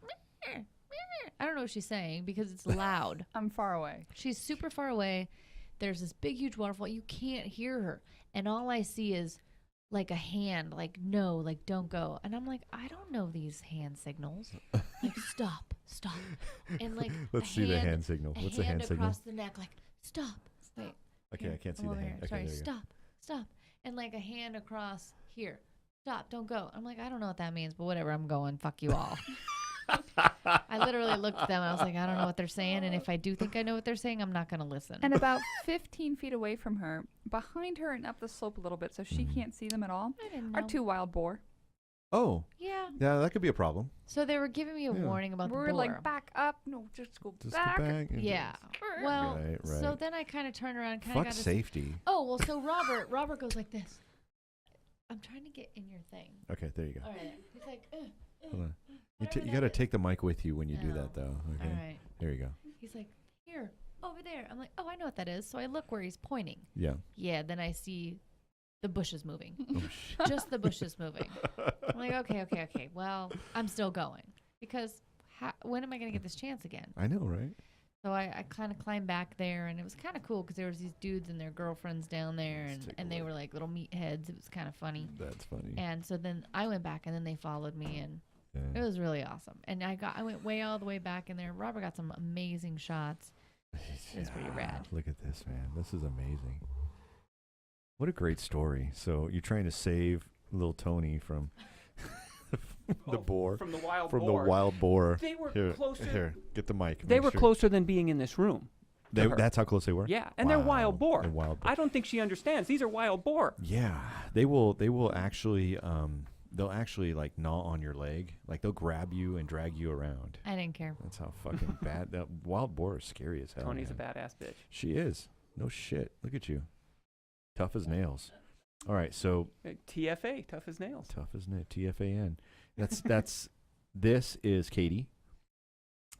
I don't know what she's saying because it's loud. I'm far away. She's super far away. There's this big, huge waterfall. You can't hear her. And all I see is like a hand, like, no, like, don't go. And I'm like, I don't know these hand signals. Like, stop. And like, Let's see the hand signal. What's the hand signal? across the neck, like, stop. Wait. Okay, here, I can't see I'm the over hand. here. Okay, Sorry, there you go. stop. And like a hand across here. Stop, don't go. I'm like, I don't know what that means, but whatever, I'm going. Fuck you all. I literally looked at them and I was like, I don't know what they're saying. And if I do think I know what they're saying, I'm not going to listen. And about 15 feet away from her, behind her and up the slope a little bit so she can't see them at all, I didn't are know. 2 wild boar. Oh. Yeah. Yeah, that could be a problem. So they were giving me a Yeah. warning about We're the boar. like, back up. No, just go Just back. go back. And Yeah. Well, Right, so right. then I kind of turned around, kind of Fuck got this. safety. Oh, well, so Robert goes like this. I'm trying to get in your thing. Okay, there you go. All right. He's like, Hold on. You whatever got to that take the mic with you when you do Oh. that, though. Okay. All right. There you go. He's like, here, over there. I'm like, oh, I know what that is. So I look where he's pointing. Yeah. Yeah, then I see the bushes moving. Oh, Just the bushes moving. I'm like, okay. Well, I'm still going. Because when am I going to get this chance again? I know, right? So I kind of climbed back there, and it was kind of cool because there was these dudes and their girlfriends down there, Let's take a and they look. were like little meatheads. It was kind of funny. That's funny. And so then I went back, and then they followed me, and Yeah. it was really awesome. And I went way all the way back in there. Robert got some amazing shots. It was pretty rad. Look at this, man. This is amazing. What a great story. So you're trying to save little Tony from the boar. From the wild From boar. the wild boar. They were Here, closer. Here, get the mic. They Make were sure. closer than being in this room. to her. That's how close they were? Yeah, and they're wild boar. They're wild boar. I don't think she understands. These are wild boar. Yeah, they will actually they'll actually like gnaw on your leg, like they'll grab you and drag you around. I didn't care. That's how fucking bad that wild boar is. Scary as hell. Tony's a man. badass bitch. She is. No shit. Look at you, tough as nails. All right, so TFA, tough as nails. tough as nails. TFAN. That's this is Katie,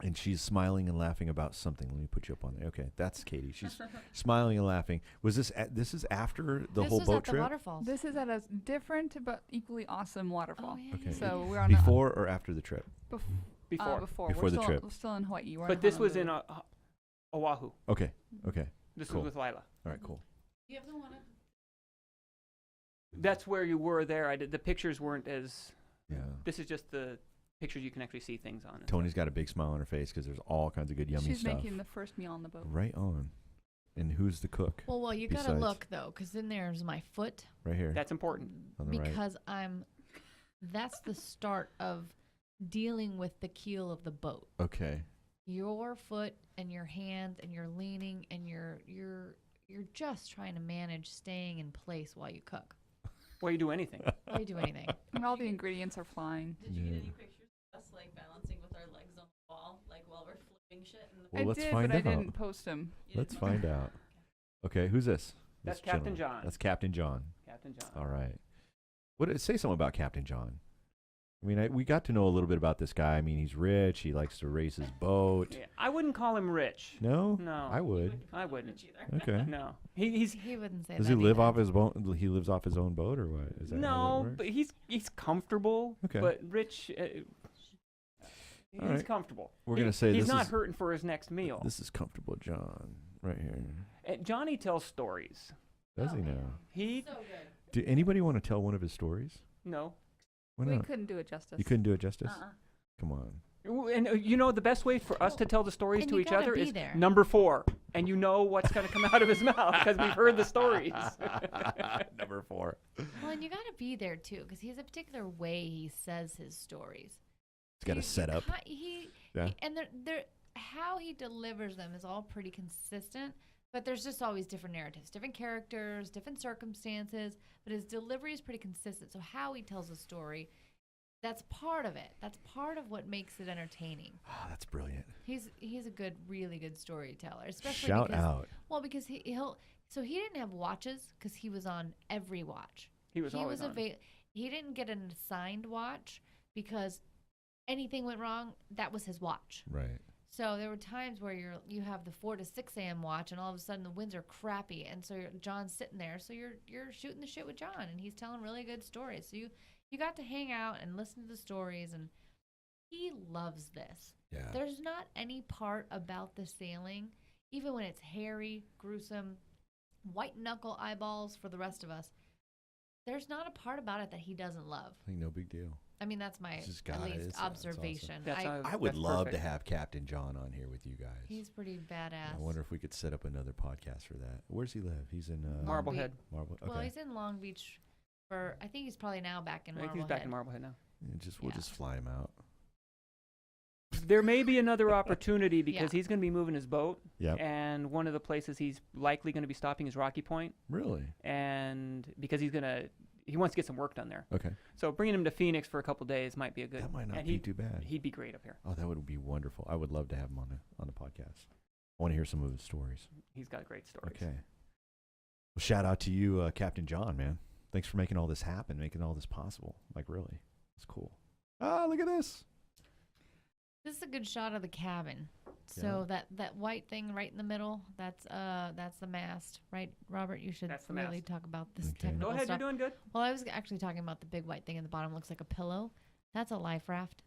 and she's smiling and laughing about something. Let me put you up on there. Okay, that's Katie. She's smiling and laughing. Was this? This is after the This whole was boat at the trip. waterfalls. This is at a different but equally awesome waterfall. Oh, yeah, Okay. So we're on Before or after the trip? Before. before. Before We're the still, trip. We're still in Hawaii. We're But this was in Oahu. Okay. Okay. This Cool. was with Lila. All right. Cool. You have the one. That's where you were there. The pictures weren't as. Yeah. This is just the pictures you can actually see things on. Tony's got a big smile on her face because there's all kinds of good yummy She's stuff. making the first meal on the boat. Right on. And who's the cook? Well, you got to Besides- look, though, because then there's my foot. Right here. That's important. on the right. Because that's the start of dealing with the keel of the boat. Okay. Your foot and your hand, and you're leaning, and you're just trying to manage staying in place while you cook. While you do anything. While you do anything. And all the ingredients are flying. Did you get Yeah. any pictures of us like balancing with our legs on the wall, like while we're flipping shit? In the Well, I let's did, find but out. I didn't post them. Let's find out. Okay, who's this? That's This Captain gentleman. John. That's Captain John. Captain John. All right. Say something about Captain John. I mean, we got to know a little bit about this guy. I mean, he's rich. He likes to race his boat. Yeah, I wouldn't call him rich. No? No. I would. I wouldn't. Okay. No. He's He wouldn't say Does that he live either. off his boat? He lives off his own boat, or what? Is that how that no, works? but he's comfortable. Okay. But rich. He's All right. comfortable. We're gonna say he's this not is- hurting for his next meal. This is comfortable, John, right here. And Johnny tells stories. Does he now? He Do anybody want to tell one of his stories? no. Why We not? couldn't do it justice. You couldn't do it justice. Uh-uh. Come on. And you know the best way for us to tell the stories And to you each gotta other be is there. number 4, and you know what's going to come out of his mouth because we've heard the stories. Number 4. Well, and you got to be there, too, because he has a particular way he says his stories. He's got a setup. Yeah. And how he delivers them is all pretty consistent, but there's just always different narratives, different characters, different circumstances, but his delivery is pretty consistent. So how he tells a story, that's part of it. That's part of what makes it entertaining. Oh, that's brilliant. He's a really good storyteller, especially Shout because, out. Well, because he didn't have watches because he was on every watch. He was always on. He didn't get an assigned watch because anything went wrong. That was his watch. Right. So there were times where you have the 4 to 6 a.m. watch, and all of a sudden the winds are crappy, and so John's sitting there. So you're shooting the shit with John, and he's telling really good stories. So you got to hang out and listen to the stories, and he loves this. Yeah. There's not any part about the sailing, even when it's hairy, gruesome, white knuckle eyeballs for the rest of us. There's not a part about it that he doesn't love. I think no big deal. I mean, that's my Just at got it. least It's awesome. observation. I would love to have Captain John on here with you guys. He's pretty badass. I wonder if we could set up another podcast for that. Where's he live? He's in Marblehead. Okay. Well, he's in Long Beach I think he's probably now back in I think Marblehead. he's back in Marblehead now. Yeah, we'll just fly him out. There may be another opportunity because he's going to be moving his boat. Yep. And one of the places he's likely going to be stopping is Rocky Point. Really? And because he wants to get some work done there. Okay. So bringing him to Phoenix for a couple days might be a good. That might not be too bad. He'd be great up here. Oh, that would be wonderful. I would love to have him on the podcast. I want to hear some of his stories. He's got great stories. Okay. Well, shout out to you, Captain John, man. Thanks for making all this happen, making all this possible. Like, really. It's cool. Ah, look at this. This is a good shot of the cabin. So that white thing right in the middle, that's the mast, right? Robert, you should really talk about this technical Go ahead, stuff. you're doing good. Well, I was actually talking about the big white thing in the bottom. Looks like a pillow. That's a life raft.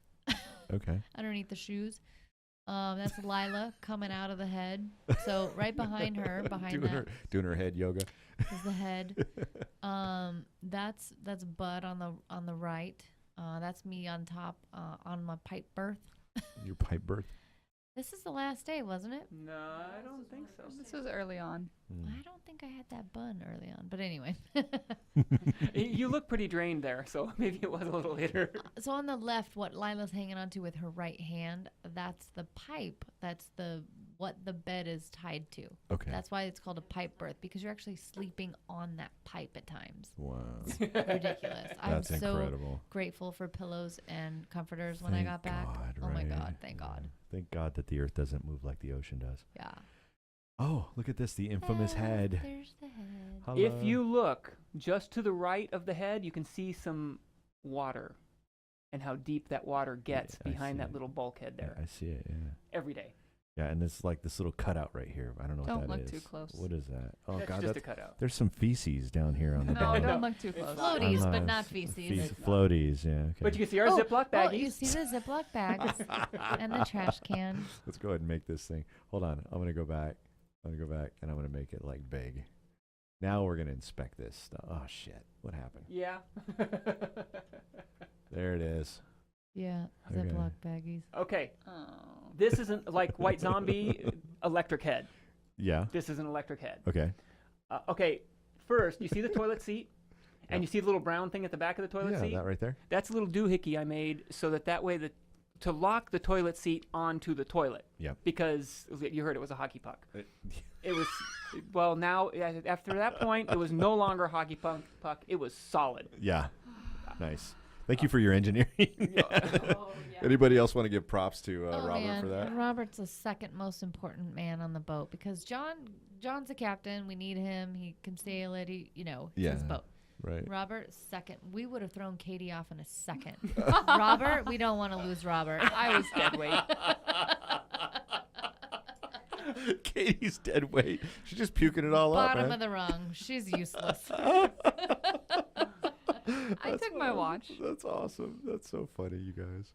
Okay. Underneath the shoes. That's Lila coming out of the head. So right behind her, doing her head yoga. Is the head. That's Bud on the right. That's me on top on my pipe berth. Your pipe berth. This is the last day, wasn't it? No, I don't think so. This was early on. I don't think I had that bun early on, but anyway. You look pretty drained there, so maybe it was a little later. So on the left, what Lila's hanging onto with her right hand, that's the pipe. That's what the bed is tied to. Okay. That's why it's called a pipe berth, because you're actually sleeping on that pipe at times. Wow. It's ridiculous. That's I'm so incredible. grateful for pillows and comforters when I got back. Oh my God, thank God. Thank God that the earth doesn't move like the ocean does. Yeah. Oh, look at this, the infamous head. There's the head. Hello. If you look just to the right of the head, you can see some water and how deep that water gets behind that little bulkhead there. Yeah, I see it, yeah. Every day. Yeah, and it's like this little cutout right here. I don't know what that is. Don't look too close. What is that? Oh, That's God, just a cutout. There's some feces down here on the No, bottom. don't look too close. Floaties, but not feces. Floaties, yeah. Okay. But you can see our Ziploc baggies. Well, you see the Ziploc bags and the trash can. Let's go ahead and make this thing. Hold on. I'm going to go back. I'm going to go back, and I'm going to make it, like, big. Now we're going to inspect this stuff. Oh, shit. What happened? Yeah. There it is. Yeah, Okay. Ziploc baggies. Okay. Oh. This isn't like White Zombie electric head. Yeah. This is an electric head. Okay. Okay. First, you see the toilet seat? And you see the little brown thing at the back of the toilet seat? Yeah, that right there. That's a little doohickey I made so that way to lock the toilet seat onto the toilet. Yeah. Because you heard it was a hockey puck. It was, well, now, after that point, it was no longer a hockey puck. It was solid. Yeah. Nice. Thank you for your engineering. Anybody else want to give props to Robert for that? Robert's the second most important man on the boat because John's the captain. We need him. He can sail it. It's his boat. Right. Robert, second. We would have thrown Katie off in a second. Robert, we don't want to lose Robert. I was dead weight. Katie's dead weight. She's just puking it all up. Bottom of the rung. She's useless. I took my watch. That's awesome. That's so funny, you guys.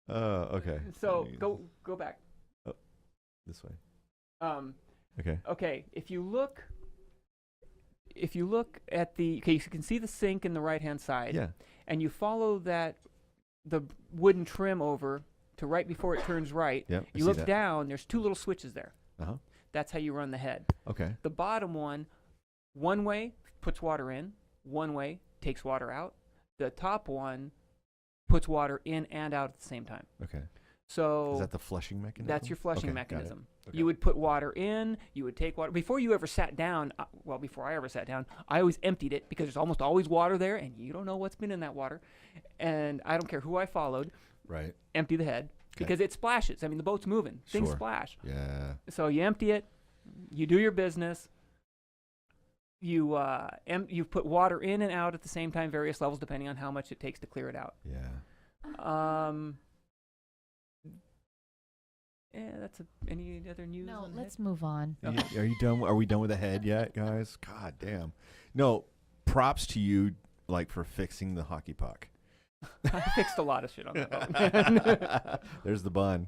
Okay. So go back. Oh, this way. Okay. Okay. If you look at you can see the sink in the right-hand side. Yeah. And you follow the wooden trim over to right before it turns right. Yep, you look down. There's two little switches there. Uh-huh. That's how you run the head. Okay. The bottom one way puts water in, one way takes water out. The top one puts water in and out at the same time. Okay. So Is that the flushing mechanism? that's your flushing Okay, got it. mechanism. Okay. You would put water in, you would take water. Before you ever sat down, well, before I ever sat down, I always emptied it because there's almost always water there, and you don't know what's been in that water. And I don't care who I followed, Right. empty the head because it splashes. I mean, the boat's moving. Things Sure. splash. Yeah. So you empty it, you do your business. You put water in and out at the same time, various levels, depending on how much it takes to clear it out. Yeah. Yeah, any other news? No, on the let's head? move on. Are you done? Are we done with the head yet, guys? God damn. No, props to you, like, for fixing the hockey puck. I fixed a lot of shit on that boat. There's the bun.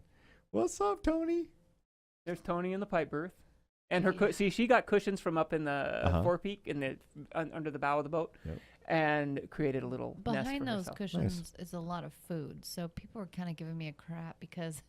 What's up, Tony? There's Toni in the pipe berth. And her see, she got cushions from up in the forepeak in the under the bow of the boat, and created a little nest Behind for those herself. cushions is a lot of food, so people were kind of giving me a crap because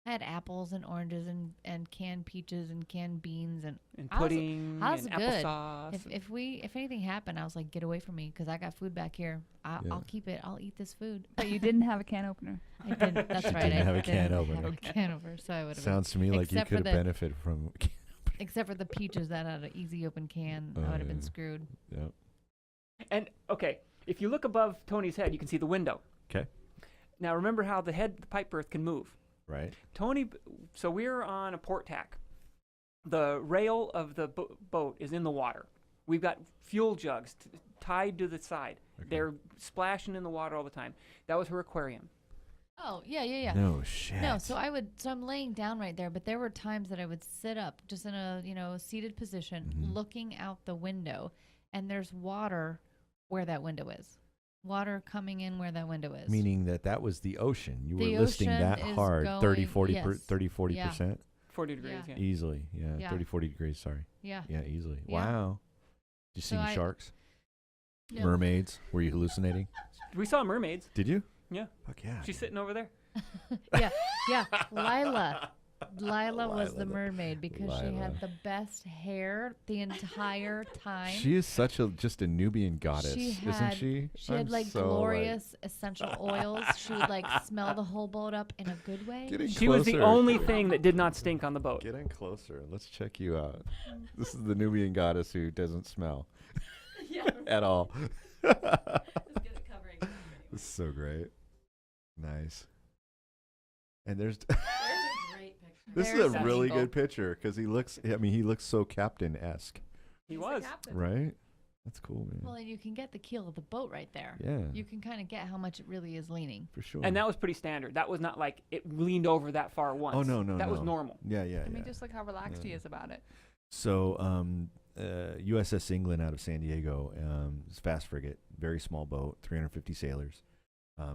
I had apples and oranges and canned peaches and canned beans and pudding I was and good. applesauce. If anything happened, I was like, get away from me because I got food back here. I'll keep it. I'll eat this food. But you didn't have a can opener. I didn't. That's She right. didn't I have a can didn't opener. Have a can opener, so I would have. Sounds to me like you could have benefited from. Except for the peaches that had an easy open can, I would have been screwed. Yep. And okay, if you look above Tony's head, you can see the window. Okay. Now remember how the pipe berth can move. Right. So we're on a port tack. The rail of the boat is in the water. We've got fuel jugs tied to the side. Okay. They're splashing in the water all the time. That was her aquarium. Oh, yeah. No shit. No, so I'm laying down right there, but there were times that I would sit up just in a, seated position looking out the window, and there's water where that window is. Water coming in where that window is. Meaning that was the ocean. You The were listing ocean that is hard, going- 40%? Yeah. 40 degrees, yeah. Easily, yeah. Yeah. 30, 40 degrees, sorry. Yeah. Yeah, easily. Yeah. Wow. Did you see any sharks? No. Mermaids? Were you hallucinating? We saw mermaids. Did you? Yeah. Fuck yeah. She's sitting over there. Yeah. Lila was the mermaid because she had the best hair the entire time. She is just a Nubian goddess, isn't she? She had glorious essential oils. She would smell the whole boat up in a good way. She was the only thing that did not stink on the boat. Get in closer. Let's check you out. This is the Nubian goddess who doesn't smell at all. Just get it covering. This is so great. Nice. And there's There's a great picture. this is a really good picture because he looks so captain-esque. He was. Right? That's cool, man. Well, and you can get the keel of the boat right there. Yeah. You can kind of get how much it really is leaning. For sure. And that was pretty standard. That was not like it leaned over that far once. Oh, no. That was normal. Yeah. I mean, just look how relaxed he is about it. So, USS England out of San Diego, it's a fast frigate, very small boat, 350 sailors,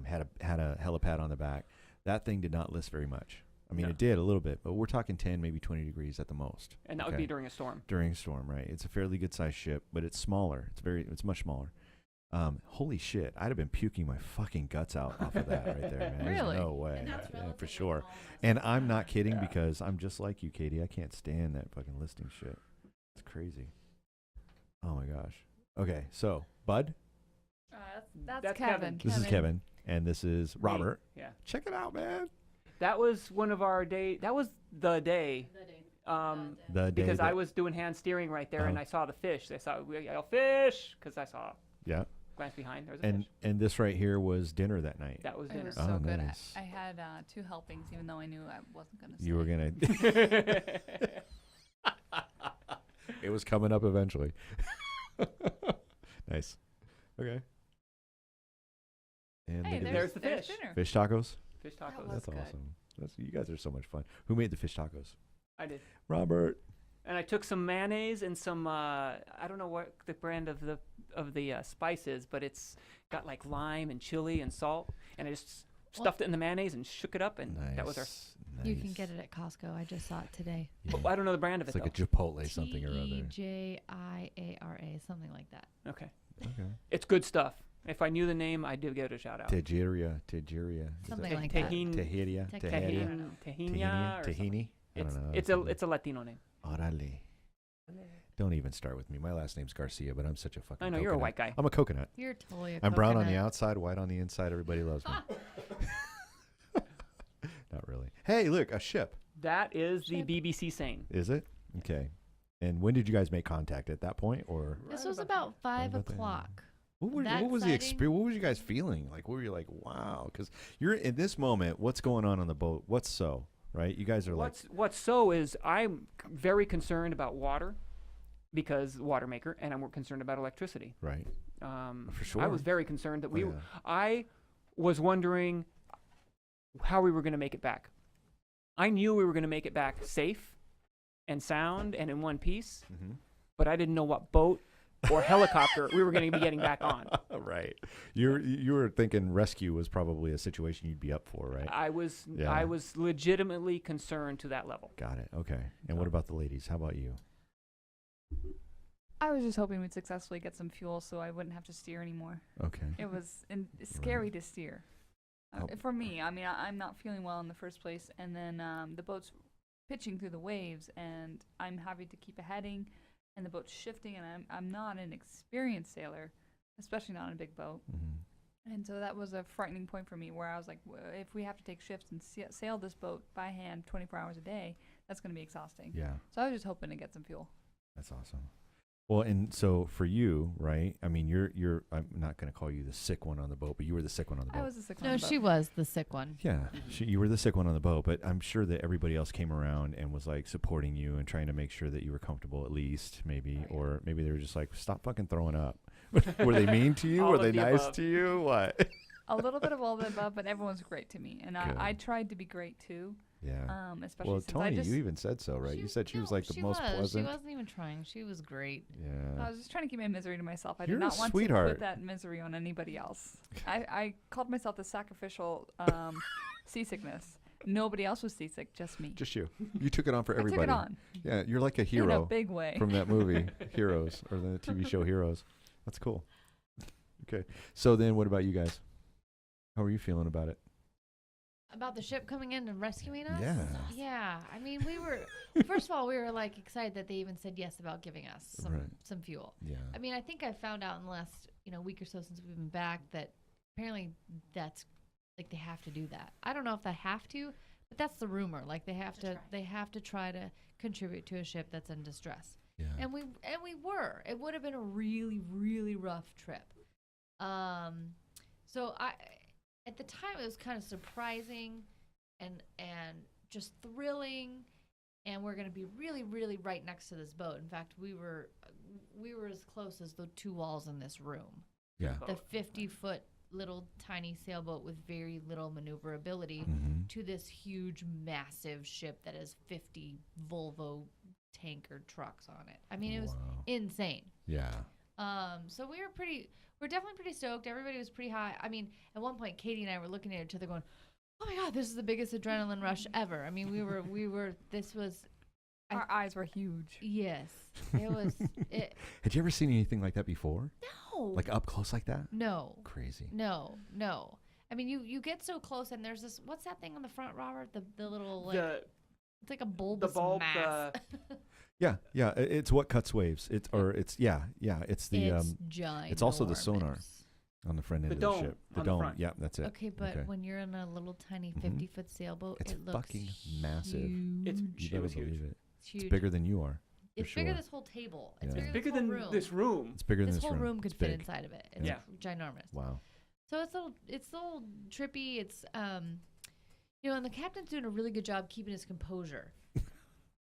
had a helipad on the back. That thing did not list very much. I mean, it did a little bit, but we're talking 10, maybe 20 degrees at the most. And that would be during a storm. During a storm, right? It's a fairly good-sized ship, but it's smaller. It's much smaller. Holy shit! I'd have been puking my fucking guts out off of that right there, man. Really? There's no way. Yeah, for sure. And I'm not kidding because I'm just like you, Katie. I can't stand that fucking listing shit. It's crazy. Oh my gosh. Okay, so Bud. That's Kevin. This is Kevin, and this is Robert. Yeah. Check it out, man. That was one of our day. That was the day. The day because that- I was doing hand steering right there, and I saw the fish. I saw we yell fish because I saw. Yeah. Glance behind. There was a fish. And this right here was dinner that night. That was It dinner. was so good. Nice. I had 2 helpings, even though I knew I wasn't going to. You were gonna. It was coming up eventually. Nice. Okay. And Hey, look at there's the there's fish. dinner. Fish tacos. Fish tacos. That's good. awesome. You guys are so much fun. Who made the fish tacos? I did. Robert. And I took some mayonnaise and some I don't know what the brand of the spice is, but it's got like lime and chili and salt, and I just stuffed it in the mayonnaise and shook it up, and that was our. You can get it at Costco. I just saw it today. Yeah. I don't know the brand of It's it like though. a Chipotle something or other. TEJIARA, something like that. Okay. Okay. It's good stuff. If I knew the name, I'd give it a shout out. Tejiria. Something like that. Tejiria. Tahina. Tahini. I don't know. It's a Latino name. Orale. Don't even start with me. My last name's Garcia, but I'm such a fucking I know coconut. you're a white guy. I'm a coconut. You're totally a I'm brown on the coconut. outside, white on the inside. Everybody loves me. Really? Hey, look, a ship. That is the BBC Seine. Is it? Okay. And when did you guys make contact? At that point, or This was about 5 about the- o'clock. what That was the sighting- experience? What was you guys feeling? Like, what were you like? Wow, because you're in this moment. What's going on the boat? What's so right? You guys are What's so is I'm very concerned about water because water maker, and I'm concerned about electricity. right. For I sure. was very concerned that we. yeah. I was wondering how we were going to make it back. I knew we were going to make it back safe and sound and in one piece, Mhm. but I didn't know what boat or helicopter we were going to be getting back on. Right. You were thinking rescue was probably a situation you'd be up for, right? I was Yeah. legitimately concerned to that level. Got it. Okay. And what about the ladies? How about you? I was just hoping we'd successfully get some fuel so I wouldn't have to steer anymore. Okay. It was scary to steer. Oh. For me, I mean, I'm not feeling well in the first place, and then the boat's pitching through the waves, and I'm having to keep a heading, and the boat's shifting, and I'm not an experienced sailor, especially not on a big boat. Mm-hmm. And so that was a frightening point for me, where I was like, if we have to take shifts and sail this boat by hand 24 hours a day, that's going to be exhausting. Yeah. So I was just hoping to get some fuel. That's awesome. Well, and so for you, right? I mean, you're. I'm not going to call you the sick one on the boat, but you were the sick one on the boat. I was a sick one. No, she was the sick one. Yeah, you were the sick one on the boat, but I'm sure that everybody else came around and was like supporting you and trying to make sure that you were comfortable at least, maybe, or maybe they were just like, stop fucking throwing up. Were they mean to you? All Were of they the nice above. to you? What? A little bit of all the above, but everyone's great to me, and Good. I tried to be great too. Yeah. Especially Well, since Toni, I just you even said so, right? You said she was like the most pleasant. She wasn't even trying. She was great. Yeah. I was just trying to keep my misery to myself. I You're did a not want to sweetheart. put that misery on anybody else. I called myself the sacrificial seasickness. Nobody else was seasick, just me. Just you. You took it on for I took it everybody. on. Yeah, you're like a In a hero big way. from that movie, Heroes, or the TV show Heroes. That's cool. Okay. So then what about you guys? How are you feeling about it? About the ship coming in and rescuing us? Yeah. Yeah. I mean, we were, first of all, we were like excited that they even said yes about giving us some fuel. Yeah. I mean, I think I found out in the last, week or so since we've been back that apparently that's like they have to do that. I don't know if they have to, but that's the rumor. Like they have to try to contribute to a ship that's in distress. Yeah. And we were. It would have been a really, really rough trip. So at the time it was kind of surprising and just thrilling, and we're going to be really, really right next to this boat. In fact, we were as close as the two walls in this room. Yeah. The 50-foot little tiny sailboat with very little maneuverability Mm-hmm. to this huge, massive ship that has 50 Volvo tanker trucks on it. I mean, it was Wow. insane. Yeah. So we're definitely pretty stoked. Everybody was pretty high. I mean, at one point, Katie and I were looking at each other going, oh my God, this is the biggest adrenaline rush ever. I mean, Our eyes were huge. yes, it was, Had you ever seen anything like that before? no. Like up close like that? No. Crazy. No. I mean, you get so close, and there's this, what's that thing on the front, Robert? The little, like, it's like a bulbous mass. Yeah. It's what cuts waves. It's the It's giant. it's also the sonar on the front end The of the dome ship. The on the dome. front. Yeah, that's it. Okay, but when you're in a little tiny Mhm. 50-foot sailboat, It's it looks fucking massive. It's You it better was huge. believe it. It's huge. It's bigger than you are. It's for bigger sure. than this whole table. It's Yeah. bigger, Bigger than than this whole room. this room. It's bigger than This this whole room could It's fit big. inside of it. It's Yeah. ginormous. Wow. So it's a little trippy. It's and the captain's doing a really good job keeping his composure.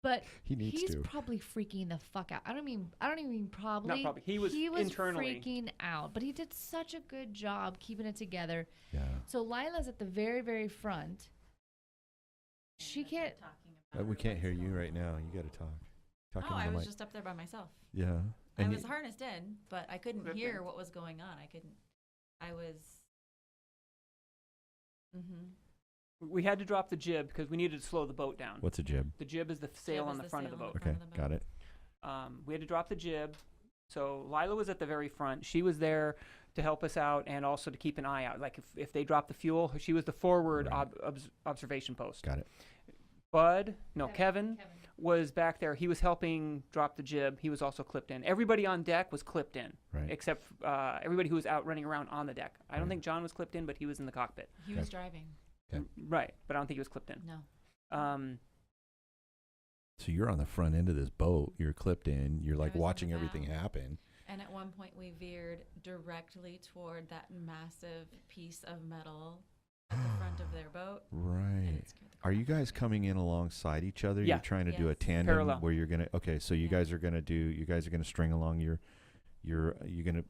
But He needs he's to. probably freaking the fuck out. I don't even mean probably. Not probably. He was internally. freaking out. But he did such a good job keeping it together. Yeah. So Lila's at the very, very front. She can't. We can't hear you right now. You got to talk. Talking Oh, to I the was mic. just up there by myself. Yeah. I And was harnessed in, but I couldn't Good hear thing. what was going on. I was. We had to drop the jib because we needed to slow the boat down. What's a jib? The jib is the sail Jib on is the the front of the sail on boat. the Okay, front of the got boat. it. We had to drop the jib. So Lila was at the very front. She was there to help us out and also to keep an eye out. Like if they dropped the fuel, she was the forward Right. observation post. Got it. Kevin was back there. He was helping drop the jib. He was also clipped in. Everybody on deck was clipped in, Right. except everybody who was out running around on the deck. I don't Right. think John was clipped in, but he was in the cockpit. He was driving. Okay. Right, but I don't think he was clipped in. No. So you're on the front end of this boat. You're clipped in. You're like was on watching the everything bow. happen. And at one point, we veered directly toward that massive piece of metal at the front of their boat. Right. it scared the Are you crap out of guys me. coming in alongside each other? Yeah. You're trying to do a Yes. tandem Parallel. where you're gonna. Okay, so you Yeah. guys are gonna do. You guys are gonna string along your. You're gonna.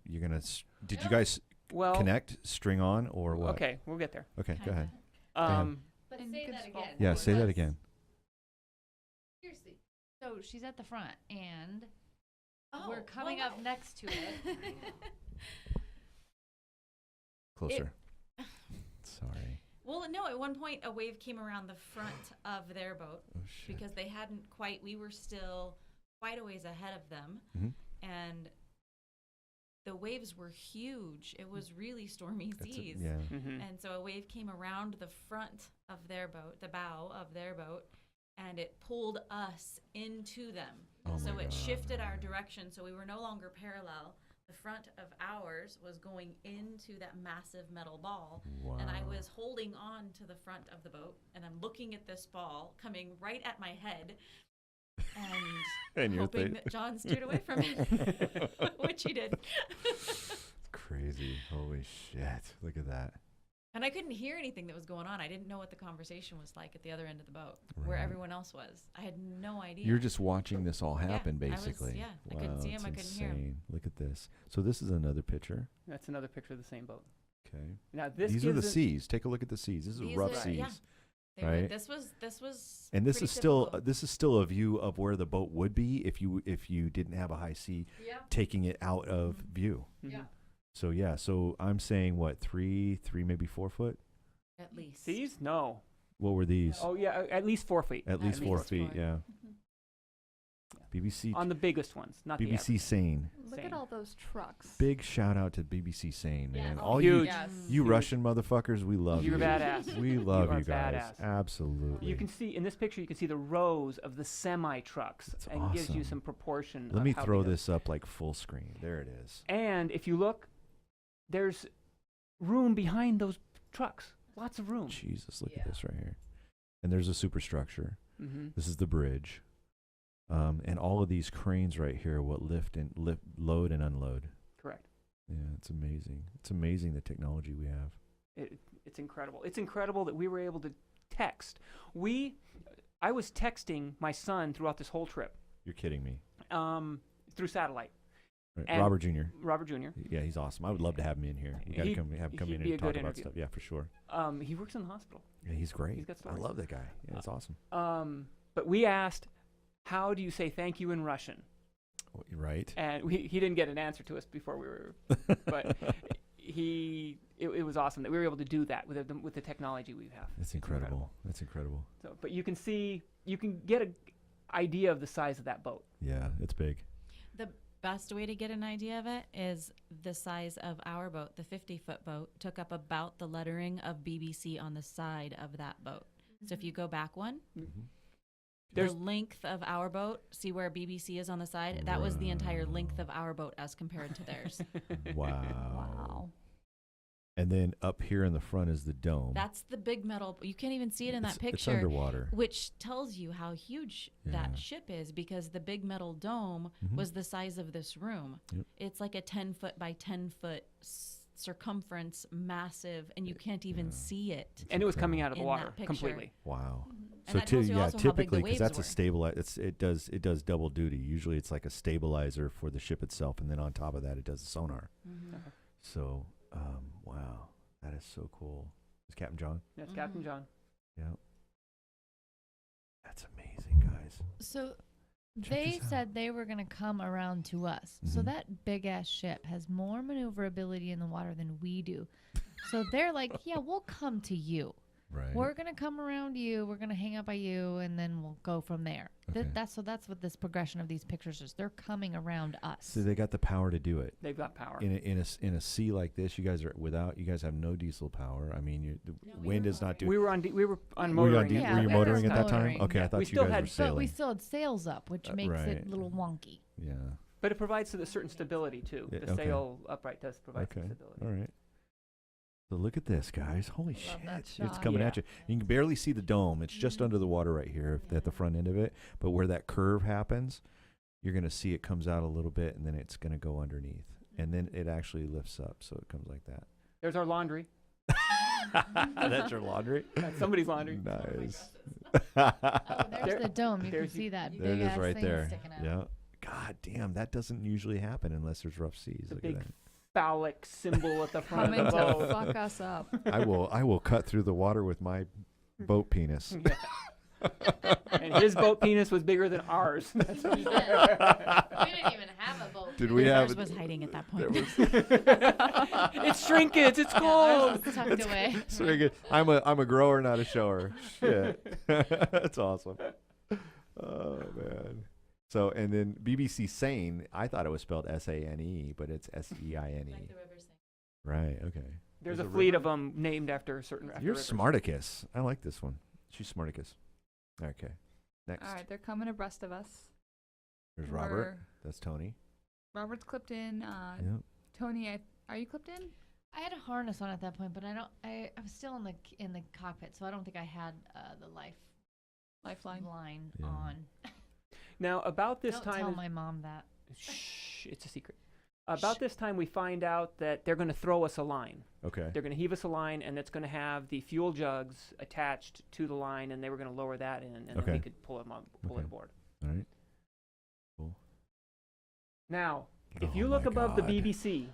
Did you guys Well, connect, string on, or what? okay, we'll get there. Okay, go Kinda. ahead. But And say good that spot. again. Yeah, for say that us. again. Seriously. So she's at the front, and Oh, we're coming well, up next to it. Closer. Sorry. Well, no, at one point, a wave came around the front of their boat Oh shit. because they hadn't quite, we were still quite a ways ahead of them. Mhm. And the waves were huge. It was really stormy That's seas. yeah. Mm-hmm. And so a wave came around the front of their boat, the bow of their boat, and it pulled us into them. Oh So my it God. shifted our direction, so we were no longer parallel. The front of ours was going into that massive metal ball, and I Wow. was holding on to the front of the boat, and I'm looking at this ball coming right at my head, and And you're hoping that John steered away from it, which he did. It's crazy. Holy shit. Look at that. And I couldn't hear anything that was going on. I didn't know what the conversation was like at the other end of the boat, where Right. everyone else was. I had no idea. You're just watching this all happen, I was- basically. yeah, I couldn't see him, I couldn't hear him. insane. Look at this. So this is another picture. That's another picture of the same boat. Okay. Now this These are the gives it- seas. Take a look at the seas. This is These rough are- seas. yeah. They were- right? this was And this pretty is still typical. this is still a view of where the boat would be if you didn't have a high sea Yeah. taking it out of Mm-hmm. view. Mhm. Yeah. So yeah, so I'm saying what, three maybe 4 foot? at least. These? No. What were these? Oh yeah, at least 4 feet. At least at 4 least feet, 4. yeah. Yeah. BBC On the biggest ones, not the BBC average. Sane. Look Same. at all those trucks. Big shout out to BBC Sane, man. Yes. All Huge. Yes. you Huge. Russian motherfuckers, we love You're you. badass. We love are you guys. badass. Absolutely. You can see in this picture. You can see the rows of the semi trucks, That's and gives you awesome. some proportion. Let of me how throw big this up like full screen. There it is. And if you look, there's room behind those trucks. Lots of room. Jesus, look Yeah. at this right here. And there's a superstructure. Mm-hmm. This is the bridge. And all of these cranes right here will load and unload. Correct. Yeah, it's amazing. It's amazing the technology we have. It's incredible. It's incredible that we were able to text. I was texting my son throughout this whole trip, You're kidding me. through satellite. Right. And- Robert Jr. Robert Jr. Yeah, he's awesome. I would love to have him in here. We got to He'd- have him come he'd in be a and talk good about interview. stuff. Yeah, for sure. He works in the hospital. Yeah, he's great. He's got I stories. love that guy. Yeah, it's awesome. But we asked, how do you say thank you in Russian? Right? And he didn't get an answer to us before we were, but it was awesome that we were able to do that with the technology we have. It's incredible. That's incredible. So, but you can get an idea of the size of that boat. Yeah, it's big. The best way to get an idea of it is the size of our boat. The 50-foot boat took up about the lettering of BBC on the side of that boat. So if you go back one, There's- the length of our boat, see where BBC is on the side? That was the entire length of our boat as compared to theirs. Wow. Wow. And then up here in the front is the dome. That's the big metal. You can't even see it in that It's picture. underwater. Which tells you how huge Yeah. that ship is, because the big metal dome Mhm. was the size of this room. Yep. It's like a 10-foot by 10-foot circumference, massive, and you can't even Yeah. see it. And it was coming out of the In water that picture. completely. Wow. And So that tells you yeah, also how big the typically waves that's a were. stabilizer. It does double duty. Usually it's like a stabilizer for the ship itself, and then on top of that it does the sonar. Mhm. So wow, that is so cool. Is Captain John? That's Captain Mhm. John. Yeah. That's amazing, guys. So Check they this out. said they were going to come around to us. So Mhm. that big ass ship has more maneuverability in the water than we do. So they're like, yeah, we'll come to you. Right. We're going to come around you. We're going to hang out by you, and then we'll go from there. Okay. That's what this progression of these pictures is. They're coming around us. So they got the power to do it. They've got power. In a sea like this, you guys have no diesel power. I mean, the wind is not doing. We were on Were you motoring. Yeah, were you we motoring were at that time? motoring, Okay, yeah. I thought We you still guys had- were but sailing. But we still had sails up, which makes right. it a little wonky. Yeah. But it provides a certain stability too. Yeah, The okay. sail upright does provide some Okay. stability. All right. So look at this, guys. Holy shit. that It's shot. coming Yeah. at you. You can barely see the dome. It's just under the water right here at the front end of it. But where that curve happens, you're going to see it comes out a little bit, and then it's going to go underneath. And then it actually lifts up, so it comes like that. There's our laundry. That's your laundry? That's somebody's laundry. Nice. Oh, there's the dome. You can there's see that There big it is ass right thing there. sticking out. Yeah. God damn, that doesn't usually happen unless there's rough seas. The Look big at that. phallic symbol at the front Coming of the to boat. fuck us up. I will cut through the water with my boat penis. And his boat penis was bigger than ours. That's We didn't even have a boat. Did we have Ours was hiding at that point. it's shrinkage. It's Ours gold. was tucked away. It's very good. I'm a grower, not a shower. Shit. That's awesome. Oh man. So and then BBC Sane, I thought it was spelled S-A-N-E, but it's S-E-I-N-E. Like the river Seine. Right. Okay. There's There's a a fleet river? of them named after certain. After You're rivers. Smarticus. I like this one. She's Smarticus. Okay. Next. All right, they're coming abreast of us. There's Robert. We're- That's Tony. Robert's clipped in. Yep. Tony, are you clipped in? I had a harness on at that point, but I was still in the cockpit, so I don't think I had the Lifeline. line Yeah. on. Now about this Don't time. tell is- my mom that. Shh, it's a secret. About this time, we find out that they're going to throw us a line. Okay. They're going to heave us a line, and it's going to have the fuel jugs attached to the line, and they were going to lower that in, and then Okay. we could pull it Okay. aboard. All right. Cool. Now, if Oh you look my above the God. BBC,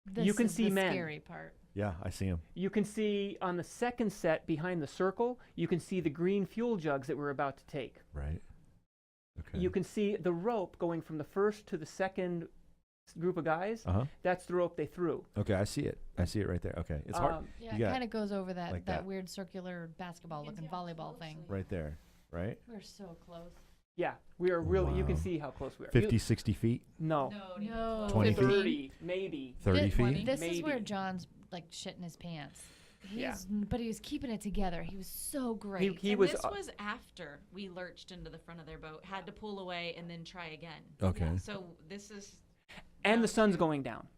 This can is see the men. scary part. Yeah, I see him. you can see on the second set behind the circle, you can see the green fuel jugs that we're about to take. Right. Okay. You can see the rope going from the first to the second group of guys. Uh huh. That's the rope they threw. Okay, I see it. I see it right there. Okay, it's hard. Yeah, You it got kind of goes over that, like that that. weird circular basketball-looking volleyball thing. Right there. Right. We're so close. Yeah, we are really. You can Wow. see how close we are. 50, 60 feet. No. No. 20 feet? 30, maybe. 30 This, feet. This is where Maybe. John's like shitting his pants. Yeah. But he was keeping it together. He was so great. He And was. this was after we lurched into the front of their boat, had to pull away, and then try again. Okay. So this is. and the sun's going down.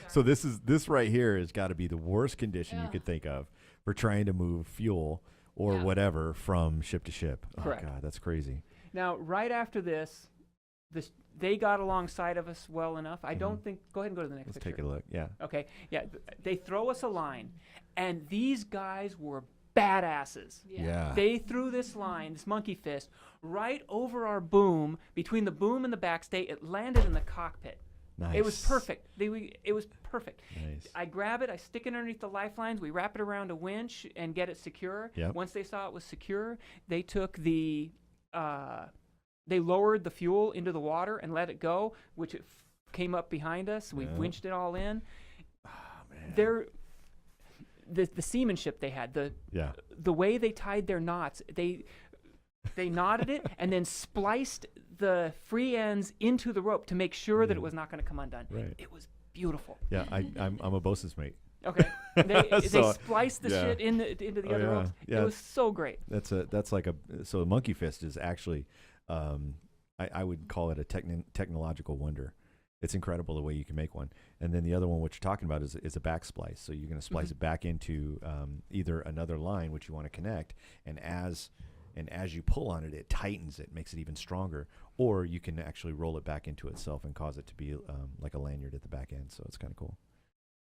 So this right here has got to be the worst condition you Ugh. could think of for trying to move fuel or Yeah. whatever from ship to ship. Correct. Oh God, that's crazy. Now, right after this, they got alongside of us well enough. I don't think. Go ahead and go to the next Let's picture. take a look. Yeah. Okay. Yeah. They throw us a line, and these guys were badasses. Yeah. They threw this line, this monkey fist, right over our boom, between the boom and the backstay. It landed in the cockpit. Nice. It was perfect. It was perfect. Nice. I grab it, I stick it underneath the lifelines, we wrap it around a winch and get it secure. Yep. Once they saw it was secure, they took they lowered the fuel into the water and let it go, which it came up behind us. We Yeah. winched it all in. Oh, man. The seamanship they had, Yeah. the way they tied their knots, they knotted it and then spliced the free ends into the rope to make sure that it was not going to come undone. Right. It was beautiful. Yeah. I'm a bosun's mate. Okay. They So, spliced the yeah. shit into the Oh, other yeah. ropes. Yeah. It was so great. That's like so a monkey fist is actually I would call it a technological wonder. It's incredible the way you can make one. And then the other one, what you're talking about, is a back splice. So you're going to splice it back into either another line which you want to connect, and as you pull on it, it tightens it, makes it even stronger. Or you can actually roll it back into itself and cause it to be like a lanyard at the back end. So it's kind of cool.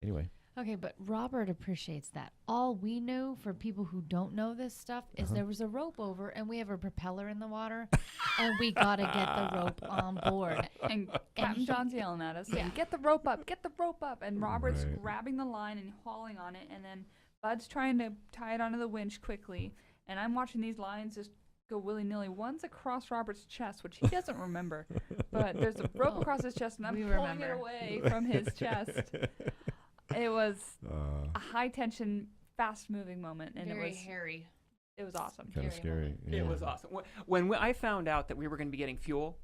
Anyway. Okay, but Robert appreciates that. All we knew, for people who don't know this stuff, is there was a rope over, and we have a propeller in the water, and we gotta get the rope on board. And Captain John's yelling at us, saying, "Get the rope up! Get the rope up!" And Robert's Right. grabbing the line and hauling on it, and then Bud's trying to tie it onto the winch quickly. And I'm watching these lines just go willy-nilly. One's across Robert's chest, which he doesn't remember, but there's a rope across his chest, and I'm We pulling it remember. away from his chest. It was a high-tension, fast-moving moment, and Very it was hairy. it was awesome. Kind of scary. It was awesome. When I found out that we were going to be getting fuel,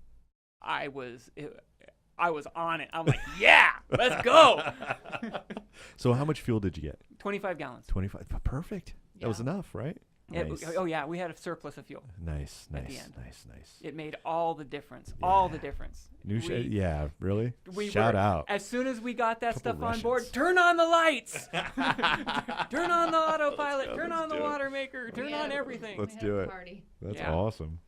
I was on it. I'm like, yeah, let's go. So how much fuel did you get? 25 gallons. 25. Perfect. That was Yeah. enough, right? Nice. Oh yeah, we had a surplus of fuel. Nice, At the nice, end. nice, nice. It made all the difference. All the difference. Yeah, really? We Shout were- out. As soon as we got that Couple stuff on board, Russians. turn on the lights, turn on the autopilot, go, turn let's on the do it. water maker, turn Yeah. on everything. Let's We do had a it. party. That's Yeah. awesome.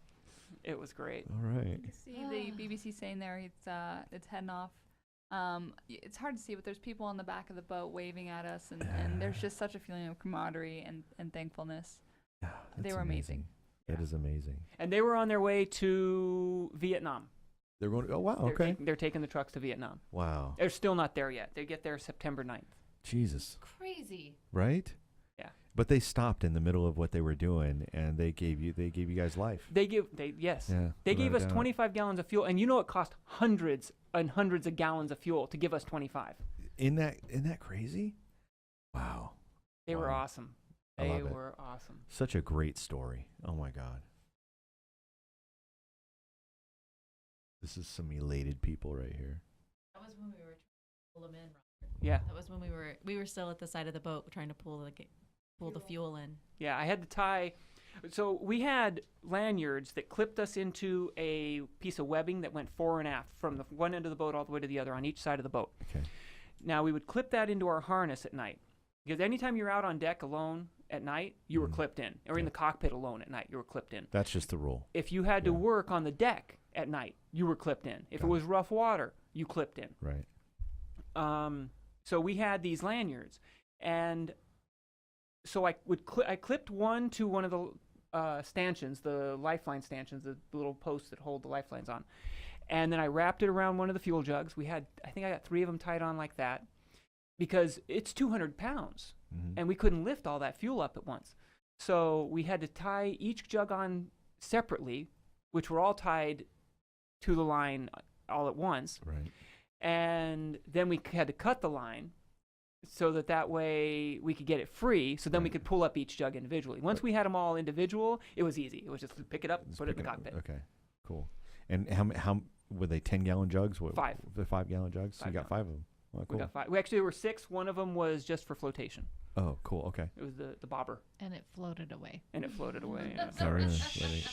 It was great. All right. See the BBC saying there it's heading off. It's hard to see, but there's people on the back of the boat waving at us, and there's just such a feeling of camaraderie and thankfulness. They That's were amazing. That is amazing. And they were on their way to Vietnam. They're going. Oh wow. They're Okay. they're taking the trucks to Vietnam. Wow. They're still not there yet. They get there September 9th. Jesus. Crazy. Right. Yeah. But they stopped in the middle of what they were doing, and they gave you guys life. Yes. Yeah. They without gave a us doubt. 25 gallons of fuel, and you know it cost hundreds and hundreds of gallons of fuel to give us 25. Isn't that crazy? Wow. They were Wow. awesome. I They love it. were awesome. Such a great story. Oh my God. This is some elated people right here. That was when we were trying to pull them in. Yeah. That was when we were still at the side of the boat trying to pull the fuel in. Yeah, I had to tie. So we had lanyards that clipped us into a piece of webbing that went fore and aft from the one end of the boat all the way to the other on each side of the boat. Okay. Now we would clip that into our harness at night, because anytime you're out on deck alone at night, you were clipped in, or in the cockpit alone at night, you were clipped in. That's just the rule. If you had to Yeah. work on the deck at night, you were clipped in. If it Got was rough water, you clipped in. Right. So we had these lanyards, and so I clipped one to one of the stanchions, the lifeline stanchions, the little posts that hold the lifelines on, and then I wrapped it around one of the fuel jugs. I think I got 3 of them tied on like that, because it's 200 pounds, and we couldn't lift all that fuel up at once. So we had to tie each jug on separately, which were all tied to the line all at once. Right. And then we had to cut the line so that way we could get it free, so then we could pull up each jug individually. Once we had them all individual, it was easy. It was just pick it up, Just put it in pick the up. cockpit. Okay. Cool. And how were they? 10-gallon jugs? What, 5. The 5-gallon jugs. So you 5 got 5 of them. Oh, cool. We got 5. We actually were 6. One of them was just for flotation. Oh, cool. Okay. It was the bobber, And it floated away. and it floated away. Oh, really? Really?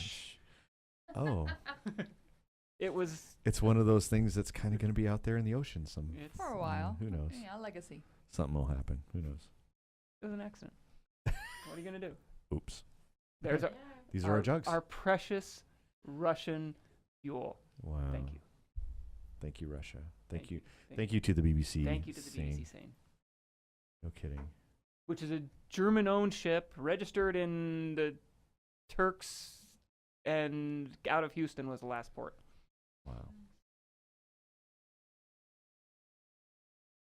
Oh, It was. it's one of those things that's kind of going to be out there in the ocean. It's, For a while. Who knows? Yeah, legacy. Something will happen. Who knows? it was an accident. What are you gonna do? Oops. There's These are our jugs. Our precious Russian fuel. Wow. Thank you. Thank you, Russia. Thank you. Thank Thank you to the BBC. Thank you to the Sane. BBC Sane, No kidding. which is a German-owned ship registered in the Turks, and out of Houston was the last port. Wow.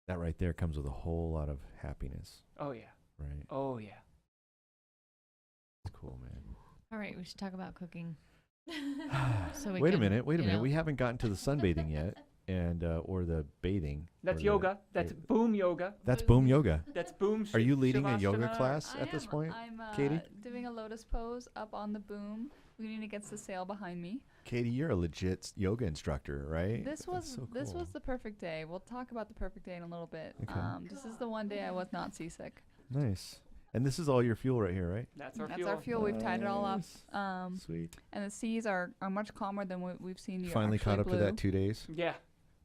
That right there comes with a whole lot of happiness, Oh yeah. right? Oh yeah. It's cool, man. All right, we should talk about cooking. So we Wait a can, minute. Wait a you minute. know. We haven't gotten to the sunbathing yet, and or the bathing. That's or the- yoga. That's boom yoga. That's boom yoga. That's boom. Are you leading a yoga Shavasana. class I at this am. point, I'm Katie? doing a lotus pose up on the boom, leaning against the sail behind me. Katie, you're a legit yoga instructor, right? This That's was so this cool. was the perfect day. We'll talk about the perfect day in a little bit. Okay. This is the one day I was not seasick. Nice. And this is all your fuel right here, right? That's our That's fuel. our fuel. We've tied it all up. Nice. Sweet. And the seas are much calmer than we've seen. You Finally caught up blue. to that 2 days. Yeah.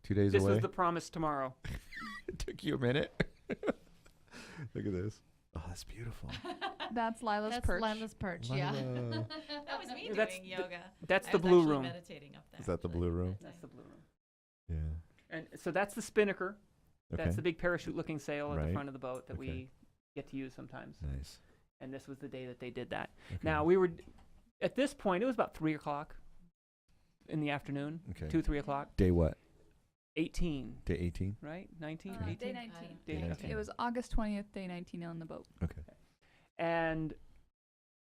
2 days This away. was the promise tomorrow. It took you a minute. Look at this. Oh, that's beautiful. That's Lila's That's perch. Lila's perch, yeah. Lila. That was me That's doing the- yoga. That's I the was blue actually room. meditating up there. Is that the actually blue room? that That's day. the blue room. Yeah. And so that's the spinnaker. Okay. That's the big parachute-looking sail at Right. the front of the boat that Okay. we get to use sometimes. Nice. And this was the day that they did that. Okay. Now we were, at this point, it was about 3 o'clock in the afternoon. Okay. 2, 3 o'clock. Day what? 18, Day 18? right? 19, Okay. 18. Day 19. Day Day 19. It was August 20th, day 19 on the boat. Okay. And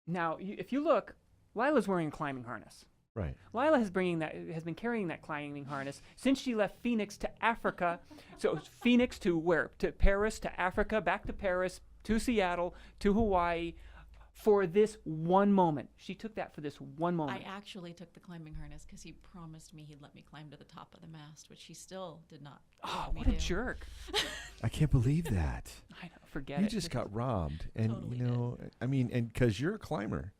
now, if you look, Lila's wearing a climbing harness. Right. Lila has been carrying that climbing harness since she left Phoenix to Africa. So it's Phoenix to where? To Paris, to Africa, back to Paris, to Seattle, to Hawaii, for this one moment. She took that for this one moment. I actually took the climbing harness because he promised me he'd let me climb to the top of the mast, which he still did not. Oh, let me what a do. jerk. I can't believe that. I know, forget You it. just got robbed. And, Totally you know, I mean, and because you're a climber.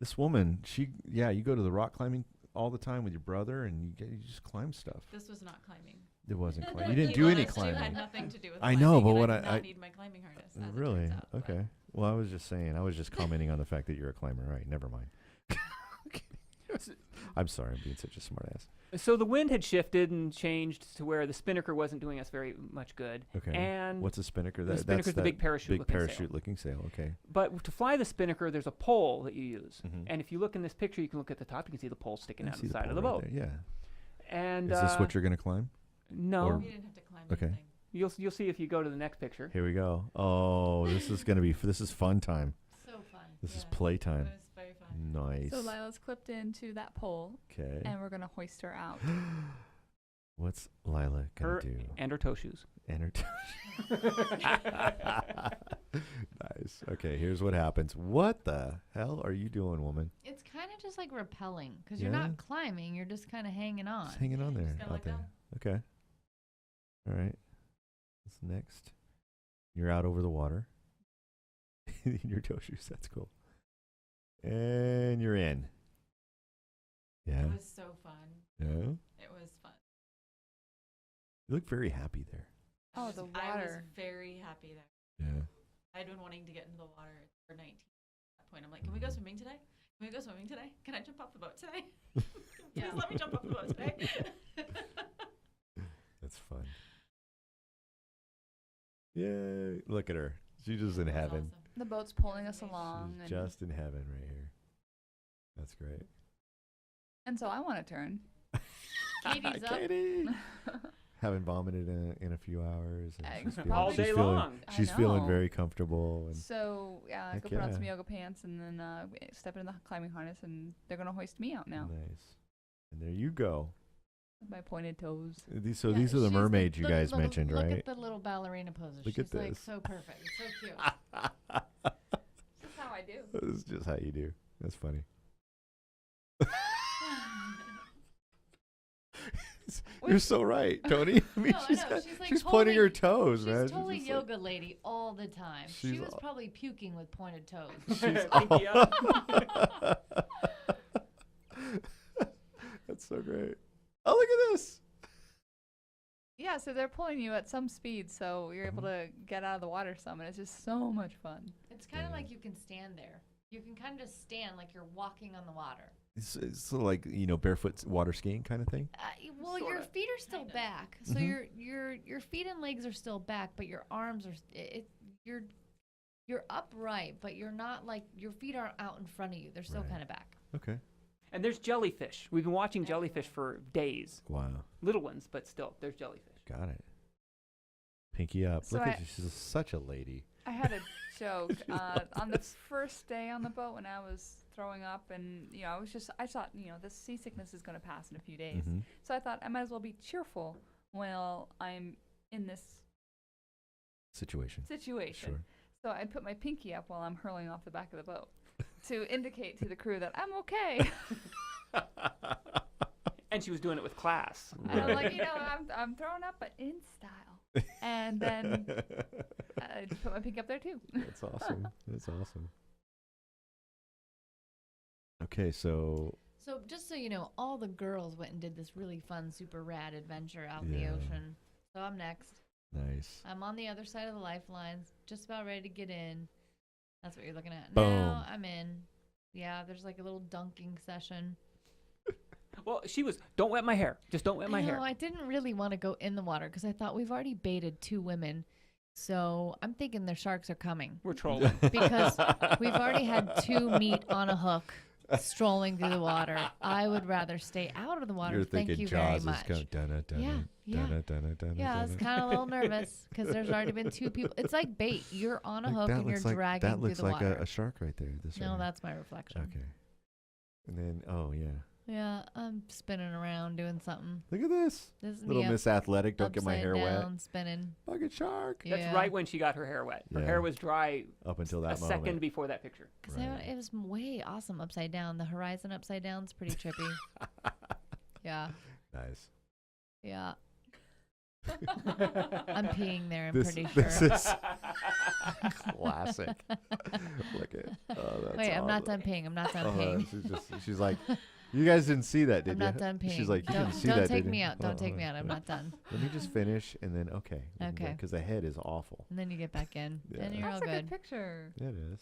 This woman, you go to the rock climbing all the time with your brother, and you just climb stuff. This was not climbing. It wasn't climbing. You He didn't do any honestly climbing. had nothing to do with I climbing, know, but and what I did I not need my climbing harness. As it Really? turns out, but- Okay. Well, I was just saying. I was just commenting on the fact that you're a climber. Right. Never mind. I'm sorry. I'm being such a smart ass. So the wind had shifted and changed to where the spinnaker wasn't doing us very much good. Okay. And What's a spinnaker? the That's spinnaker's the that big parachute-looking sail. parachute-looking sail. Okay. But to fly the spinnaker, there's a pole that you use. Mhm. And if you look in this picture, you can look at the top. You can see the pole sticking I out of see the side of pole the right boat. there, Yeah. And Is this what you're gonna climb? No. or- We didn't have to climb Okay. anything. You'll see if you go to the next picture. Here we go. Oh, this is gonna be. This is fun time. So fun. This is Yeah. play It time. was very fun. Nice. So Lila's clipped into that pole, Okay. and we're gonna hoist her out. What's Lila gonna Her do? and her toe shoes. And her nice. Okay, here's what happens. What the hell are you doing, woman? It's kind of just like rappelling because you're Yeah? not climbing. You're just kind of hanging on. Just hanging on Yeah, there, just gotta out let go. there. Okay. All right. What's next? You're out over the water. In your toe shoes. That's cool. And you're in. Yeah. It was so fun. Yeah. It was fun. You look very happy there. I Oh, was- the I was water. very happy there. Yeah. I'd been wanting to get into the water for 19 at that point. I'm like, can we go swimming today? Can we go swimming today? Can I jump off the boat today? Please let me jump off the boat today. That's fun. Yay. Look at her. She's just in It was heaven. awesome. The boat's pulling us amazing. along, She's and, just in heaven right here. That's great. and so I want to turn. Katie's up. Katie. Haven't vomited in a few hours. And Eggs she's feeling- all she's day feeling- long. I She's feeling know. very comfortable. And So Heck go put on some yeah. yoga pants, and then step in the climbing harness, and they're gonna hoist me out now nice. And there you go. with my pointed toes. These Yeah, are the she's mermaids you look- guys look- mentioned, look right? at the little ballerina poses. Look at She's like this. so perfect. It's so cute. That's how I do. This is just how you do. That's funny. You're so right, Tony. I mean, No, I she's, know. got- She's, like, she's pointing her totally- toes, man. She's totally just like- yoga lady all the time. She She's was all- probably puking with pointed toes. Pinky up. That's so great. Oh, look at this. Yeah, so they're pulling you at some speed, so you're able Mm-hmm. to get out of the water some, and it's just so much fun. It's kind of Yeah. like you can stand there. You can kind of just stand like you're walking on the water. It's sort of like, barefoot water skiing kind of thing. Well, your Sorta. feet are still Kinda. back, so Mhm. your feet and legs are still back, but your arms are you're upright, but you're not like your feet aren't out in front of you. They're still Right. kind of back. Okay. And there's jellyfish. We've been watching jellyfish for days. Wow. Little ones, but still, there's jellyfish. Got it. Pinky up. So Look at I- you. She's such a lady. I had a joke on the first day on the boat when I was throwing up, and I thought this seasickness is going to pass in a few days. Mhm. So I thought I might as well be cheerful while I'm in this Situation. situation. Sure. So I put my pinky up while I'm hurling off the back of the boat to indicate to the crew that I'm okay. And she was doing it with class. And I'm like, I'm throwing up, but in style. And then I just put my pinky up there too. That's awesome. That's awesome. Okay, so So just so you know, all the girls went and did this really fun, super rad adventure out in the Yeah. ocean. So I'm next. nice. I'm on the other side of the lifelines, just about ready to get in. That's what you're looking at. Boom. Now I'm in. Yeah, there's like a little dunking session. Well, she was, don't wet my hair. Just don't wet my I know, hair. I didn't really want to go in the water because I thought we've already baited 2 women. So I'm thinking their sharks are coming We're trolling. because we've already had 2 meat on a hook strolling through the water. I would rather stay out of the water. You're Thank thinking you Jaws very is much. going dun Yeah, yeah. Yeah, I was kind of a little nervous because there's already been 2 people. It's like bait. You're on a hook and you're dragging that looks through the like water. a shark right there. This No, right that's my reflection. here. Okay. And then, oh yeah, Yeah, I'm spinning around doing something. Look at this. This is Little me Miss Athletic. Don't get my upside hair wet. down, spinning. Bucket shark. That's Yeah. right when she got her hair wet. Her Yeah. hair was dry Up until that a moment. second before that picture. Because Right. it was way awesome upside down. The horizon upside down is pretty trippy. Yeah. Nice. Yeah. I'm peeing there, I'm This, pretty sure. this is classic. Look at. Oh, that's Wait, I'm not awesome. done peeing. I'm not done Oh, peeing. she's like, you guys didn't see that, did I'm you? not done peeing. She's like, you don't didn't see don't that, take did me you? out. Don't take me hold out. I'm on. not done. Let me just finish, and then okay. Okay. Because the head is awful. And then you get back in. Yeah. Then you're That's all a good. good picture. It is.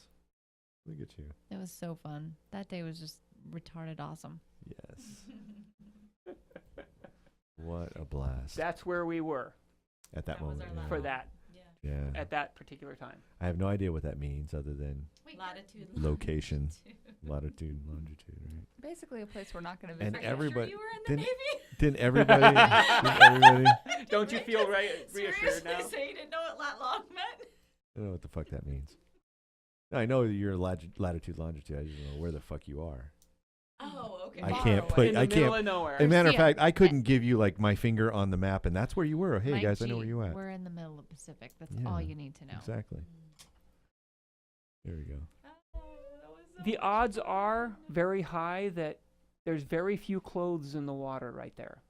Look at you. It was so fun. That day was just retarded awesome. Yes. What a blast. That's where we were At that That was moment. our yeah. for that Yeah. Yeah. at that particular time. I have no idea what that means other than Latitude. location, latitude, longitude, right? Basically, a place we're not going to And visit. Are you everybody- sure you were in the didn't- Navy? Didn't everybody? didn't everybody? Don't you feel reassured Seriously, now? so you didn't know what lat long meant? I don't know what the fuck that means. I know you're latitude, longitude. I just don't know where the fuck you are. Oh, okay. I Far can't away. put. In the I middle can't. of nowhere. As a matter of Yeah. fact, I couldn't give you like my finger on the map, and that's where you were. Hey Mike guys, I know G, where you at. We're in the middle of the Pacific. That's Yeah, all you need to know. Exactly. There we go. Oh, that was so The much odds fun. are very high that there's very few clothes in the water right there.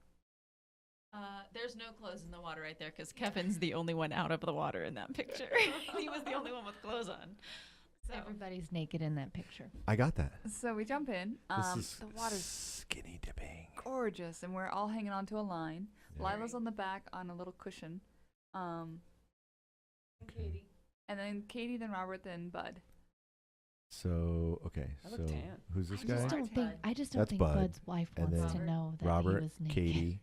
There's no clothes in the water right there because Kevin's the only one out of the water in that picture. He was the only one with clothes on. So. Everybody's naked in that picture. I got that. So we jump in. This is The water's skinny dipping. gorgeous, and we're all hanging onto a line. Yeah. Lila's on the back on a little cushion. Katie. And then Katie, then Robert, then Bud. So okay, I so look tan. who's this I just guy? don't think. I just don't That's think Bud. Bud's wife And wants then to know that Robert, he was naked. Katie,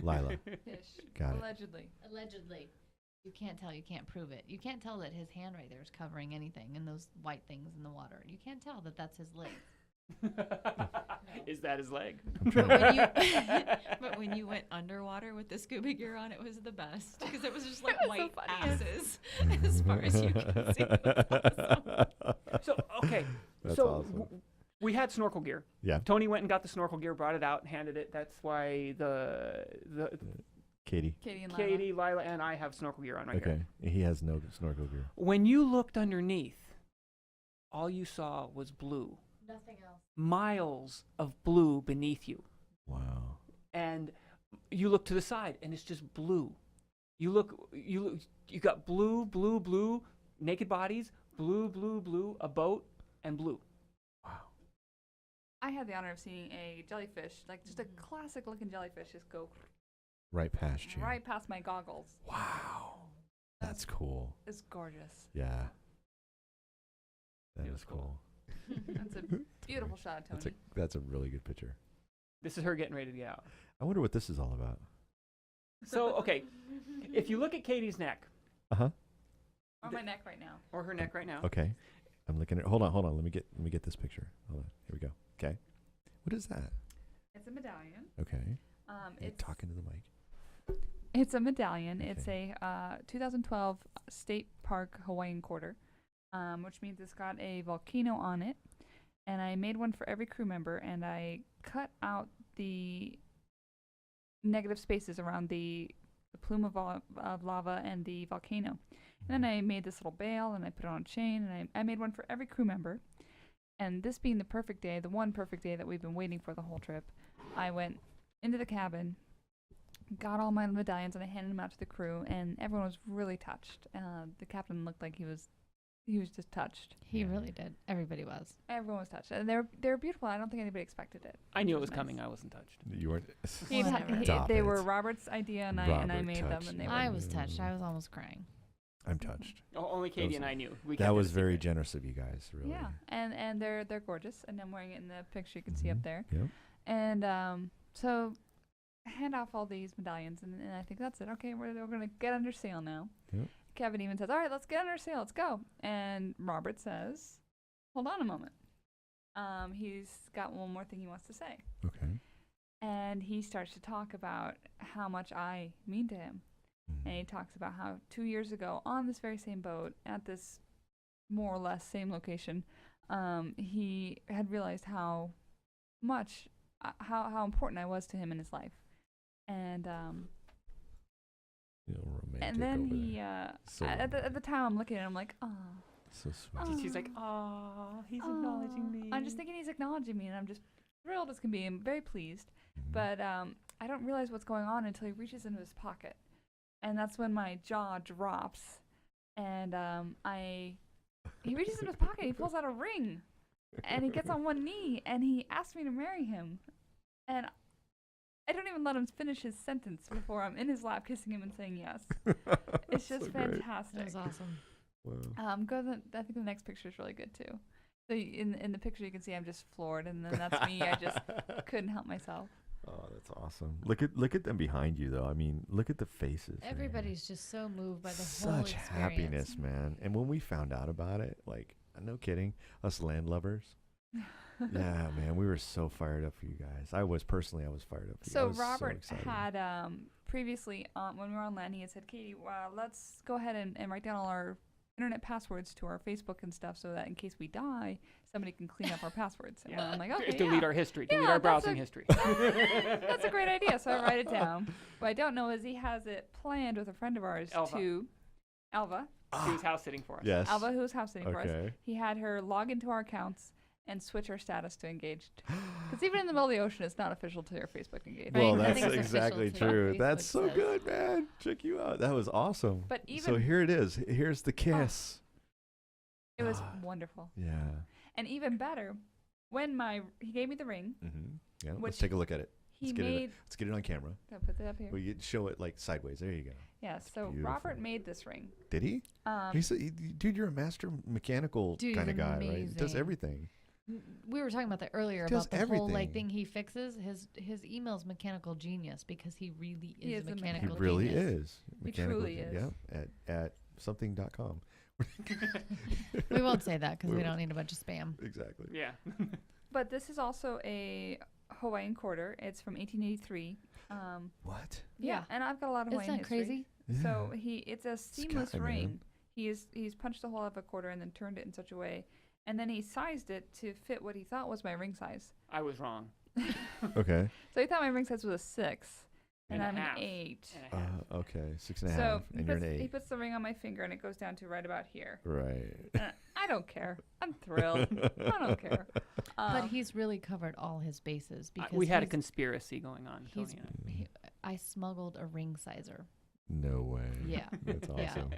Lila. Ish. Got it. Allegedly. Allegedly. You can't tell. You can't prove it. You can't tell that his hand right there is covering anything and those white things in the water. You can't tell that that's his leg. Is that his leg? I'm trying But to, when you, but when you went underwater with the scuba gear on, it was the best because it was just like It was the white funniest. asses as far as you can see. It was awesome. So okay, That's so awesome. we had snorkel gear. Yeah. Tony went and got the snorkel gear, brought it out, and handed it. That's why the Katie. Katie and Lila. Katie, Lila, and I have snorkel gear on right Okay, here. he has no snorkel gear. When you looked underneath, all you saw was blue. Nothing else. Miles of blue beneath you. Wow. And you look to the side and it's just blue. You got blue, blue, blue, naked bodies, blue, blue, blue, a boat, and blue. Wow. I had the honor of seeing a jellyfish, like just a classic looking jellyfish, just go Right past you. right past my goggles. Wow. That's cool. It's gorgeous. Yeah. That It is was cool. cool. That's a beautiful shot of Tony. That's a really good picture. This is her getting ready to get out. I wonder what this is all about. So, okay, if you look at Katie's neck, Uh-huh. On my neck right now. or her neck right now, Okay. I'm looking at hold on. Let me get this picture. Hold on. Here we go. Okay. What is that? It's a medallion. Okay. You're It's talking to the mic. It's a medallion. Okay. It's a 2012 State Park Hawaiian quarter, which means it's got a volcano on it. And I made one for every crew member, and I cut out the negative spaces around the plume of lava and the volcano. And then I made this little bale, and I put it on a chain, and I made one for every crew member. And this being the perfect day, the one perfect day that we've been waiting for the whole trip, I went into the cabin, got all my medallions, and I handed them out to the crew, and everyone was really touched. The captain looked like he was just touched. He really did. Everybody was. Everyone was touched, and they're beautiful. I don't think anybody expected it. I knew it which was nice. coming. I wasn't touched. You weren't. Whatever. Stop They it. were Robert's idea, and I Robert made them, touched and they you. were. I was touched. I was almost crying. I'm touched. Only Katie was- and I knew. We That kept it was a very secret. generous of you guys, really. Yeah, and they're gorgeous, and I'm wearing it in the picture you can see up Mhm. there. Yep. And so I hand off all these medallions, and I think that's it. Okay, we're gonna get under sail now. Yep. Kevin even says, "All right, let's get under sail. Let's go." And Robert says, "Hold on a moment." He's got one more thing he wants to say, Okay. and he starts to talk about how much I mean to him. Mhm. And he talks about how 2 years ago on this very same boat at this more or less same location, he had realized how much how important I was to him in his life. And romantic and then over he there. So at the time I'm looking at him like, oh. So sweet. She's like, oh, he's acknowledging me. I'm just thinking he's acknowledging me, and I'm just thrilled as can be. I'm very pleased. Mhm. But I don't realize what's going on until he reaches into his pocket. And that's when my jaw drops. And he reaches into his pocket, he pulls out a ring. And he gets on one knee, and he asks me to marry him. And I don't even let him finish his sentence before I'm in his lap kissing him and saying yes. It's just So great. fantastic. That was awesome. Wow. I think the next picture is really good too. So in the picture you can see I'm just floored, and then that's me. I just couldn't help myself. Oh, that's awesome. Look at them behind you, though. I mean, look at the faces. man. Everybody's just so moved by the whole Such experience. happiness, man. And when we found out about it, like, no kidding, us landlubbers. Yeah, man, we were so fired up for you guys. I was fired up for you. I So was Robert so excited. had previously when we were on land, he had said, Katie, let's go ahead and write down all our internet passwords to our Facebook and stuff, so that in case we die, somebody can clean up our passwords. And I'm like, okay, delete our history, delete Yeah, our that's browsing a- history. That's a great idea. So I write it down. What I don't know is he has it planned with a friend of ours Alva. She was house sitting for us. Yes. Alva, who was house sitting for us. Okay. He had her log into our accounts and switch our status to engaged. Because even in the middle of the ocean, it's not official to your Facebook engaged. Well, Right, that's nothing's exactly official true. till That's Facebook so says. good, man. Check you out. That was awesome. But So even here it is. Here's the kiss. it was Ah. wonderful. Yeah. And even better, when he gave me the ring, Mm-hmm. Yeah. Let's Which take a look at it. he Let's made. get it on camera. I'll put that up here. Well, you show it like sideways. There you go. Yeah. So beautiful. Robert made this ring. Did he? Dude, you're a master mechanical Dude, kind of he's guy, right? He does amazing. everything. We were talking about that earlier, He does about the whole like everything. thing he fixes. His email's mechanical genius, because he really He is is a a He mechanical really genius. is. He truly is. Yeah. At something.com. We won't say that because we don't need a bunch of spam. Exactly. Yeah. But this is also a Hawaiian quarter. It's from 1883. What? Yeah. And I've got a lot of Isn't Hawaiian that history. crazy? So it's a seamless guy, man. ring. He's punched a hole out of a quarter and then turned it in such a way, and then he sized it to fit what he thought was my ring size. I was wrong. Okay. So he thought my ring size was a 6, and And a I'm half. an 8. And a half. Okay. 6.5. So And you're an 8. he puts the ring on my finger, and it goes down to right about here. Right. And I don't care. I'm thrilled. I don't care. But he's really covered all his bases, because We had a he's- conspiracy going on. he's- Tony and I. I smuggled a ring sizer. No way. Yeah. That's Yeah. awesome.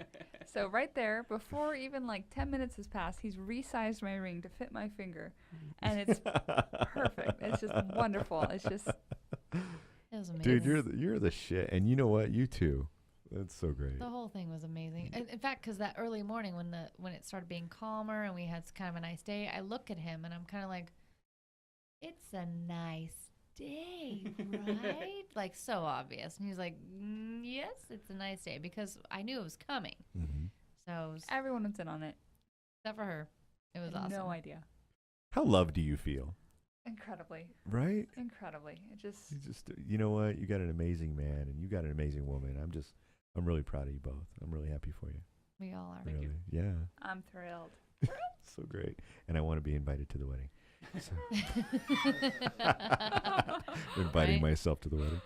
So right there, before even like 10 minutes has passed, he's resized my ring to fit my finger, and it's perfect. It's just wonderful. It's just It was amazing. Dude, you're the shit. And you know what? You too. That's so great. The whole thing was amazing. And in fact, because that early morning when it started being calmer and we had kind of a nice day, I look at him and I'm kind of like, it's a nice day, right? Like, so obvious. And he's like, yes, it's a nice day, because I knew it was coming. Mm-hmm. So, everyone was in on it. except for her, it was awesome. No idea. How loved do you feel? Incredibly. Right? Incredibly. It just You know what? You got an amazing man and you got an amazing woman. I'm really proud of you both. I'm really happy for you. We all are. Really. Yeah. I'm thrilled. So great. And I want to be invited to the wedding. So inviting Right? myself to the wedding.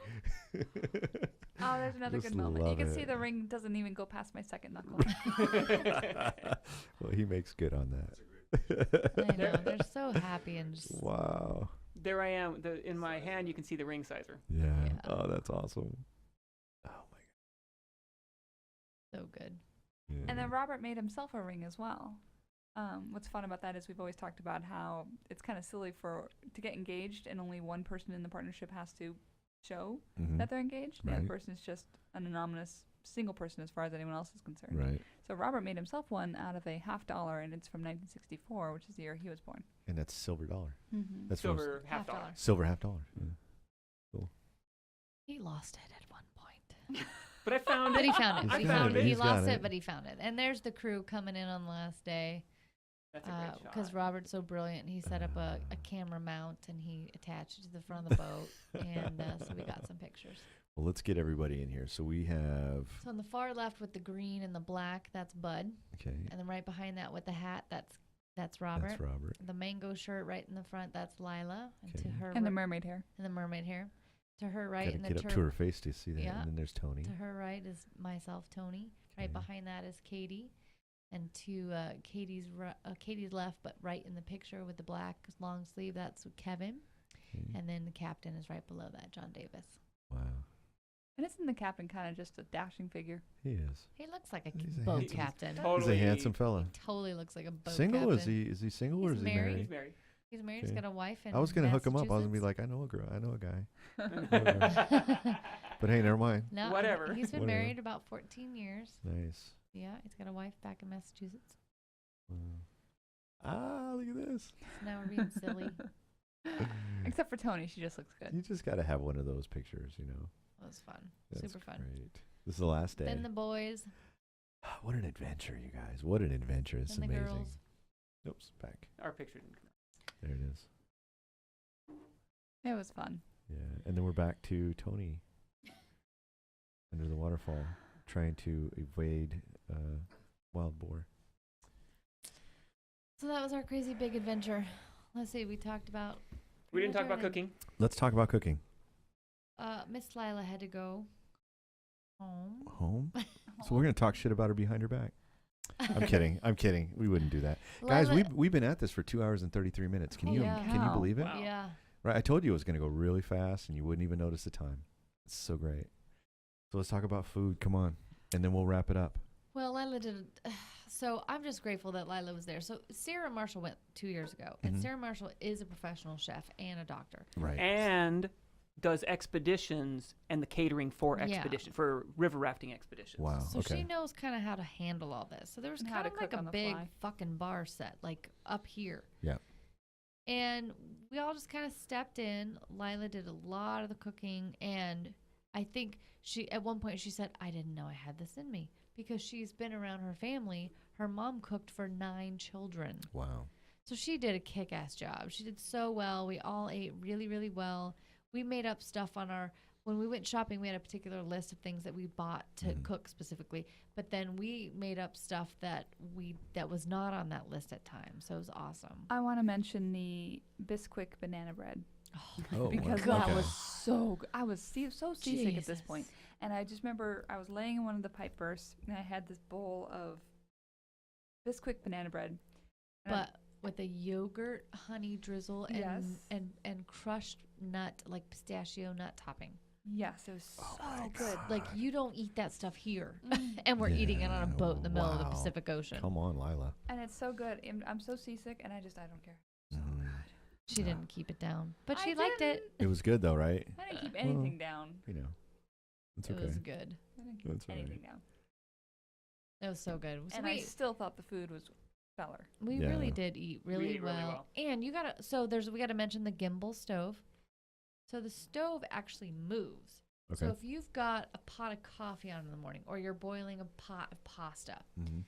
Oh, there's another Just good moment. You love can see it. the ring doesn't even go past my second knuckle. Well, he makes good on that. I know. They're so happy and just. Wow. There I am. In my hand, you can see the ring sizer. Yeah. Yeah. Oh, that's awesome. Oh my So good. god. Yeah. And then Robert made himself a ring as well. What's fun about that is we've always talked about how it's kind of silly to get engaged and only one person in the partnership has to show Mhm. that they're engaged. The other Right. person is just an anonymous single person as far as anyone else is concerned. Right. So Robert made himself one out of a $50, and it's from 1964, which is the year he was born. And that's silver dollar. Mm-hmm. That's what Silver half dollar. silver $50. Yeah. He lost it at one point. But I found But it. he found it. I He found found it. it. He He's got lost it. it, but he found it. And there's the crew coming in on the last day. That's a great Because shot. Robert's so brilliant, he set up a camera mount and he attached it to the front of the boat, and so we got some pictures. Well, let's get everybody in here. So we have So on the far left with the green and the black, that's Bud, okay. and then right behind that with the hat, that's That's Robert. That's Robert. The mango shirt right in the front, that's Lila. And to Okay. her And the mermaid hair. and the mermaid hair. To her right Gotta in the get up to her face to see that. Yeah. And then there's Tony. To her right is myself, Tony. Right Okay. behind that is Katie. And to Katie's left, but right in the picture with the black long sleeve, that's Kevin. Okay. And then the captain is right below that, John Davis. Wow. And isn't the captain kind of just a dashing figure? He is. He looks like a He's a boat handsome- captain. Totally. He's a handsome fella. Totally looks like a boat Single? captain. Is he single or He's is he married. married? He's married. He's married. Okay. He's got a wife. I was gonna hook him up. I was gonna be Massachusetts. like, I know a girl. I know a guy. But hey, never mind. No, Whatever. He's been Whatever. married about 14 years. Nice. Yeah, he's got a wife back in Massachusetts. Wow. Ah, look at this. So now we're being silly. Except for Tony, she just looks good. You just gotta have one of those pictures, you know. It was fun. That's Super fun. great. This is the last day. Then the boys. What an adventure, you guys. What an adventure. It's Then the amazing. girls. Oops, back. Our picture didn't come out. There it is. It was fun. Yeah. And then we're back to Tony under the waterfall trying to evade wild boar. So that was our crazy big adventure. Let's see. We talked about. We didn't talk about everything. cooking. Let's talk about cooking. Miss Lila had to go home. Home? So we're going to talk shit about her behind her back. I'm kidding. I'm kidding. We wouldn't do that. Guys, Lila- we've been at this for 2 hours and 33 minutes. Can you Yeah. can you Wow. believe it? Wow. Yeah. Right, I told you it was going to go really fast and you wouldn't even notice the time. It's so great. So let's talk about food. Come on. And then we'll wrap it up. Well, Lila did. So I'm just grateful that Lila was there. So Sarah Marshall went 2 years ago, and Mhm. Sarah Marshall is a professional chef and a doctor. Right. And does expeditions and the catering for Yeah. expedition for river rafting expeditions. Wow. So okay. she knows kind of how to handle all this. So there was And how kind to of like cook a on the big fly. fucking bar set, like up here. Yeah. And we all just kind of stepped in. Lila did a lot of the cooking, and I think at one point she said, "I didn't know I had this in me," because she's been around her family. Her mom cooked for 9 children. Wow. So she did a kick-ass job. She did so well. We all ate really, really well. We made up stuff when we went shopping, we had a particular list of things that we bought to cook specifically. But then we made up stuff that was not on that list at times. So it was awesome. I want to mention the Bisquick banana bread Oh, because wow. that Okay. was so good. I was so seasick at this Jesus. point. And I just remember I was laying in one of the pipe bursts and I had this bowl of Bisquick banana bread. And But with a yogurt, honey drizzle, and Yes. and crushed nut, like pistachio nut topping. yes, it was so my good. Like, you don't eat that stuff here. And we're eating it on a Yeah, boat in the middle of the wow. Pacific Ocean. Come on, Lila. And it's so good. I'm so seasick and I don't care. Mhm. She didn't keep it down. But I she liked it. didn't. It was good though, right? I didn't keep anything down. You know. It's It okay. was good. I didn't keep That's all right. anything down. It was so good. So And I still thought the food was stellar. we Yeah. really did eat really, ate really well. well. And we gotta mention the gimbal stove. So the stove actually moves. Okay. So if you've got a pot of coffee on in the morning, or you're boiling a pot of pasta, Mhm.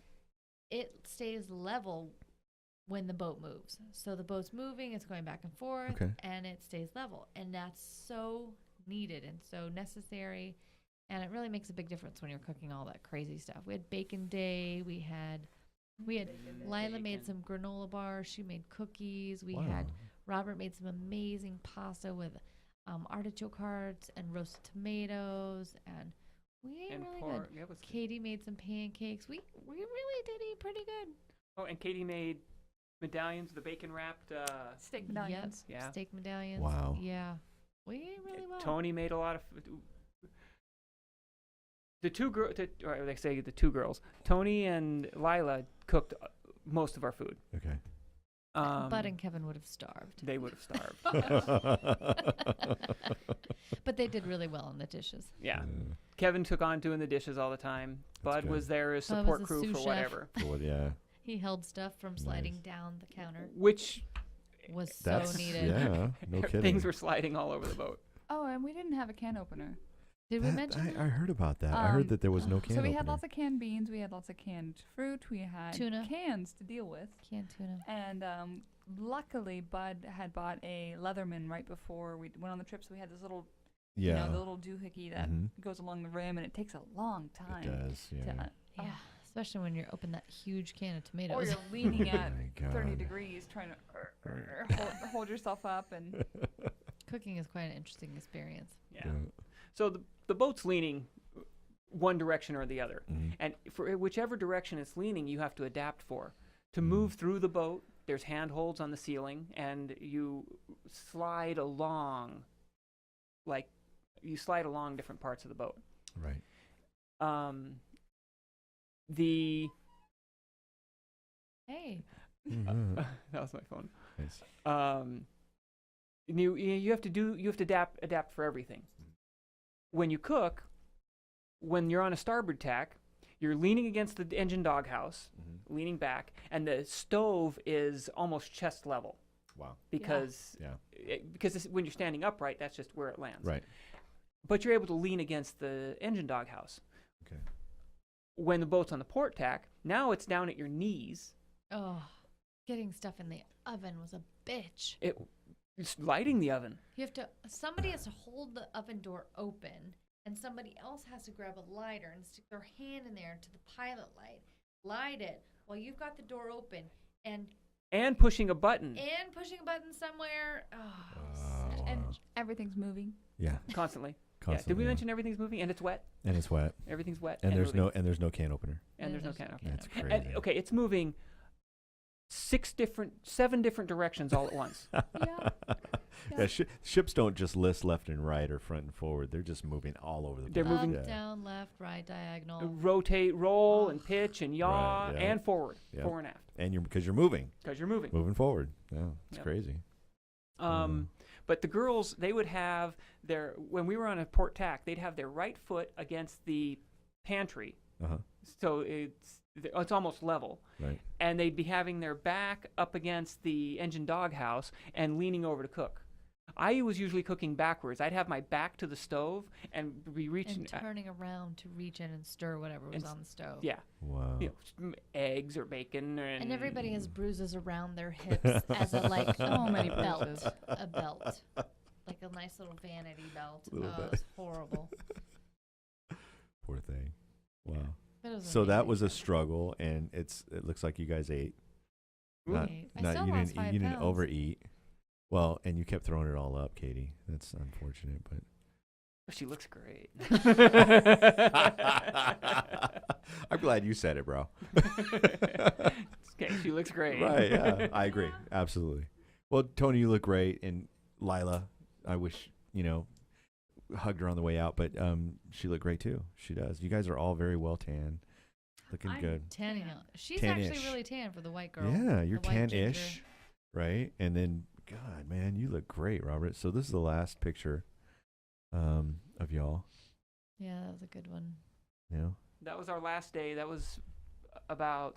it stays level when the boat moves. So the boat's moving, it's going back and forth, Okay. and it stays level. And that's so needed and so necessary. And it really makes a big difference when you're cooking all that crazy stuff. We had bacon day. We had Lila made some granola bars. She made cookies. We had Wow. Robert made some amazing pasta with artichoke hearts and roasted tomatoes, and we ate And really pork. good. Yeah, it was good. Katie made some pancakes. We really did eat pretty good. Oh, and Katie made medallions, the bacon wrapped. Steak medallions. Yep. Yeah. Steak medallions. Wow. Yeah. We ate really well. Tony made a lot of. The two girls, Tony and Lila, cooked most of our food. Okay. Bud and Kevin would have starved. They would have starved. But they did really well on the dishes. Yeah. Kevin took on doing the dishes all the time. That's Bud good. was there as Bud was support a crew sous for chef. whatever. Well, yeah. He held stuff from sliding Nice. down the counter. Which Was so That's needed. yeah. No kidding. things were sliding all over the boat. Oh, and we didn't have a can opener. Did we That- mention that? I heard about that. I heard Um, that there was no can So we had opener. lots of canned beans, we had lots of canned fruit, we had Tuna. cans to deal with. Canned tuna. And luckily, Bud had bought a Leatherman right before we went on the trip, so we had this little, yeah. you know, the little doohickey that Mhm. goes along the rim, and it takes a long time. It does. To, Yeah. Yeah. Especially when you're open that huge can of Or tomatoes. you're leaning at my 30 God. degrees trying to hold yourself up. And Cooking is quite an interesting experience. Yeah. So the boat's leaning one direction or the other. And for whichever direction it's leaning, you have to adapt for. To move through the boat, there's handholds on the ceiling, and you slide along, different parts of the boat. Right. Hey. That was my phone. Nice. You have to adapt for everything. When you cook, when you're on a starboard tack, you're leaning against the engine doghouse, leaning back, and the stove is almost chest level. Wow. Because Yeah. when you're standing upright, that's just where it lands. Right. But you're able to lean against the engine doghouse. Okay. When the boat's on the port tack, now it's down at your knees. Oh, getting stuff in the oven was a bitch. It's lighting the oven. Somebody has to hold the oven door open, and somebody else has to grab a lighter and stick their hand in there to the pilot light it while you've got the door open, And pushing a button. and pushing a button somewhere. and everything's moving. Yeah. Constantly. Constantly. Did we yeah. mention everything's moving? And it's wet. And it's wet. Everything's wet. And there's moving. no can opener. And there's no can opener. That's crazy. And, okay, it's moving 7 different directions all at once. Yeah, ships don't just list left and right or front and forward. They're just moving all over the place. They're moving Up, down, left, right, diagonal. Rotate, roll, and pitch, and yaw, Right, yeah. and forward. Yep. Fore and aft. And because you're moving. Because you're moving. Moving forward. Yeah, it's Yep. crazy. But the girls, they would have when we were on a port tack, they'd have their right foot against the pantry. Uh-huh. So it's almost level. Right. And they'd be having their back up against the engine doghouse and leaning over to cook. I was usually cooking backwards. I'd have my back to the stove and be reaching. And turning around to reach in and stir whatever was on the stove. Yeah. Wow. Eggs or bacon. And everybody has bruises around their hips as a So many belt. bruises. A belt. Like a nice little vanity belt. Little Oh, bit. it's horrible. Poor thing. Wow. But it was So that amazing. was a struggle, and it looks like you guys ate. Not, ate. I not still you lost didn't 5 you didn't pounds. overeat. Well, and you kept throwing it all up, Katie. That's unfortunate, but She looks great. I'm glad you said it, bro. Okay, she looks great. Right, yeah. I agree. Absolutely. Well, Toni, you look great, and Lila, I wish, hugged her on the way out, but she looked great too. She does. You guys are all very well tan. Looking I'm good. tanning out. She's Tan-ish. actually really tan for the white girl. Yeah, you're the white ginger. tan-ish, right? And then, God, man, you look great, Robert. So this is the last picture of y'all. Yeah, that was a good one. That was our last day. That was about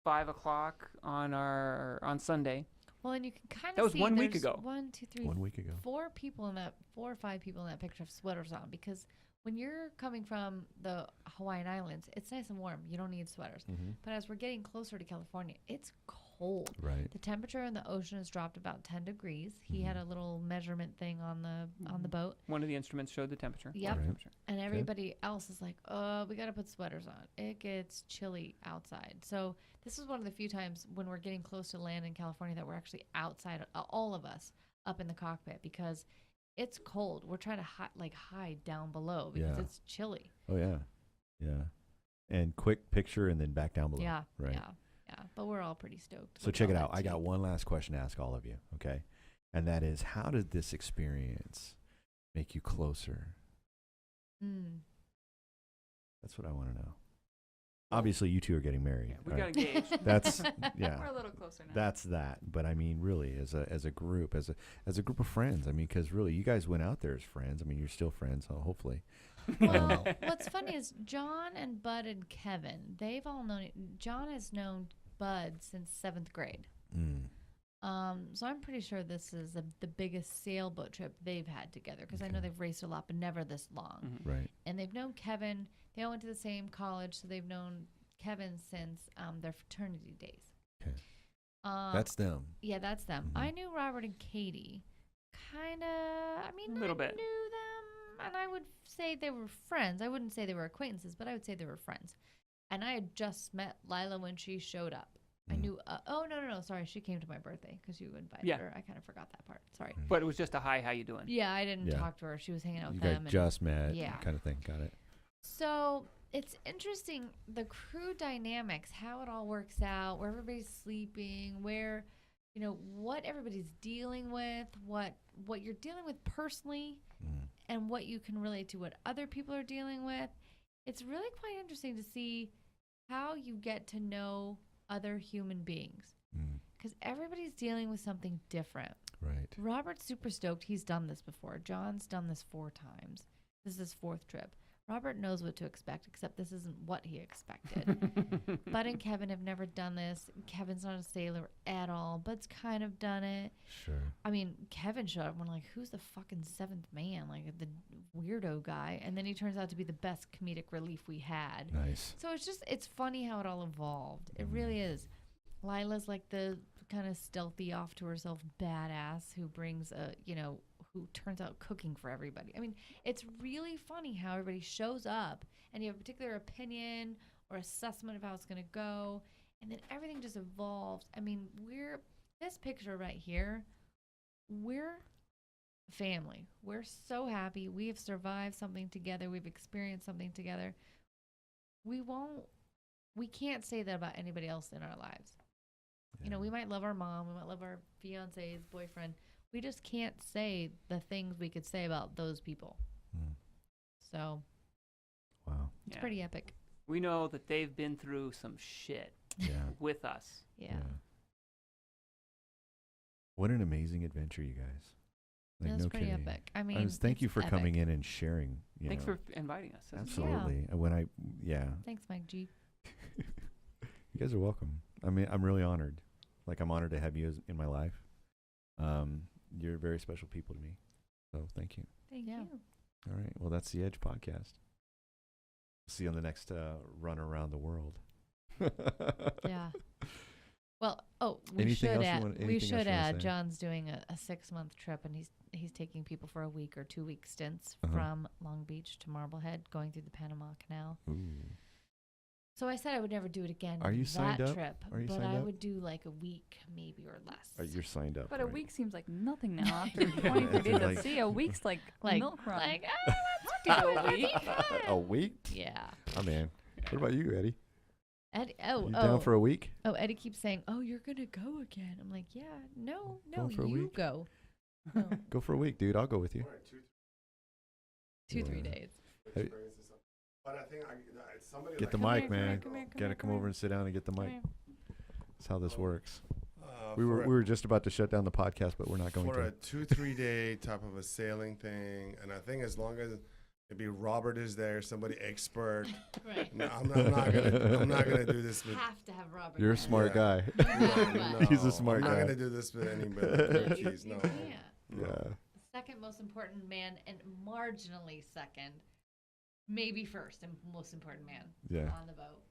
5 o'clock on Sunday. Well, and you can kind of That was see 1 week there's ago. 1, 2, 3, 1 week ago. 4 or 5 people in that picture have sweaters on, because when you're coming from the Hawaiian Islands, it's nice and warm. You don't need sweaters. Mm-hmm. But as we're getting closer to California, it's cold. Right. The temperature in the ocean has dropped about 10 degrees. He had a little measurement thing on the boat. One of the instruments showed the temperature. Yep. Right. Temperature. And everybody else is like, oh, we got to put sweaters on. It gets chilly outside. So this is one of the few times when we're getting close to land in California that we're actually outside, all of us, up in the cockpit, because it's cold. We're trying to hide down below because Yeah. it's chilly. Oh, yeah. Yeah. And quick picture and then back down below. Yeah. Right. Yeah. But we're all pretty stoked. So with check all it that out. I got tea. one last question to ask all of you, okay? And that is, how did this experience make you closer? That's what I want to know. Obviously, you two are getting married. Yeah, we right? got engaged. That's yeah. We're a little closer now. That's that. But I mean, really, as a group, as a group of friends. I mean, because really, you guys went out there as friends. I mean, you're still friends, so hopefully. Well, what's funny is John and Bud and Kevin, they've all known John has known Bud since 7th grade. So I'm pretty sure this is the biggest sailboat trip they've had together, because I know they've raced a lot, but never this long. Right. And they've known Kevin. They all went to the same college, so they've known Kevin since their fraternity days. Okay. That's them. Yeah, that's them. I knew Robert and Katie, kind of. I mean, A little bit. knew them, and I would say they were friends. I wouldn't say they were acquaintances, but I would say they were friends. And I had just met Lila when she showed up. I knew, no, sorry. She came to my birthday because you invited her. I kind of forgot that part. Sorry. But it was just a hi, how you doing? Yeah, I didn't talk to her. She was hanging out with You them. guys just met, yeah. kind of thing. Got it. So it's interesting, the crew dynamics, how it all works out, where everybody's sleeping, where, what everybody's dealing with, what you're dealing with personally, and what you can relate to what other people are dealing with. It's really quite interesting to see how you get to know other human beings, because everybody's dealing with something different. Right. Robert's super stoked. He's done this before. John's done this 4 times. This is his 4th trip. Robert knows what to expect, except this isn't what he expected. Bud and Kevin have never done this. Kevin's not a sailor at all. Bud's kind of done it. Sure. I mean, Kevin showed up and we're like, who's the fucking 7th man? Like the weirdo guy. And then he turns out to be the best comedic relief we had. Nice. So it's funny how it all evolved. It really is. Lila's like the kind of stealthy, off to herself badass who brings who turns out cooking for everybody. I mean, it's really funny how everybody shows up and you have a particular opinion or assessment of how it's going to go, and then everything just evolves. I mean, this picture right here, we're family. We're so happy. We have survived something together. We've experienced something together. We can't say that about anybody else in our lives. Yeah. We might love our mom, we might love our fiance's boyfriend. We just can't say the things we could say about those people. So, wow, it's pretty epic. We know that they've been through some shit with us. Yeah. What an amazing adventure, you guys. Like, That's no pretty kidding. epic. I mean, thank you for epic. coming in and sharing. Thanks for inviting us. That's Absolutely. Thanks, Mike G. You guys are welcome. I mean, I'm really honored. Like, I'm honored to have you in my life. You're very special people to me. So thank you. Thank you. All right. Well, that's the Edge podcast. See you on the next run around the world. Yeah. Well, we Anything should else add. you wanna say? John's doing a 6-month trip, and he's taking people for a week or 2-week stints from Long Beach to Marblehead, going through the Panama Canal. Ooh. So I said I would never do it again. Are you that signed up? trip, Are you but signed I up? would do like a week, maybe, or less. You're signed up. But right? a week seems like nothing now after 23 days at sea. A week's like milk run. Let's do a week. A week? Yeah. I'm in. What about you, Eddie? Eddie, You down for a week? Oh, Eddie keeps saying, "Oh, you're gonna go again." I'm like, "Yeah, no, Going for a you week? go." No. Go for a week, dude. I'll go with you. 2-3 days. Hey, But I think somebody get the mic, man. Gotta come over and sit down and get the mic. That's how this works. We were just about to shut down the podcast, but we're not going for to. a 2-3 day type of a sailing thing, and I think as long as maybe Robert is there, somebody expert. Right. No, I'm not gonna do this with. Have to have Robert. You're a there. smart guy. No, He's a smart I'm guy. not gonna do this with anybody. Jeez, no. Yeah. Second most important man, and marginally second, maybe first and most important man. Yeah. On the boat.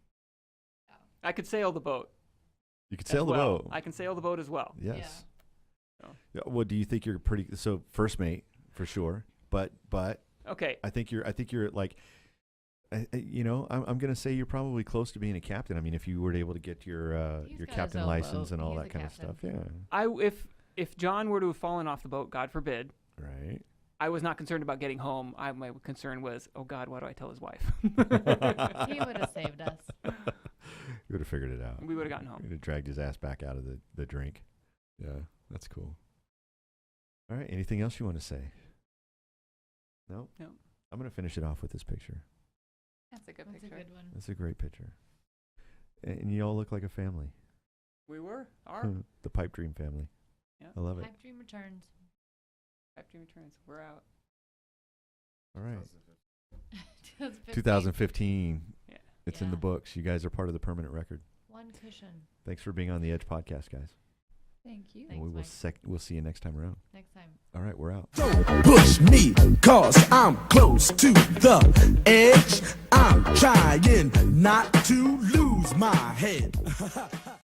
I could sail the boat. You could sail as the well. boat. I can sail the boat as well. Yes. Yeah. Yeah, well, do you think you're pretty? So first mate for sure, but Okay. I think you're like, I'm gonna say you're probably close to being a captain. I mean, if you were able to get your He's got his captain own license boat. and all He's that a kind of captain. stuff, yeah. If John were to have fallen off the boat, God forbid, Right. I was not concerned about getting home. My concern was, oh God, what do I tell his wife? He would have saved us. You would have figured it out. We would have gotten home. You'd have dragged his ass back out of the drink. Yeah, that's cool. All right. Anything else you want to say? No. No. I'm gonna finish it off with this picture. That's a good That's a picture. good one. That's a great picture. And you all look like a family. We were. The Pipe Dream family. Yeah. I love it. Pipe Dream returns. Pipe Dream returns. We're out. All right. 2015. 2015. Yeah. It's in the books. You guys are part of the permanent record. One cushion. Thanks for being on the Edge podcast, guys. Thank you. And we will we'll see you next time around. Next time. All right, we're out. Don't push me, cause I'm close to the edge. I'm trying not to lose my head.